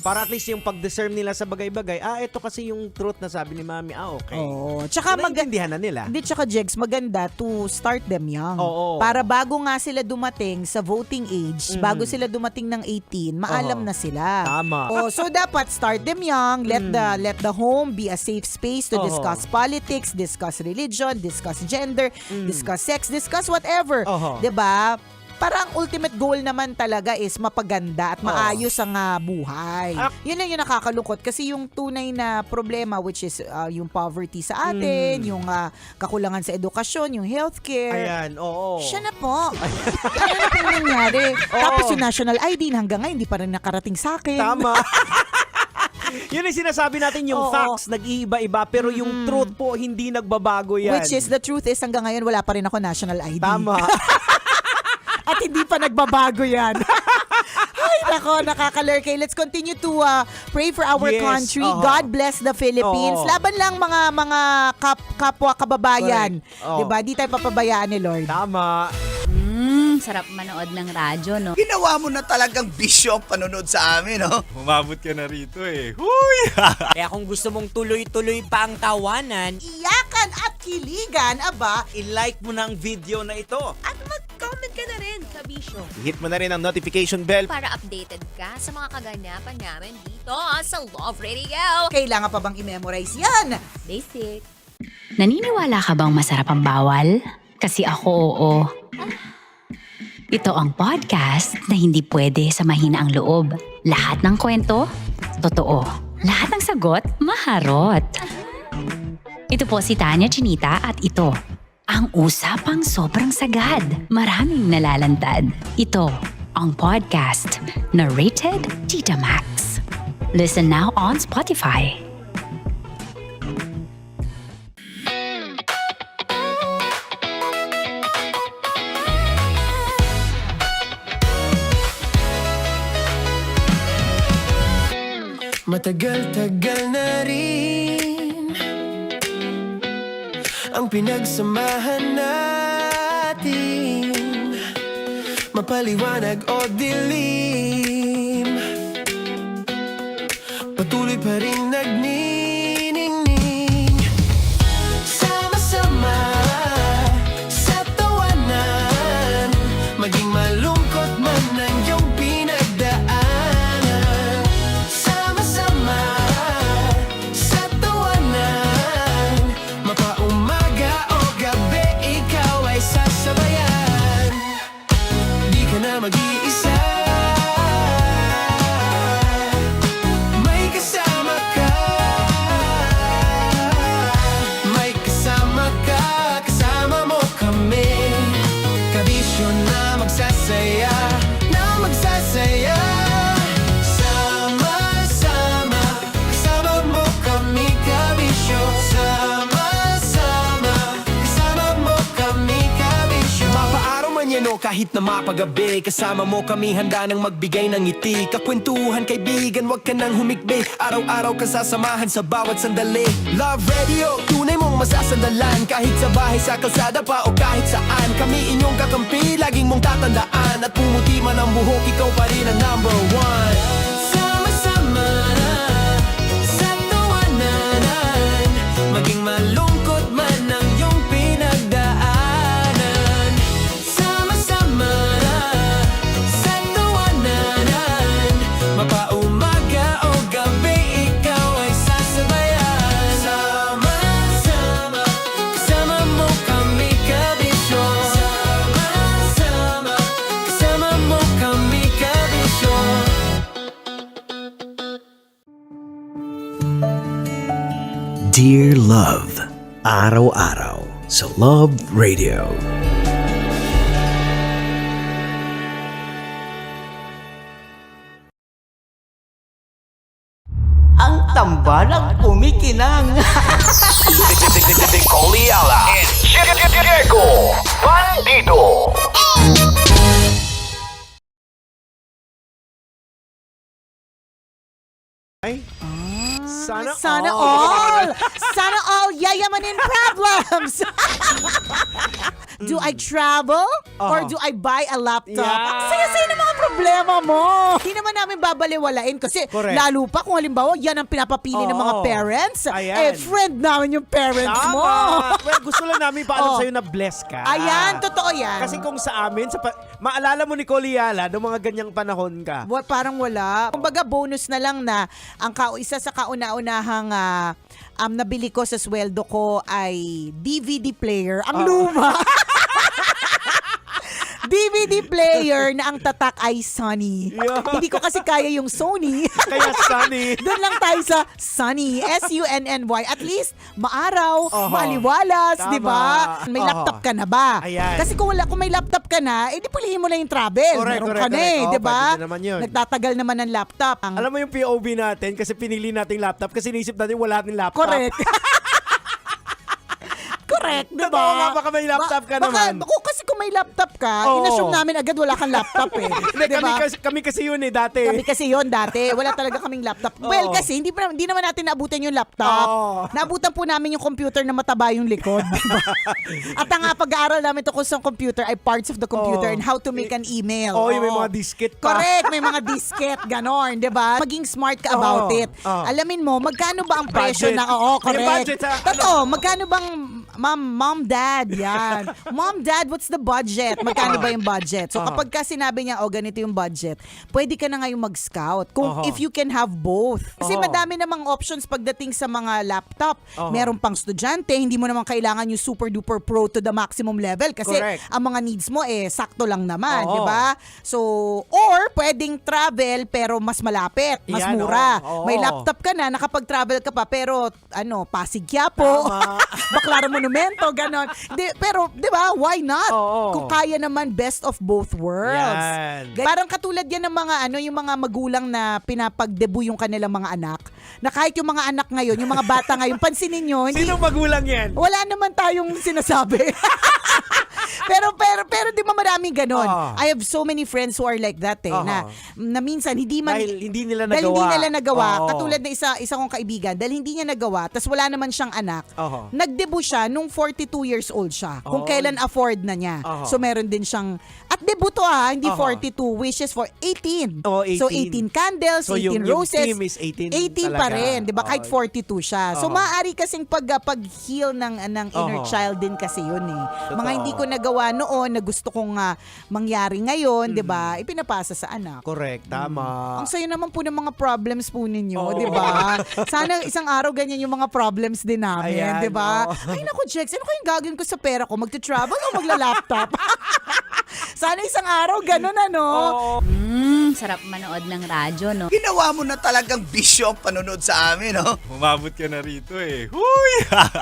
Para at least yung pag-discern nila sa bagay-bagay, ito kasi yung truth na sabi ni mami, okay. Oo. Tsaka Naiintindihan na nila. Hindi, tsaka Jegs, maganda to start them young. Oo. Para bago nga sila dumating sa voting age, bago sila dumating ng 18, maalam na sila. Tama. So dapat start them young, let the home be a safe space to discuss politics, discuss religion, discuss gender, discuss sex, discuss whatever. 'Di ba? Parang ultimate goal naman talaga is mapaganda at maayos ang buhay. Yun lang yung nakakalungkot kasi yung tunay na problema, which is yung poverty sa atin, yung kakulangan sa edukasyon, yung healthcare. Ayan, oo. Siya na po. Ano na po nangyari? Tapos yung national ID hanggang ngayon hindi pa rin nakarating sa akin. Tama. Yun yung sinasabi natin, yung facts nag-iiba-iba, pero yung truth po hindi nagbabago yan. Which is, the truth is hanggang ngayon wala pa rin ako national ID. Tama. At hindi pa nagbabago yan. Ay, nako, nakakalurkay. Let's continue to pray for our country. God bless the Philippines. Laban lang mga kapwa kababayan. Diba? Di tayo papabayaan ni Lord. Tama. Sarap manood ng radyo, no? Ginawa mo na talagang bisyo ang panonood sa amin, no? Umabot ka na rito eh. Huy! Kaya kung gusto mong tuloy-tuloy pa ang tawanan, Iyakan at kiligan, aba, i-like mo na ang video na ito. At mag-comment ka na rin, Kabisyo. Hit mo na rin ang notification bell. Para updated ka sa mga kaganapan namin dito sa Love Radio. kailangan pa bang i-memorize yan? Basic. Naniniwala ka bang masarap ang bawal? Kasi ako, oo. Ito ang podcast na hindi pwede sa mahina ang loob. Lahat ng kwento, totoo. Lahat ng sagot, maharot. Ito po si Tanya Chinita at ito, ang usapang sobrang sagad. Maraming nalalantad. Ito, ang podcast na Rated Tita Max. Listen now on Spotify. Matagal-tagal na rin ang pinagsamahan na mapaliwanag o dilim, patuloy pa rin nagniningning. Sama-sama sa tawanan, maging malungkot man ang iyong pinagdaanan. Sama-sama sa tawanan, mapaumaga o gabi, ikaw ay sasabayan. Di ka na mag-iisa, may kasama ka. May kasama ka, kasama mo kami. Kabisyo na magsasaya, na magsasaya. Sama-sama, kasama mo kami, kabisyo. Sama-sama, kasama mo kami, kabisyo. Mapaaraw man yan o kahit na mapagabi, kasama mo kami, handa nang magbigay ng ngiti. Kakwentuhan, kaibigan, wag ka nang humikbi. Araw-araw kasasamahan sa bawat sandali. Love Radio, tunay mong masasandalan. Kahit sa bahay, sa kalsada pa o kahit saan, kami inyong kakampi, laging mong tatandaan. At pumuti man ang buhok, ikaw pa rin ang number one. Sama-sama sa tawanan, maging malungkot man ang iyong pinagdaanan. Sama-sama sa tawanan, mapaumaga o gabi, ikaw ay sasabayan. Sama-sama, kasama mo kami, kabisyo. Sama-sama, kasama mo kami, kabisyo. Dear Love, araw-araw sa Love Radio. Ang tambalang kumikinang. Coliala and Diego Bandido. Sana all! Sana all yayamanin problems! Do I travel? Or do I buy a laptop? Ang saya-saya ng mga problema mo! Hindi naman namin babaliwalain kasi lalo pa kung halimbawa yan ang pinapapili ng mga parents. Eh, friend namin yung parents mo. Well, gusto lang namin paalam sa'yo na bless ka. Ayan, totoo yan. Kasi kung sa amin, maalala mo ni Coliala, noong mga ganyang panahon ka. Parang wala. Kumbaga bonus na lang na ang isa sa kauna-unahang nabili ko sa sweldo ko ay DVD player. Ang luma! DVD player na ang tatak ay Sony. Hindi ko kasi kaya yung Sony. Kaya Sony. Doon lang tayo sa Sony. S-U-N-N-Y. At least, maaraw, maliwalas, di ba? May laptop ka na ba? Ayan. Kasi kung may laptop ka na, edi pulihin mo na yung travel. Meron ka na eh, di ba? Nagtatagal naman ang laptop. Alam mo yung POV natin, kasi pinili nating laptop, kasi naisip natin wala nating laptop. Correct. Correct, di ba? Totoo nga, baka may laptop ka naman. Kasi kung may laptop ka, inassume namin agad wala kang laptop eh. Kami kasi yun eh, dati. Kami kasi yun dati. Wala talaga kaming laptop. Well, kasi hindi naman natin naabutan yung laptop. Naabutan po namin yung computer na mataba yung likod. Diba? At ang pag-aaral namin tungkol sa computer ay parts of the computer and how to make an email. Yung may mga disket pa. Correct, may mga disket, ganon, di ba? Maging smart ka about it. Alamin mo, magkano ba ang presyo na, correct. Totoo, magkano bang mom, dad, yan. Mom, dad, what's the budget? Magkano ba yung budget? So kapag ka sinabi niya, ganito yung budget, pwede ka na ngayong mag-scout. If you can have both. Kasi madami namang options pagdating sa mga laptop. Meron pang estudyante, hindi mo naman kailangan yung super duper pro to the maximum level kasi ang mga needs mo sakto lang naman, di ba? So, or pwedeng travel pero mas malapit, mas mura. May laptop ka na, nakapag-travel ka pa, pero Pasig Quiapo, Baclaran Monumento, ganon. Pero, di ba, why not? Kung kaya naman, best of both worlds. Parang katulad yan ng mga, yung mga magulang na pinapag-debut yung kanilang mga anak, na kahit yung mga anak ngayon, yung mga bata ngayon, pansinin nyo. Sinong magulang yan? Wala naman tayong sinasabi. pero di ba maraming ganon? I have so many friends who are like that na minsan dahil hindi nila nagawa. Katulad na isa kong kaibigan, dahil hindi niya nagawa, tas wala naman siyang anak. Nag-debut siya nung 42 years old siya. Kung kailan afford na niya. So meron din siyang, at At debut to hindi Aha. 42 wishes for 18. Oh, 18. So 18 candles, So, 18 yung roses. theme is 18 18 talaga. pa rin, 'di ba? Kahit 42 siya. So Oo. maaari kasing pag-heal ng inner Oo. child din kasi 'yun eh. Mga Totoo. hindi ko nagawa noon na gusto kong mangyari ngayon, 'di ba? Ipinapasa sa anak. Correct, tama. Ang sayo naman po ng mga problems po ninyo, Oo. 'di ba? Sana isang araw ganyan yung mga problems din namin, Ayan, 'di ba? oo. Ay naku, Jex, ano kayang gagawin ko sa pera ko? Magta-travel o magla-laptop? Sana isang araw ganun Sarap manood ng radyo, no? Ginawa mo na talagang bisyo ang panonood sa amin, no? Umabot ka na rito eh.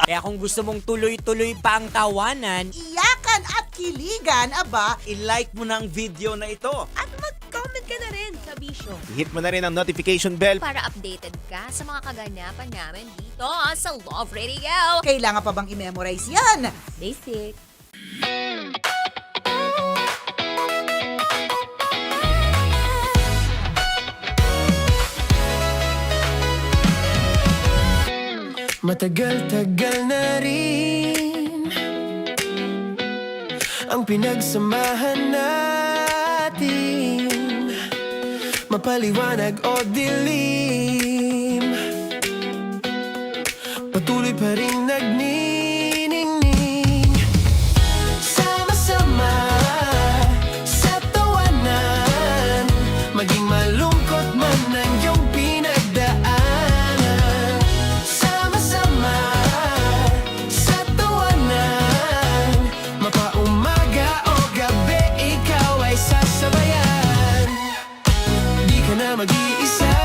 Kaya kung gusto mong tuloy-tuloy pa ang tawanan, Iyakan at kiligan, aba, i-like mo na ang video na ito. At mag-comment ka na rin sa Bisyo. Hit mo na rin ang notification bell. Para updated ka sa mga kaganapan namin dito sa Love Radio. kailangan pa bang i-memorize yan? Basic. Matagal-tagal na rin ang pinagsamahan natin, mapaliwanag o dilim, patuloy pa rin nagniningning. Sama-sama sa tawanan, maging malungkot man ang iyong pinagdaanan. Sama-sama sa tawanan, mapaumaga o gabi, ikaw ay sasabayan. Di ka na mag-iisa,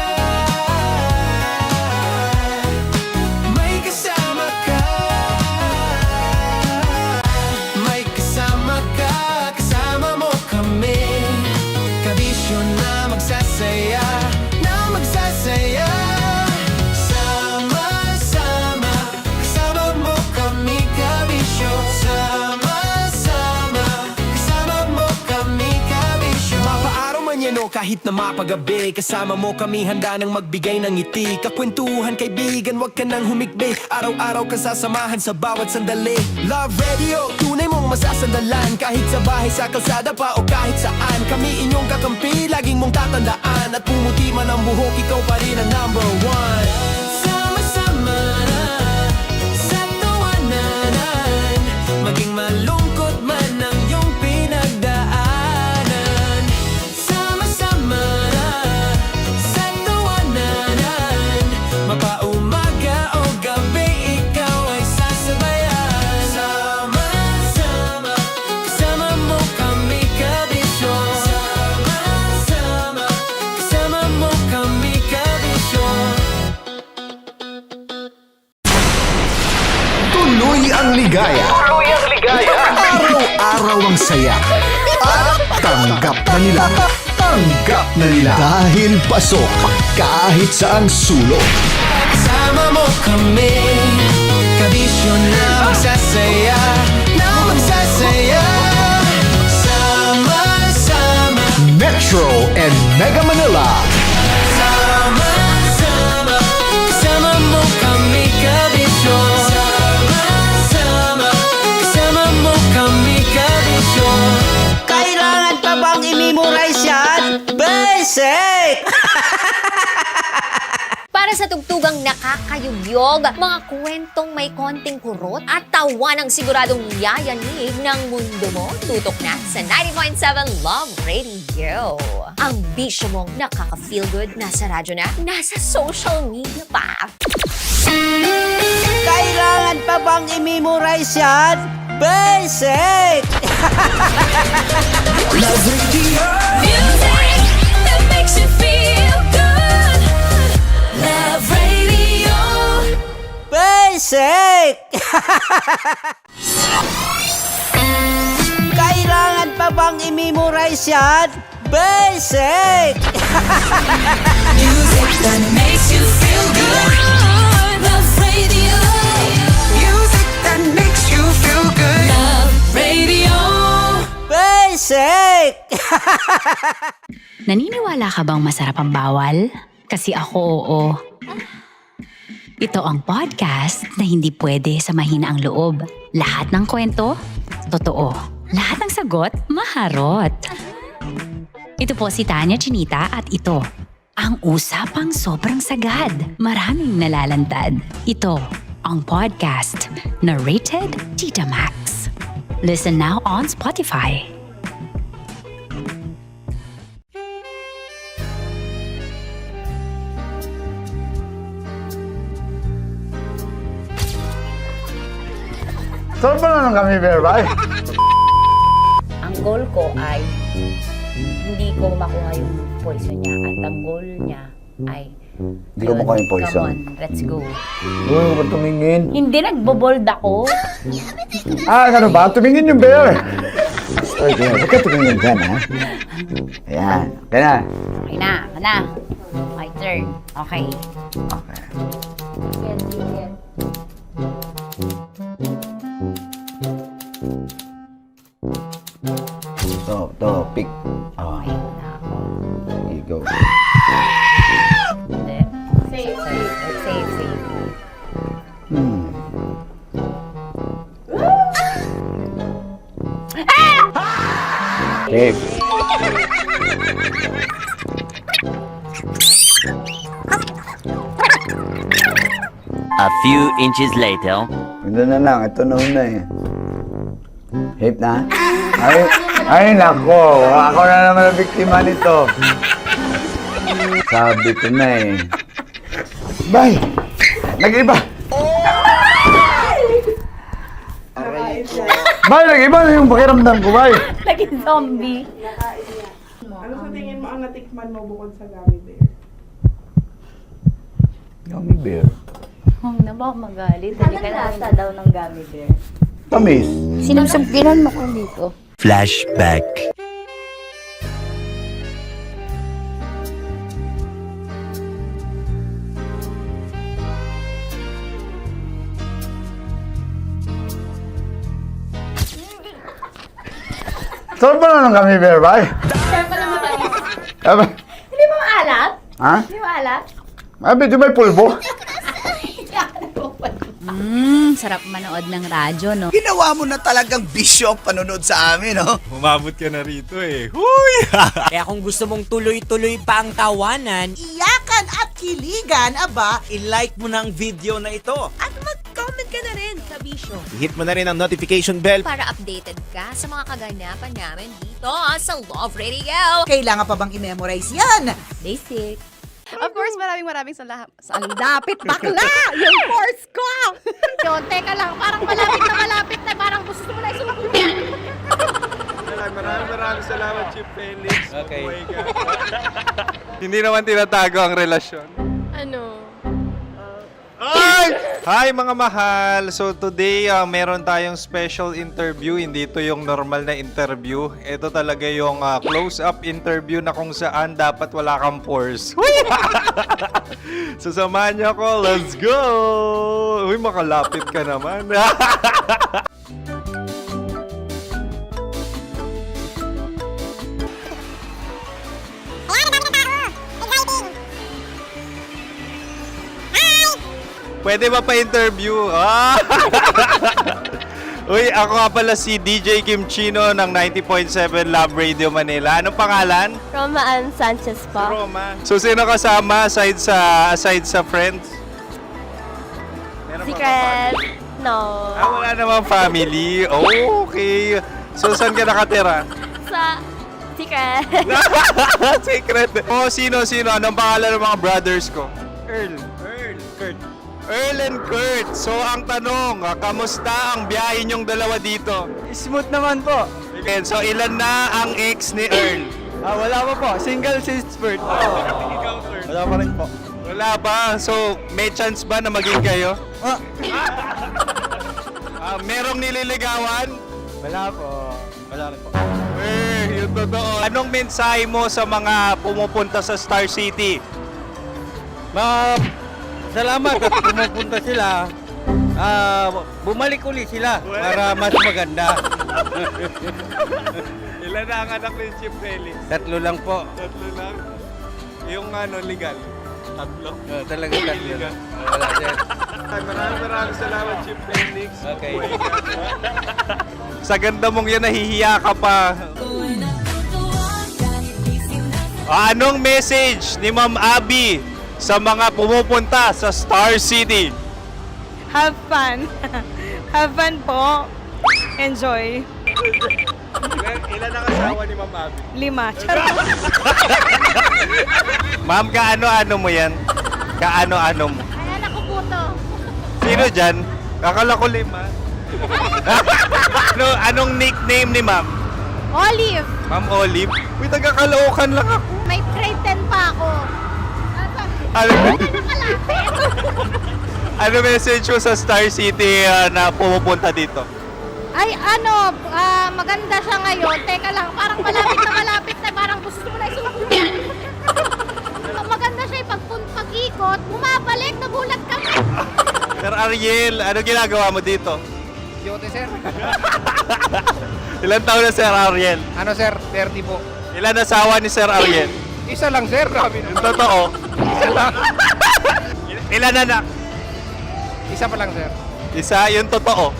may kasama ka. May kasama ka, kasama mo kami. Kabisyo na magsasaya, na magsasaya. Sama-sama, kasama mo kami, kabisyo. Sama-sama, kasama mo kami, kabisyo. Mapaaraw man yan o kahit na mapagabi, kasama mo kami, handa nang magbigay ng ngiti. Kakwentuhan, kaibigan, wag ka nang humikbi. Araw-araw ka sasamahan sa bawat sandali. Love Radio, tunay mong masasandalan. Kahit sa bahay, sa kalsada pa o kahit saan, kami inyong kakampi, laging mong tatandaan. At pumuti man ang buhok, ikaw pa rin ang number one. Sama-sama sa tawanan, maging malungkot man ang iyong pinagdaanan. Sama-sama sa tawanan, mapaumaga o gabi, ikaw ay sasabayan. Sama-sama, kasama mo kami, kabisyo. Sama-sama, kasama mo kami, kabisyo. Tuloy ang ligaya. Araw-araw ang saya. At tanggap na nila. Tanggap na nila. Dahil pasok kahit saang sulok. Sama mo kami, kabisyo na magsasaya, na magsasaya. Sama-sama, Metro and Mega Manila. sama-sama, kasama mo kami, kabisyo. Sama-sama, kasama mo kami, kabisyo. Kailangan pa bang i-memorize yan? Basic! Para sa tugtugang nakakayugyog, mga kwentong may konting kurot at tawa ng siguradong yayanig ng mundo mo, tutok na sa 90.7 Love Radio. Ang bisyo mong nakaka-feel good, nasa radyo na, nasa social media pa. Kailangan pa bang i-memorize yan? Basic! Love Radio. Music that makes you feel good. Love Radio. Basic! Kailangan pa bang i-memorize yan? Basic! Music that makes you feel good. Love Radio. Music that makes you feel good. Love Radio. Basic! Naniniwala ka bang masarap ang bawal? Kasi ako oo. Ito ang podcast na hindi pwede sa mahina ang loob. Lahat ng kwento, totoo. Lahat ng sagot, maharot. Ito po si Tanya Chinita at ito, ang usapang sobrang sagad. Maraming nalalantad. Ito, ang podcast na Rated Tita Max. Listen now on Spotify. Saan ba na lang kami, Berbay? Ang goal ko ay hindi ko makuha yung poison niya at ang goal niya ay Hindi ko makuha yung poison. Come on, let's go. Huwag mo tumingin. Hindi nagbobold ako. Ano ba? Tumingin yung bear. Stoy, bear. Huwag ka tumingin dyan, ha? Ayan. Kaya na. Okay na, na. My turn. Okay. Okay. Yan, yan. To, pick. Oh. There you go. Safe, safe. Safe. A few inches later. Ito na lang. Ito na una eh. Hip na? Ay, nako. Ako na naman ang biktima nito. Sabi ko na eh. Bay! Nag-iba! Bay, nag-iba na yung pakiramdam ko, bay! Naging zombie. Ano sa tingin mo ang natikman mo bukod sa gummy bear? Gummy bear? Huwag na ba magalit? Hindi ka nasa daw ng gummy bear. Tamis. Sinusumpiran mo ko dito. Flashback. Saan ba na lang kami, bear, bay? Saan pa naman kami? Aba, Hindi mo maalat? ha? Hindi mo maalat? Medyo may pulbo. Sarap manood ng radyo, no? Ginawa mo na talagang bisyo ang panonood sa amin, no? Umabot ka na rito eh. Huy! Kaya kung gusto mong tuloy-tuloy pa ang tawanan, Iyakan at kiligan, aba, i-like mo na ang video na ito. At mag-comment ka na rin sa Bisyo Hit mo na rin ang notification bell. para updated ka sa mga kaganapan namin dito sa Love Radio. kailangan pa bang i-memorize yan? Basic. Of course, maraming salamat. Ang lapit bakla! Yung force ko! Yun, teka lang. Parang malapit na. Parang gusto mo na isulat. Maraming salamat, Chief Felix. Okay. Hindi naman tinatago ang relasyon. Ano? Ay! Hi mga mahal! So today, meron tayong special interview. Hindi ito yung normal na interview. Ito talaga yung close-up interview na kung saan dapat wala kang pores. So samahan niyo ako. Let's go! Uy, makalapit ka naman. Pwede ba pa-interview? Ah! Uy, ako nga pala si DJ Kim Chino ng 90.7 Love Radio Manila. Anong pangalan? Roma Ann Sanchez po. Roma. So, sino kasama aside sa friends? Meron ba Secret. No. wala namang family. Oh, okay. So, saan ka nakatira? Sa secret. Secret. Oh, sino? Anong pangalan ng mga brothers ko? Earl, Kurt. Earl and Kurt. So, ang tanong, kamusta ang biyahe niyong dalawa dito? Smooth naman po. Okay, so, ilan na ang ex ni Earl? Wala pa po. Single since birth. Wala pa rin po. Wala ba? So, may chance ba na maging kayo? Merong nililigawan? Wala po. Wala rin po. Yung totoo. Anong mensahe mo sa mga pumupunta sa Star City? Salamat at pumupunta sila. Bumalik uli sila para mas maganda. Ilan na ang anak ni Chief Felix? 3 lang po. 3 lang? Yung legal? Tatlo. Talaga tatlo. Wala, sir. Maraming salamat, Chief Felix. Okay. Sa ganda mong yan, nahihiya ka pa. Anong message ni Ma'am Abby sa mga pumupunta sa Star City? Have fun. Have fun po. Enjoy. Ilan ang asawa ni Ma'am Abby? 5. Charot. Ma'am, kaano-ano mo yan? Kaano-ano mo? Ayan ako po to. Sino dyan? Akala ko 5. Anong nickname ni Ma'am? Olive. Ma'am Olive? Uy, taga-Caloocan lang ako. May grade 10 pa ako. Ano message mo sa Star City na pumupunta dito? Ay, maganda siya ngayon. Teka lang, parang malapit na, parang gusto mo na isulat. Maganda siya pag-ikot, bumabalik, nagulat ka. Sir Ariel, ano ginagawa mo dito? Yote, sir. Ilan taon na Sir Ariel? Ano, sir? 30 po. Ilan asawa ni Sir Ariel? Isa lang, sir. Grabe Yung totoo? Isa lang. Ilan anak? Isa pa lang, sir. Isa, yung totoo.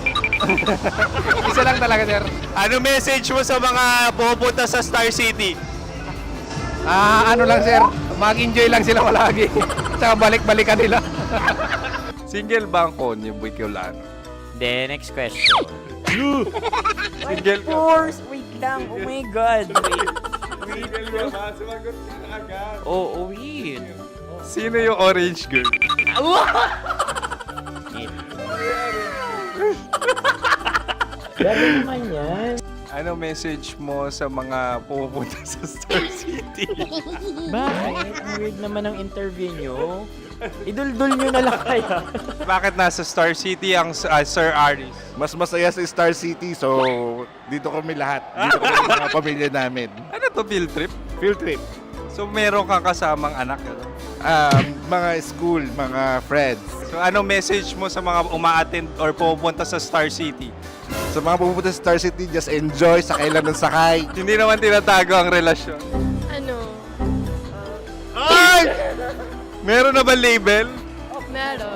Isa lang talaga, sir. Ano message mo sa mga pumupunta sa Star City? Ano lang, sir. Mag-enjoy lang sila palagi. Tsaka balik-balikan nila. Single ba ang Konyo, Boy Kiolano? Then, next question. Single ka? Wait lang. Oh my God. Single ka ba? Sumagot ka na agad. Oh, wait. Sino yung orange girl? Grabe naman yan. Ano message mo sa mga pumupunta sa Star City? Bakit? Ang weird naman ang interview nyo. Idul-dul nyo na lang kaya. Bakit nasa Star City ang Sir Aris? Mas masaya sa Star City, so dito kami lahat. Dito kami mga pamilya namin. Ano to, field trip? Field trip. So meron kang kasamang anak? Ano? Mga school, mga friends. So ano message mo sa mga uma-attend or pumupunta sa Star City? Sa mga pupunta sa Star City, just enjoy, sakay lang ng sakay. Hindi naman tinatago ang relasyon. Ano? Ay! Meron na ba label? Meron.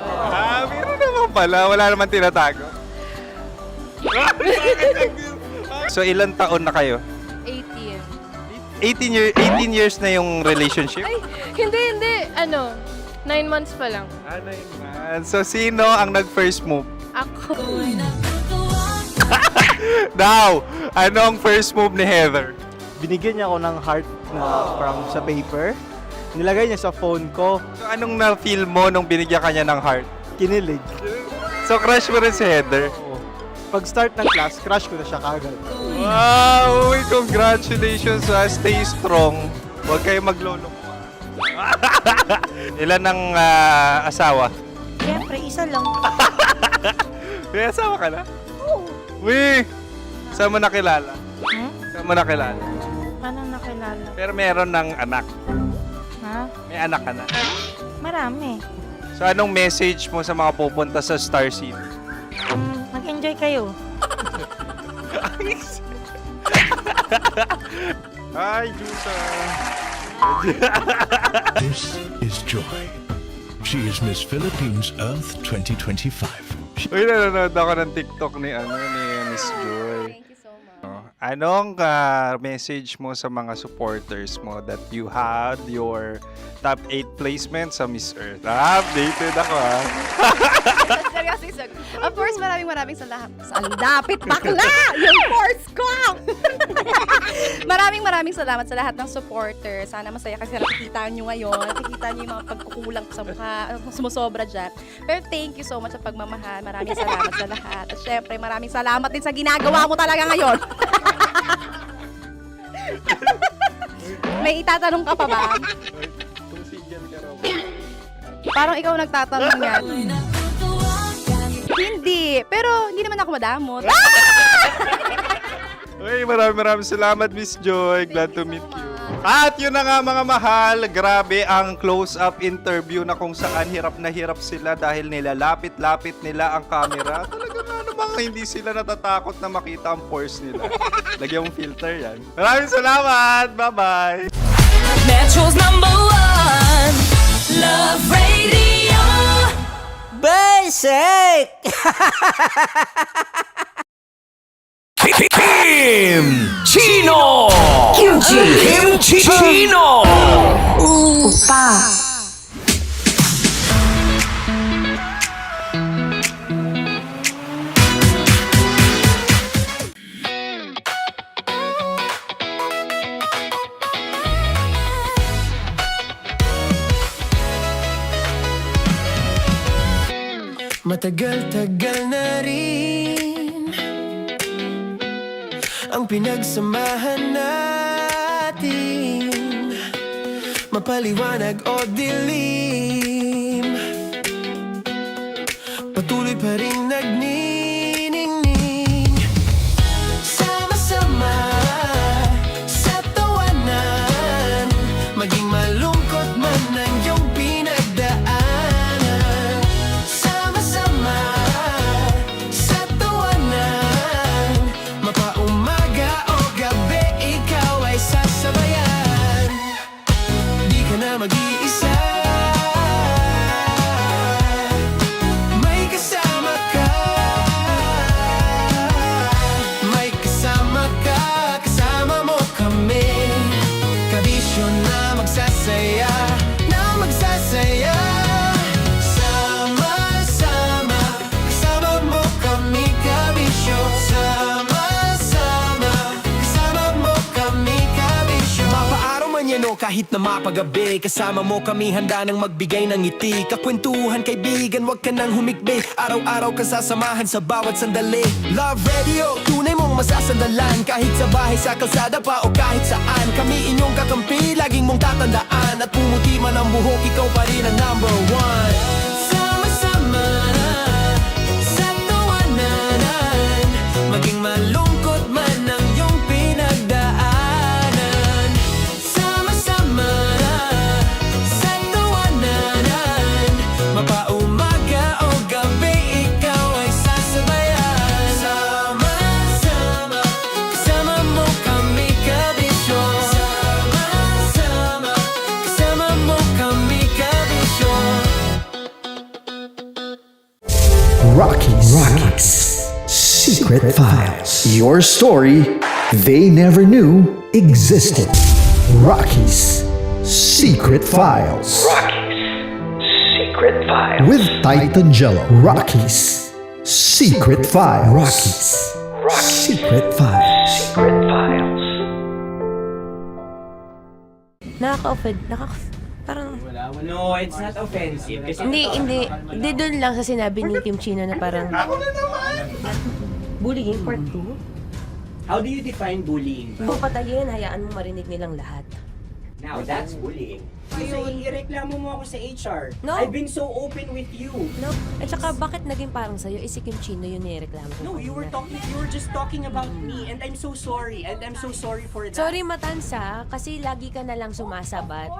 Meron naman pala. Wala naman tinatago. So ilan taon na kayo? 18. 18 years na yung relationship? Ay, hindi. 9 months pa lang. 9 months. So sino ang nag-first move? Ako. Now, ano ang first move ni Heather? Binigyan niya ako ng heart na from sa paper. Nilagay niya sa phone ko. So anong na-feel mo nung binigyan ka niya ng heart? Kinilig. So crush mo rin si Heather? Oo. Pag start ng class, crush ko na siya kagad. Wow! Uy, congratulations ha. Stay strong. Huwag kayo maglolo. Ilan ang asawa? Siyempre, isa lang. May asawa ka na? Oo. Uy! Saan mo nakilala? Saan mo nakilala? Paano nakilala? Pero meron ng anak. Ha? May anak ka na. Marami. So anong message mo sa mga pupunta sa Star City? Mag-enjoy kayo. Hi, Jusa! This is Joy. She is Miss Philippines Earth 2025. Uy, nanonood ako ng TikTok ni Miss Joy. Thank you so much. Anong message mo sa mga supporters mo that you had your top 8 placement sa Miss Earth? Updated ako ha. Seryously, sir. Of course, maraming salamat. Dapit bakla! Yung course ko! maraming salamat sa lahat ng supporters. Sana masaya kasi nakikita nyo ngayon. Nakikita nyo yung mga pagkukulang sa mukha, sumusobra dyan. Pero thank you so much sa pagmamahal. Maraming salamat sa lahat. At syempre, maraming salamat din sa ginagawa mo talaga ngayon. May itatanong ka pa ba? Parang ikaw nagtatanong yan. Hindi. Pero hindi naman ako madamot. Uy, maraming salamat, Miss Joy. Glad to meet you. At yun na nga mga mahal, grabe ang close-up interview na kung saan hirap na hirap sila dahil nilalapit-lapit nila ang camera. Talaga nga namang hindi sila natatakot na makita ang pores nila. Lagyan mong filter yan. Maraming salamat! Bye-bye! Metro's #1 Love Radio. Basic! Chino! Kimchi Chino! Upa. Matagal-tagal na rin ang pinagsamahan natin, mapaliwanag o dilim, patuloy pa rin nagniningning. Sama-sama sa tawanan, maging malungkot man ang iyong pinagdaanan. Sama-sama sa tawanan, mapaumaga o gabi, ikaw ay sasabayan. Di ka na mag-iisa, may kasama ka. May kasama ka, kasama mo kami. Kabisyo na magsasaya, na magsasaya. Sama-sama, kasama mo kami, kabisyo. Sama-sama, kasama mo kami, kabisyo. Mapaaraw man yan o kahit na mapagabi, kasama mo kami, handa nang magbigay ng ngiti. Kakwentuhan, kaibigan, wag ka nang humikbi. Araw-araw kasasamahan sa bawat sandali. Love Radio, tunay mong masasandalan. Kahit sa bahay, sa kalsada pa o kahit saan, kami inyong kakampi, laging mong tatandaan. At pumuti man ang buhok, ikaw pa rin ang number one. Sama-sama sa tawanan, maging malungkot man ang iyong pinagdaanan. Sama-sama sa tawanan, mapaumaga o gabi, ikaw ay sasabayan. Sama-sama, kasama mo kami, kabisyo. Sama-sama, kasama mo kami, kabisyo. Rockies. Secret Files. Your story they never knew existed. Rockies Secret Files. Secret Files. With Titan Jello. Rockies Secret Files. Secret Files. Secret Files. Nakaka-offend. Parang... No, it's not offensive. Kasi Hindi doon lang sa sinabi ni Kim Chino na parang... Bullying part 2? how do you define bullying? Kung patayin, hayaan mo marinig nilang lahat. Now, that's bullying. Kasi ireklamo mo ako sa HR. No. I've been so open with you. No? At saka bakit naging parang sa'yo? Si Kim Chino yun nireklamo ko. No, you were just talking about me, and I'm so sorry. And I'm so sorry for that. Sorry Matansa, kasi lagi ka na lang sumasabat.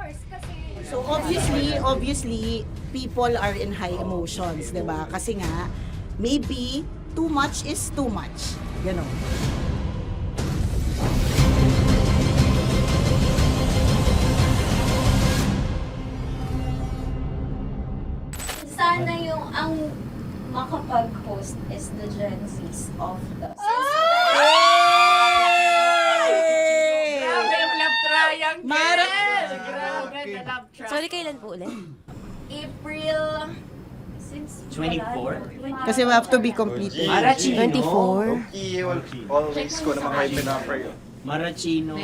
So obviously, people are in high emotions, 'di ba? Kasi nga maybe too much is too much. Ganon. Sana yung ang makapag-host is the Gen Zs of the Grabe yung love triangle! Grabe the love triangle! Sorry, kailan po ulit? April 24? Kasi we have to be completed. Marachino. 24? Always ko naman kayo pinapray. Marachino.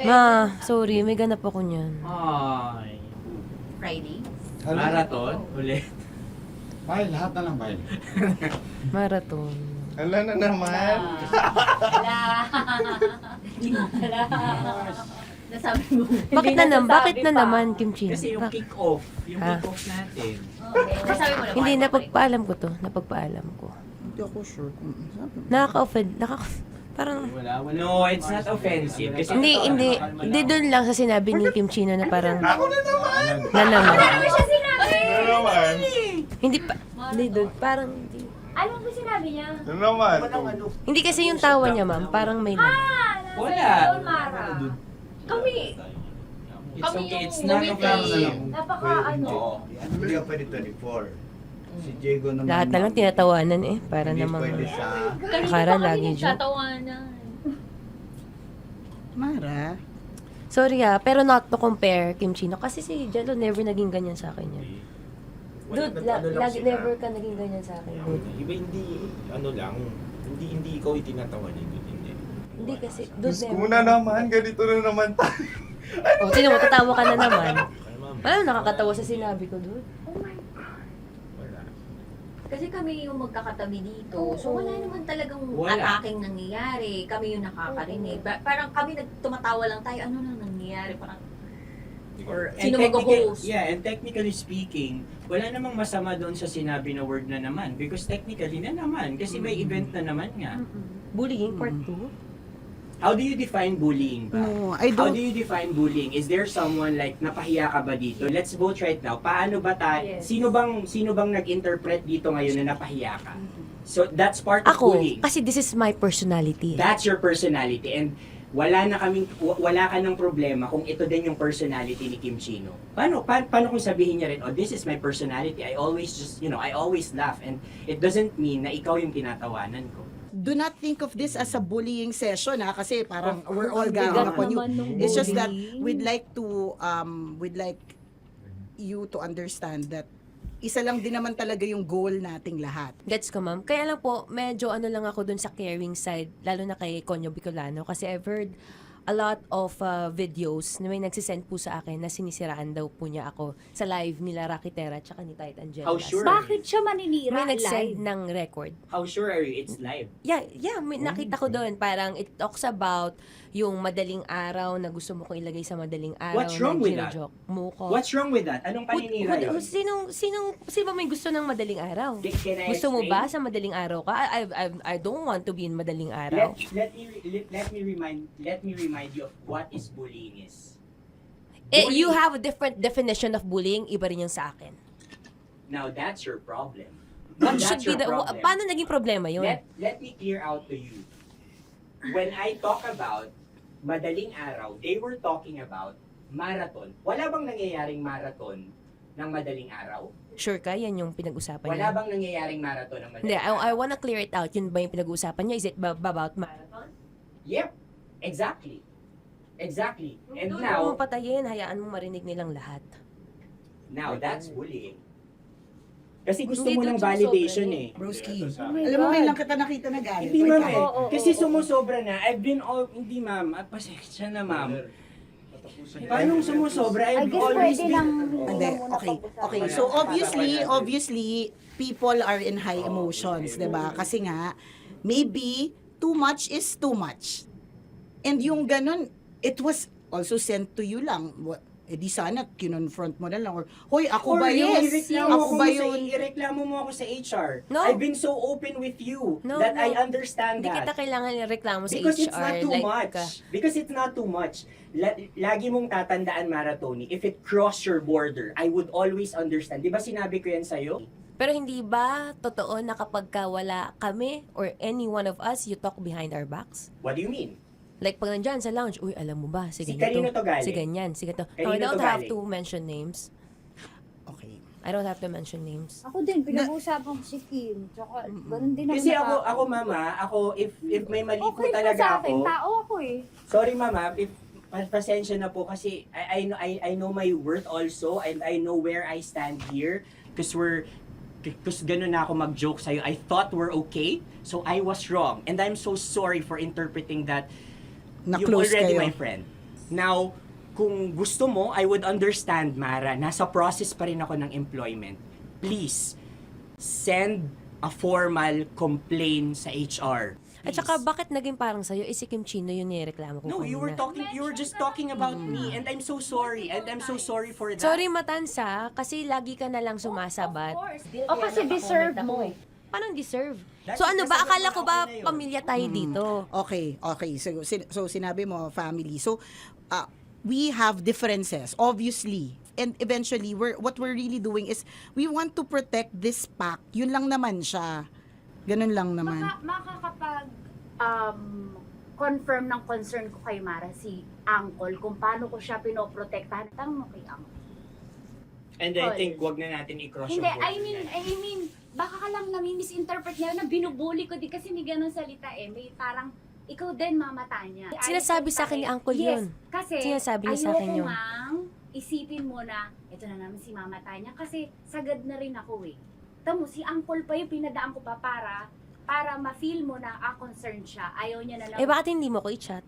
Ma, sorry, may ganap ako niyan. Ay. Friday. Marathon? Ulit. Mahal, lahat na lang mahal. Marathon. Ala na naman. Nasabi mo. Bakit na naman, Kim Chino? Kasi yung kick-off. Yung Ah. kick-off natin. Nasabi mo na. Hindi, napagpaalam ko to. Napagpaalam ko. Hindi ako sure kung Nakaka-offend. Parang... No, it's not offensive. Kasi Hindi doon lang sa sinabi ni Kim Chino na parang... Na naman. Hindi pa... Hindi doon. Parang... Ano ba sinabi niya? Ano naman? Hindi kasi yung tawa niya, ma'am. Parang may... Wala. Mara. Kami. It's okay, it's none of our napaka ano. Hindi ka pwede 24. Si Diego naman. Lahat na lang tinatawanan eh. Para Hindi namang pwede sa... akara lagi joke. Mara. Sorry pero not to compare Kim Chino. Kasi si Jello never naging ganyan sa akin yan. Dude, lagi never ka naging ganyan sa akin, dude. Iba hindi, ano lang, hindi ikaw itinatawanan, hindi. Hindi kasi, dude, never. Kuna naman, ganito na naman tayo. O, sino mo, tatawa ka na naman. Paano nakakatawa sa sinabi ko, dude? Kasi kami yung magkakatabi dito. So wala naman talagang Wala. ataking nangyayari. Kami yung nakakarinig. Parang kami tumatawa lang tayo. Ano nang nangyayari? Parang or And sino mag-host? Yeah, and technically speaking, wala namang masama doon sa sinabi na word na naman. Because technically na naman. Kasi may event na naman nga. Bullying part 2? How do you define bullying ba? No, I How don't. do you define bullying? Is there someone like napahiya ka ba dito? Let's vote right now. Paano ba tayo? Yes. Sino bang nag-interpret dito ngayon na napahiya ka? So that's part of Ako, bullying. kasi this is my personality. That's your personality and wala ka ng problema kung ito din yung personality ni Kim Chino. Paano kung sabihin niya rin, oh, this is my personality. I always I always laugh and it doesn't mean na ikaw yung tinatawanan ko. Do not think of this as a bullying session kasi parang we're all ganging upon you. It's just that we'd like you to understand that isa lang din naman talaga yung goal nating lahat. Gets ko, ma'am. Kaya lang po, medyo lang ako dun sa caring side, lalo na kay Conyo Bicolano, kasi I've heard a lot of videos na may nagsisend po sa akin na sinisiraan daw po niya ako sa live nila Rocky Terra at ni Tight Angela. How sure? Bakit siya maninira May live? nagsend ng record. How sure are you it's live? Yeah, may nakita ko doon. Parang it talks about yung madaling araw na gusto mo kong ilagay sa madaling araw. What's wrong na with that? gino-joke mo ko. What's wrong with that? Anong paninira yun? Sino ba may gusto ng madaling araw? Can I Gusto mo explain? ba sa madaling araw ka? I don't want to be in madaling araw. Let me remind you of what is bullying is. You have a different definition of bullying, iba rin yung sa akin. Now that's your problem. What That's should be your the problem. paano naging problema yun? Let me clear out to you. When I talk about madaling araw, they were talking about marathon. Wala bang nangyayaring marathon ng madaling araw? Sure ka, yan yung pinag-usapan Wala niya? bang nangyayaring marathon ng Hindi, madaling araw? I wanna clear it out. Yun ba yung pinag-usapan niya? Is it about marathon? Yep, exactly. Exactly. And Doon now, mo patayin, hayaan mo marinig nilang lahat. that's bullying. Kasi gusto Hindi, mo doon ng sumusobra validation eh. eh. Alam mo, ngayon lang kita nakita na galit. Hindi ma'am eh. Oo, Kasi sumusobra na. Hindi ma'am. Pasensya na ma'am. Paano sumusobra? I've always been... Hindi, okay. So obviously, people are in high emotions, 'di ba? Kasi nga, maybe too much is too much. And yung ganun, it was also sent to you lang. Di sana kinonfront mo na lang or hoy, ako ba yun? Ako ba yun? Ireklamo mo ako sa HR. No. I've been so open with you No, that no. I understand Hindi that. kita kailangan ireklamo sa Because HR. it's not too like, much. Because it's not too much. Lagi mong tatandaan, Maratoni, if it cross your border, I would always understand. Di ba sinabi ko yan sa'yo? Pero hindi ba totoo na kapag wala kami or any one of us, you talk behind our backs? What do you mean? Like pag nandyan sa lounge, uy, alam mo ba, si Si ganito, kanino to galing? si ganyan, si ganito. Kanino I don't to have galing? to mention names. Okay. I don't have to mention names. Ako din, pinag-uusapan ko si Kim. Tsaka, ganun din Kasi ako mama, if may mali po Okay talaga sa akin, ako. tao ako eh. Sorry mama, if pasensya na po kasi I know my worth also and I know where I stand here because ganun na ako mag-joke sa'yo. I thought we're okay, so I was wrong. And I'm so sorry for interpreting that you're Na-close already kayo. my friend. Now, kung gusto mo, I would understand, Mara. Nasa process pa rin ako ng employment. Please, send a formal complaint sa HR. At saka bakit naging parang sa'yo, si Kim Chino yung nireklamo ko No, kanina. you were just talking about me and I'm so sorry. And I'm so sorry for that. Sorry Matansa, kasi lagi ka na lang sumasabat. O kasi deserve mo. Paano deserve? That's So ano ba, because akala ko ba ako na yun. pamilya tayo dito? Okay. So sinabi mo family. So we have differences obviously. And eventually what we're really doing is we want to protect this pack. Yun lang naman siya. Ganun lang naman. Makakapag confirm ng concern ko kay Mara si Uncle kung paano ko siya pinoprotektahan. Tanong mo kay Uncle. And I think wag na natin i-cross Hindi, yung I mean, baka ka lang nami-misinterpret niya na binubuli ko di kasi may ganun salita eh. May parang, ikaw din mamata niya. Sinasabi sa akin ni Uncle yes, yun. Kasi Sinasabi niya sa akin ayoko yun. mang isipin mo na, ito na naman si mamata niya kasi sagad na rin ako eh. Tamo, si Uncle pa yung pinadaan ko pa para ma-feel mo na concerned siya. Ayaw niya na lang. Eh, bakit hindi mo ko i-chat?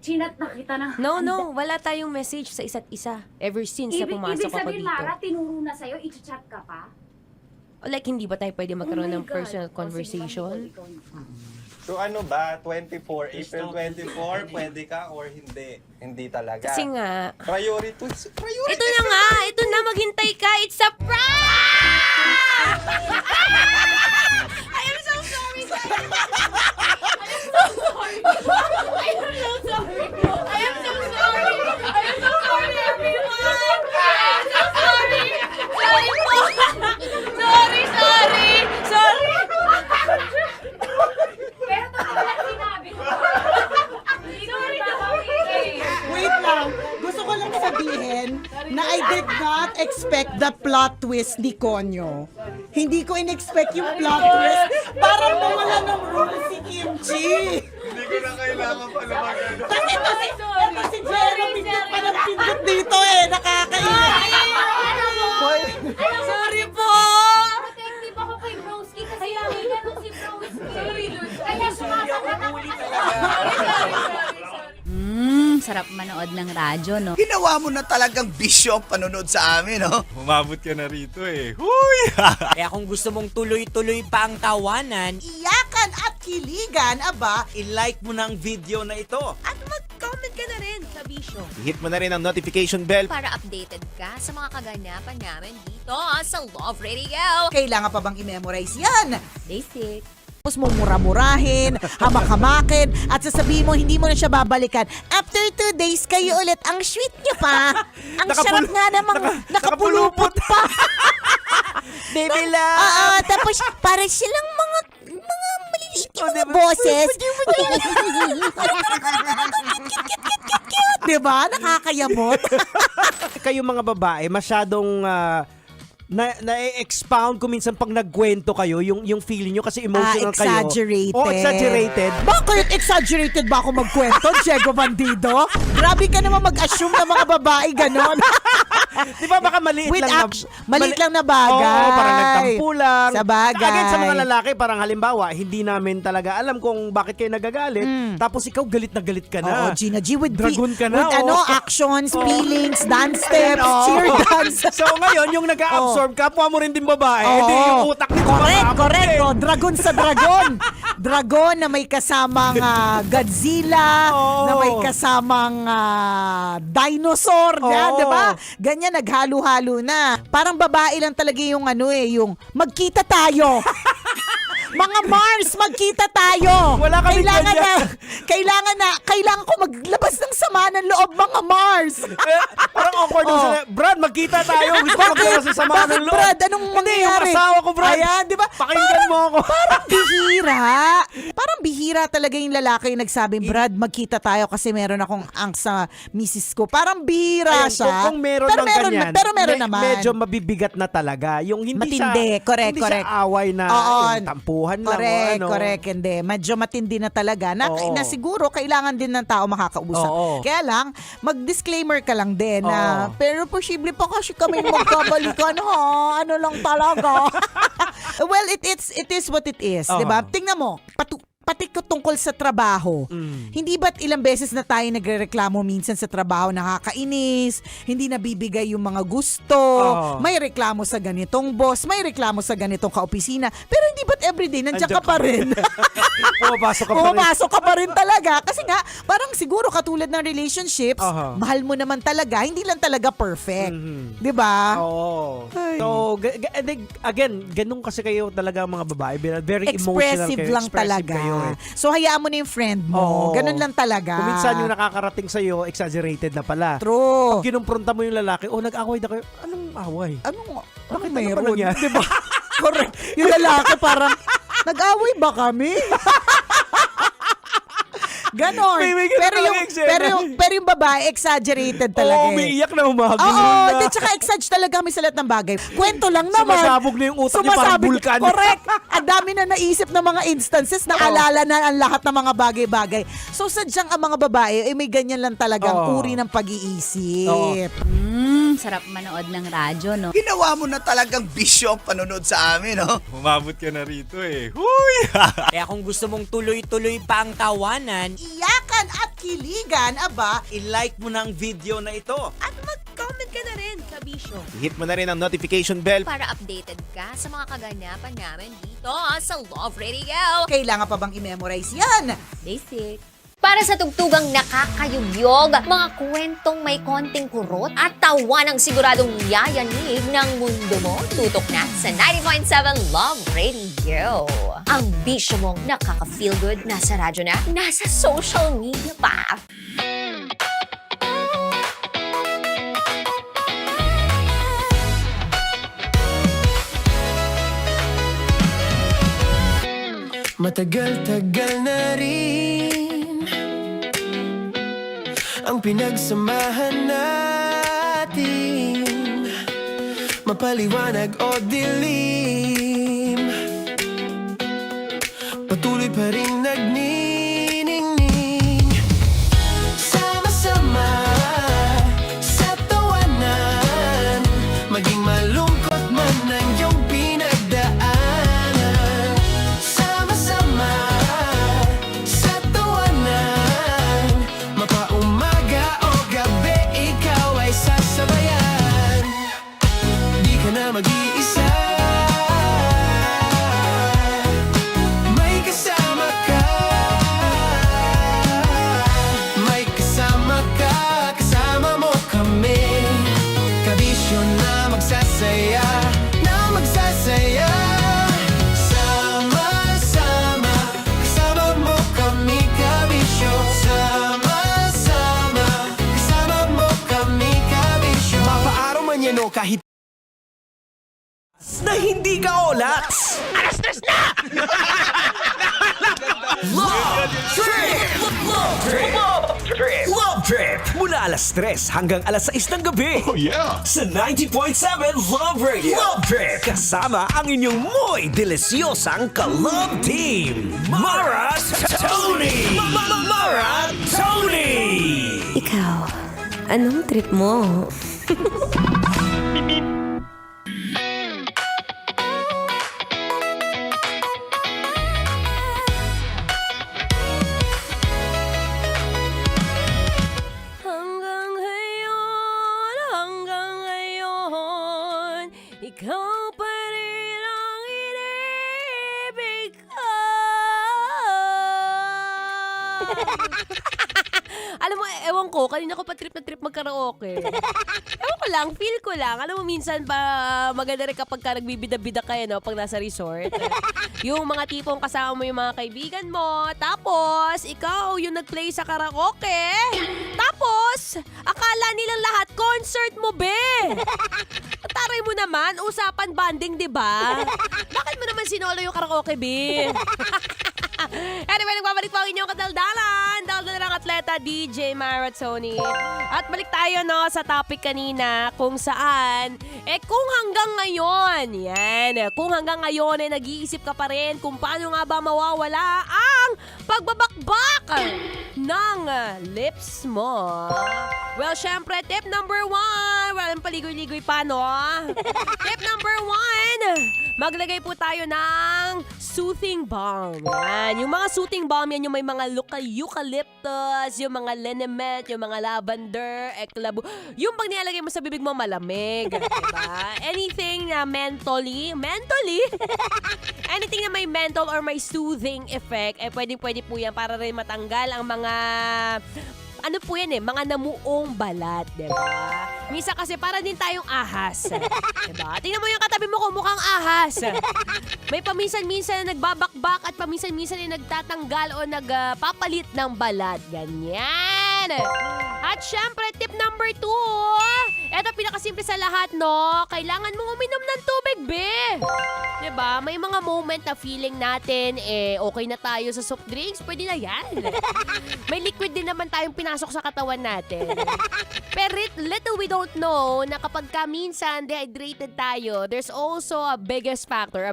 Chinat na kita na. No, wala tayong message sa isa't isa. Ever since na pumasok Ibig ako sabihin, dito. Mara, tinuro na sa'yo, i-chat ka pa? Like, hindi ba tayo pwede magkaroon Oh my ng God. personal O, sige, conversation? ikaw. So ano ba, 24, April 24, pwede ka or hindi? Hindi talaga. Kasi nga, Priority. ito na nga, ito na, maghintay ka, it's a prank! I am so sorry, guys! Wait lang. Gusto ko lang sabihin na I did not expect the plot twist ni Konyo. Hindi ko in-expect yung plot twist. Parang nawala ng role si Kimchi. Hindi ko na kailangan pala mag-ano. Kasi ito si Jerry, pindot pa ng pindot dito eh. Nakakainis. Sorry po! Protective ako kay Broski kasi may ganun si Broski. Kaya sumasagot ako. Sarap manood ng radyo, no? Ginawa mo na talagang bisyo ang panonood sa amin, no? Umabot ka na rito eh. Huy! Kaya kung gusto mong tuloy-tuloy pa ang tawanan, Iyakan at kiligan, aba. I-like mo na ang video na ito. At mag-comment ka na rin sa Bisyo. Hit mo na rin ang notification bell. Para updated ka sa mga kaganapan namin dito sa Love Radio. Kailangan pa bang i-memorize yan? Basic. Tapos mo mura-murahin, hamak-hamakin, at sasabihin mo hindi mo na siya babalikan. After 2 days, kayo ulit. Ang sweet niyo pa. Ang sarap nga namang nakapulupot pa. Baby love! Oo, tapos para silang mga maliliit yung mga boses. Diba? Nakakayamot. Kayo mga babae, masyadong na-expound ko minsan pag nagkwento kayo, yung feeling nyo kasi emotional kayo. Exaggerated. Oh, exaggerated. Bakit exaggerated ba ako magkwento, Diego Bandido? Grabe ka naman mag-assume na mga babae ganon. Di ba baka maliit With lang maliit lang na bagay. Oo, parang nagtampo lang. Sa bagay. Again, sa mga lalaki, parang halimbawa, hindi namin talaga alam kung bakit kayo nagagalit. Tapos ikaw galit na galit ka na. Oo, Gina G, with Dragon ka na. with actions, feelings, dance steps, cheer dance. So ngayon, yung nag-a-absorb, kapwa mo rin din babae. Hindi yung utak nito. Correct. Oh, dragon sa dragon. Dragon na may kasamang Godzilla, na may kasamang dinosaur, di ba? Ganyan, naghalo-halo na. Parang babae lang talaga yung yung magkita tayo. Mga Mars, magkita tayo. Wala kami kailangan ko maglabas ng sama ng loob, mga Mars. Parang awkward yung sila. Brad, magkita tayo. Gusto ko maglabas ng sama ng loob. Brad, anong mangyayari? Hindi, yung asawa ko, Brad. Ayan, di ba? Pakinggan mo ako. Parang bihira. Parang bihira talaga yung lalaki yung nagsabi, Brad, magkita tayo kasi meron akong angst sa misis ko. Parang bihira Ayan, siya. kung meron pero ng ganyan, pero meron naman. Medyo mabibigat na talaga. Yung hindi matindi, correct. siya away na yung tampuhan lang. Correct, hindi. Medyo matindi na talaga. Na siguro, kailangan din ng tao makakausap. Kaya lang, mag-disclaimer ka lang din na, pero posible pa kasi kami magkabalikan, ha? Ano lang talaga. Well, it is what it is, di ba? Tingnan mo, pati tungkol sa trabaho. Hindi ba't ilang beses na tayo nagrereklamo minsan sa trabaho, nakakainis, hindi nabibigay yung mga gusto, may reklamo sa ganitong boss, may reklamo sa ganitong kaopisina, pero hindi ba't everyday nandiyan ka pa rin? Pumapasok ka pa rin talaga. Kasi nga, parang siguro katulad ng relationships, mahal mo naman talaga, hindi lang talaga perfect. Di ba? Oo. So, again, ganun kasi kayo talaga mga babae. Very emotional expressive kayo. lang talaga. Kayo, eh. So, hayaan mo na yung friend mo. Ganun lang talaga. Kung minsan yung nakakarating sa'yo, exaggerated na pala. True. Pag kinumpronta mo yung lalaki, nag-away na kayo. Anong away? Bakit mayroon? Diba? Correct. Yung lalaki parang, nag-away ba kami? Ganon. May ganun pero, yung, talaga eksena. pero yung babae, exaggerated talaga. Oo, may iyak na umagin. Oo, tsaka exage talaga kami sa lahat ng bagay. Kwento lang naman. Sumasabog na yung utak niya, parang vulkan. Correct. Ang dami na naisip ng mga instances, naalala na ang lahat ng mga bagay-bagay. So sadyang ang mga babae, may ganyan lang talagang uri ng pag-iisip. Sarap manood ng radyo, no? Ginawa mo na talagang bisyo ang panonood sa amin, no? Umabot ka na rito eh. Huy! Kaya kung gusto mong tuloy-tuloy pa ang tawanan, Iyakan at kiligan, aba, I-like mo na ang video na ito. At mag-comment ka na rin, Kabisyo. Hit mo na rin ang notification bell. Para updated ka sa mga kaganapan namin dito sa Love Radio. Kailangan pa bang i-memorize yan? Basic. Para sa tugtugang nakakayugyog, mga kwentong may konting kurot at tawa ng siguradong yayanig ng mundo mo, tutok na sa 90.7 Love Radio. Ang bisyo mong nakaka-feel good, nasa radyo na, nasa social media pa. Matagal-tagal na rin ang pinagsamahan natin, mapaliwanag o dilim, patuloy pa rin nagniningning. Sama-sama sa tawanan, maging malungkot man ang iyong pinagdaanan. Sama-sama sa tawanan, mapaumaga o gabi, ikaw ay sasabayan. Di ka na mag-iisa, may kasama ka. May kasama ka, kasama mo kami. Kabisyo na magsasaya, na magsasaya. Sama-sama, kasama mo kami, kabisyo. Sama-sama, kasama mo kami, kabisyo. Mapaaraw man yan o kahit Na hindi ka olats. alas-tres na! Love Trip! Love Trip! Love Trip! Mula alas 3 hanggang alas 6 ng gabi. Oh yeah! Sa 90.7 Love Radio. Love Trip! Kasama ang inyong muy delisyosang ka-love team. Mara Tony! Mara Tony! Ikaw, anong trip mo? Hanggang ngayon, ikaw pa rin ang inibig ko. Alam mo, ewan ko, kanina ko pa trip na trip mag-karaoke. Ewan ko lang, feel ko lang. Alam mo, minsan pa maganda rin kapag ka nagbibida-bida kayo, no, pag nasa resort. Yung mga tipong kasama mo yung mga kaibigan mo, tapos ikaw yung nag-play sa karaoke. Tapos, akala nilang lahat concert mo, be. Taray mo naman, usapan banding, di ba? Bakit mo naman sinolo yung karaoke, be? Anyway, nagbabalik po ang inyong kadaldalan. Daldal ng atleta, DJ Mara Tony. At balik tayo, no, sa topic kanina kung saan, kung hanggang ngayon, kung hanggang ngayon nag-iisip ka pa rin kung paano nga ba mawawala ang pagbabakbak ng lips mo. Well, syempre, tip number 1, walang paligoy-ligoy pa, no? Tip number 1, maglagay po tayo ng soothing balm. Yan. Yung mga soothing balm, yan yung may mga eucalyptus, yung mga liniment, yung mga lavender, eklabu. Yung pag nilalagay mo sa bibig mo, malamig. Diba? Anything na mentally? Anything na may mental or may soothing effect, pwedeng-pwede po yan para rin matanggal ang mga ano po yan mga namuong balat, diba? Misa kasi para din tayong ahas. Diba? Tingnan mo yung katabi mo kung mukhang ahas. May paminsan-minsan na nagbabakbak at paminsan-minsan na nagtatanggal o nagpapalit ng balat. Ganyan. natin. At syempre, tip number 2. Eto, pinakasimple sa lahat, no? Kailangan mong uminom ng tubig, be. Diba? May mga moment na feeling natin, okay na tayo sa soft drinks. Pwede na yan. May liquid din naman tayong pinasok sa katawan natin. Pero little we don't know na kapag minsan dehydrated tayo, there's also a big factor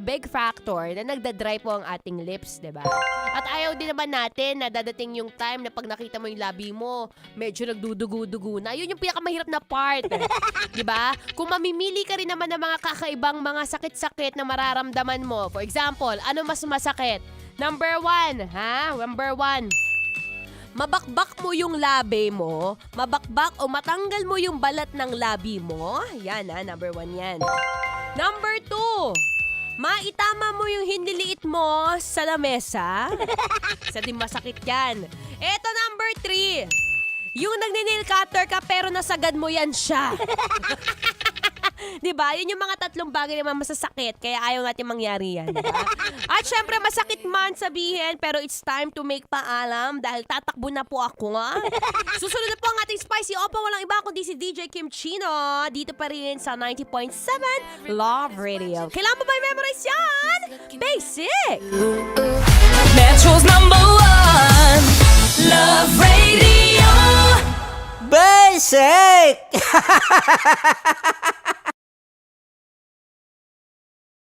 na nagdadry po ang ating lips, diba? At ayaw din naman natin na dadating yung time na pag nakita mo yung labi mo, medyo nagdudugo-dugo na. Yun yung pinakamahirap na part. Diba? Kung mamimili ka rin naman ng mga kakaibang mga sakit-sakit na mararamdaman mo. For example, ano mas masakit? Number 1, ha? Number 1. Mabakbak mo yung labi mo, mabakbak o matanggal mo yung balat ng labi mo. Yan ha, number 1 yan. Number 2, maitama mo yung hiniliit mo sa lamesa. Isa din masakit yan. Eto number 3, yung nagni-nail cutter ka pero nasagad mo yan siya. Diba? Yun yung mga 3 bagay naman masasakit, kaya ayaw natin mangyari yan. Diba? At syempre, masakit man sabihin, pero it's time to make paalam dahil tatakbo na po ako, nga. Susunod na po ang ating Spicy Opa. Walang iba kundi si DJ Kim Chino. Dito pa rin sa 90.7 Love Radio. Kailangan mo ba i-memorize yan? Basic! Metro's #1 Love Radio. Basic!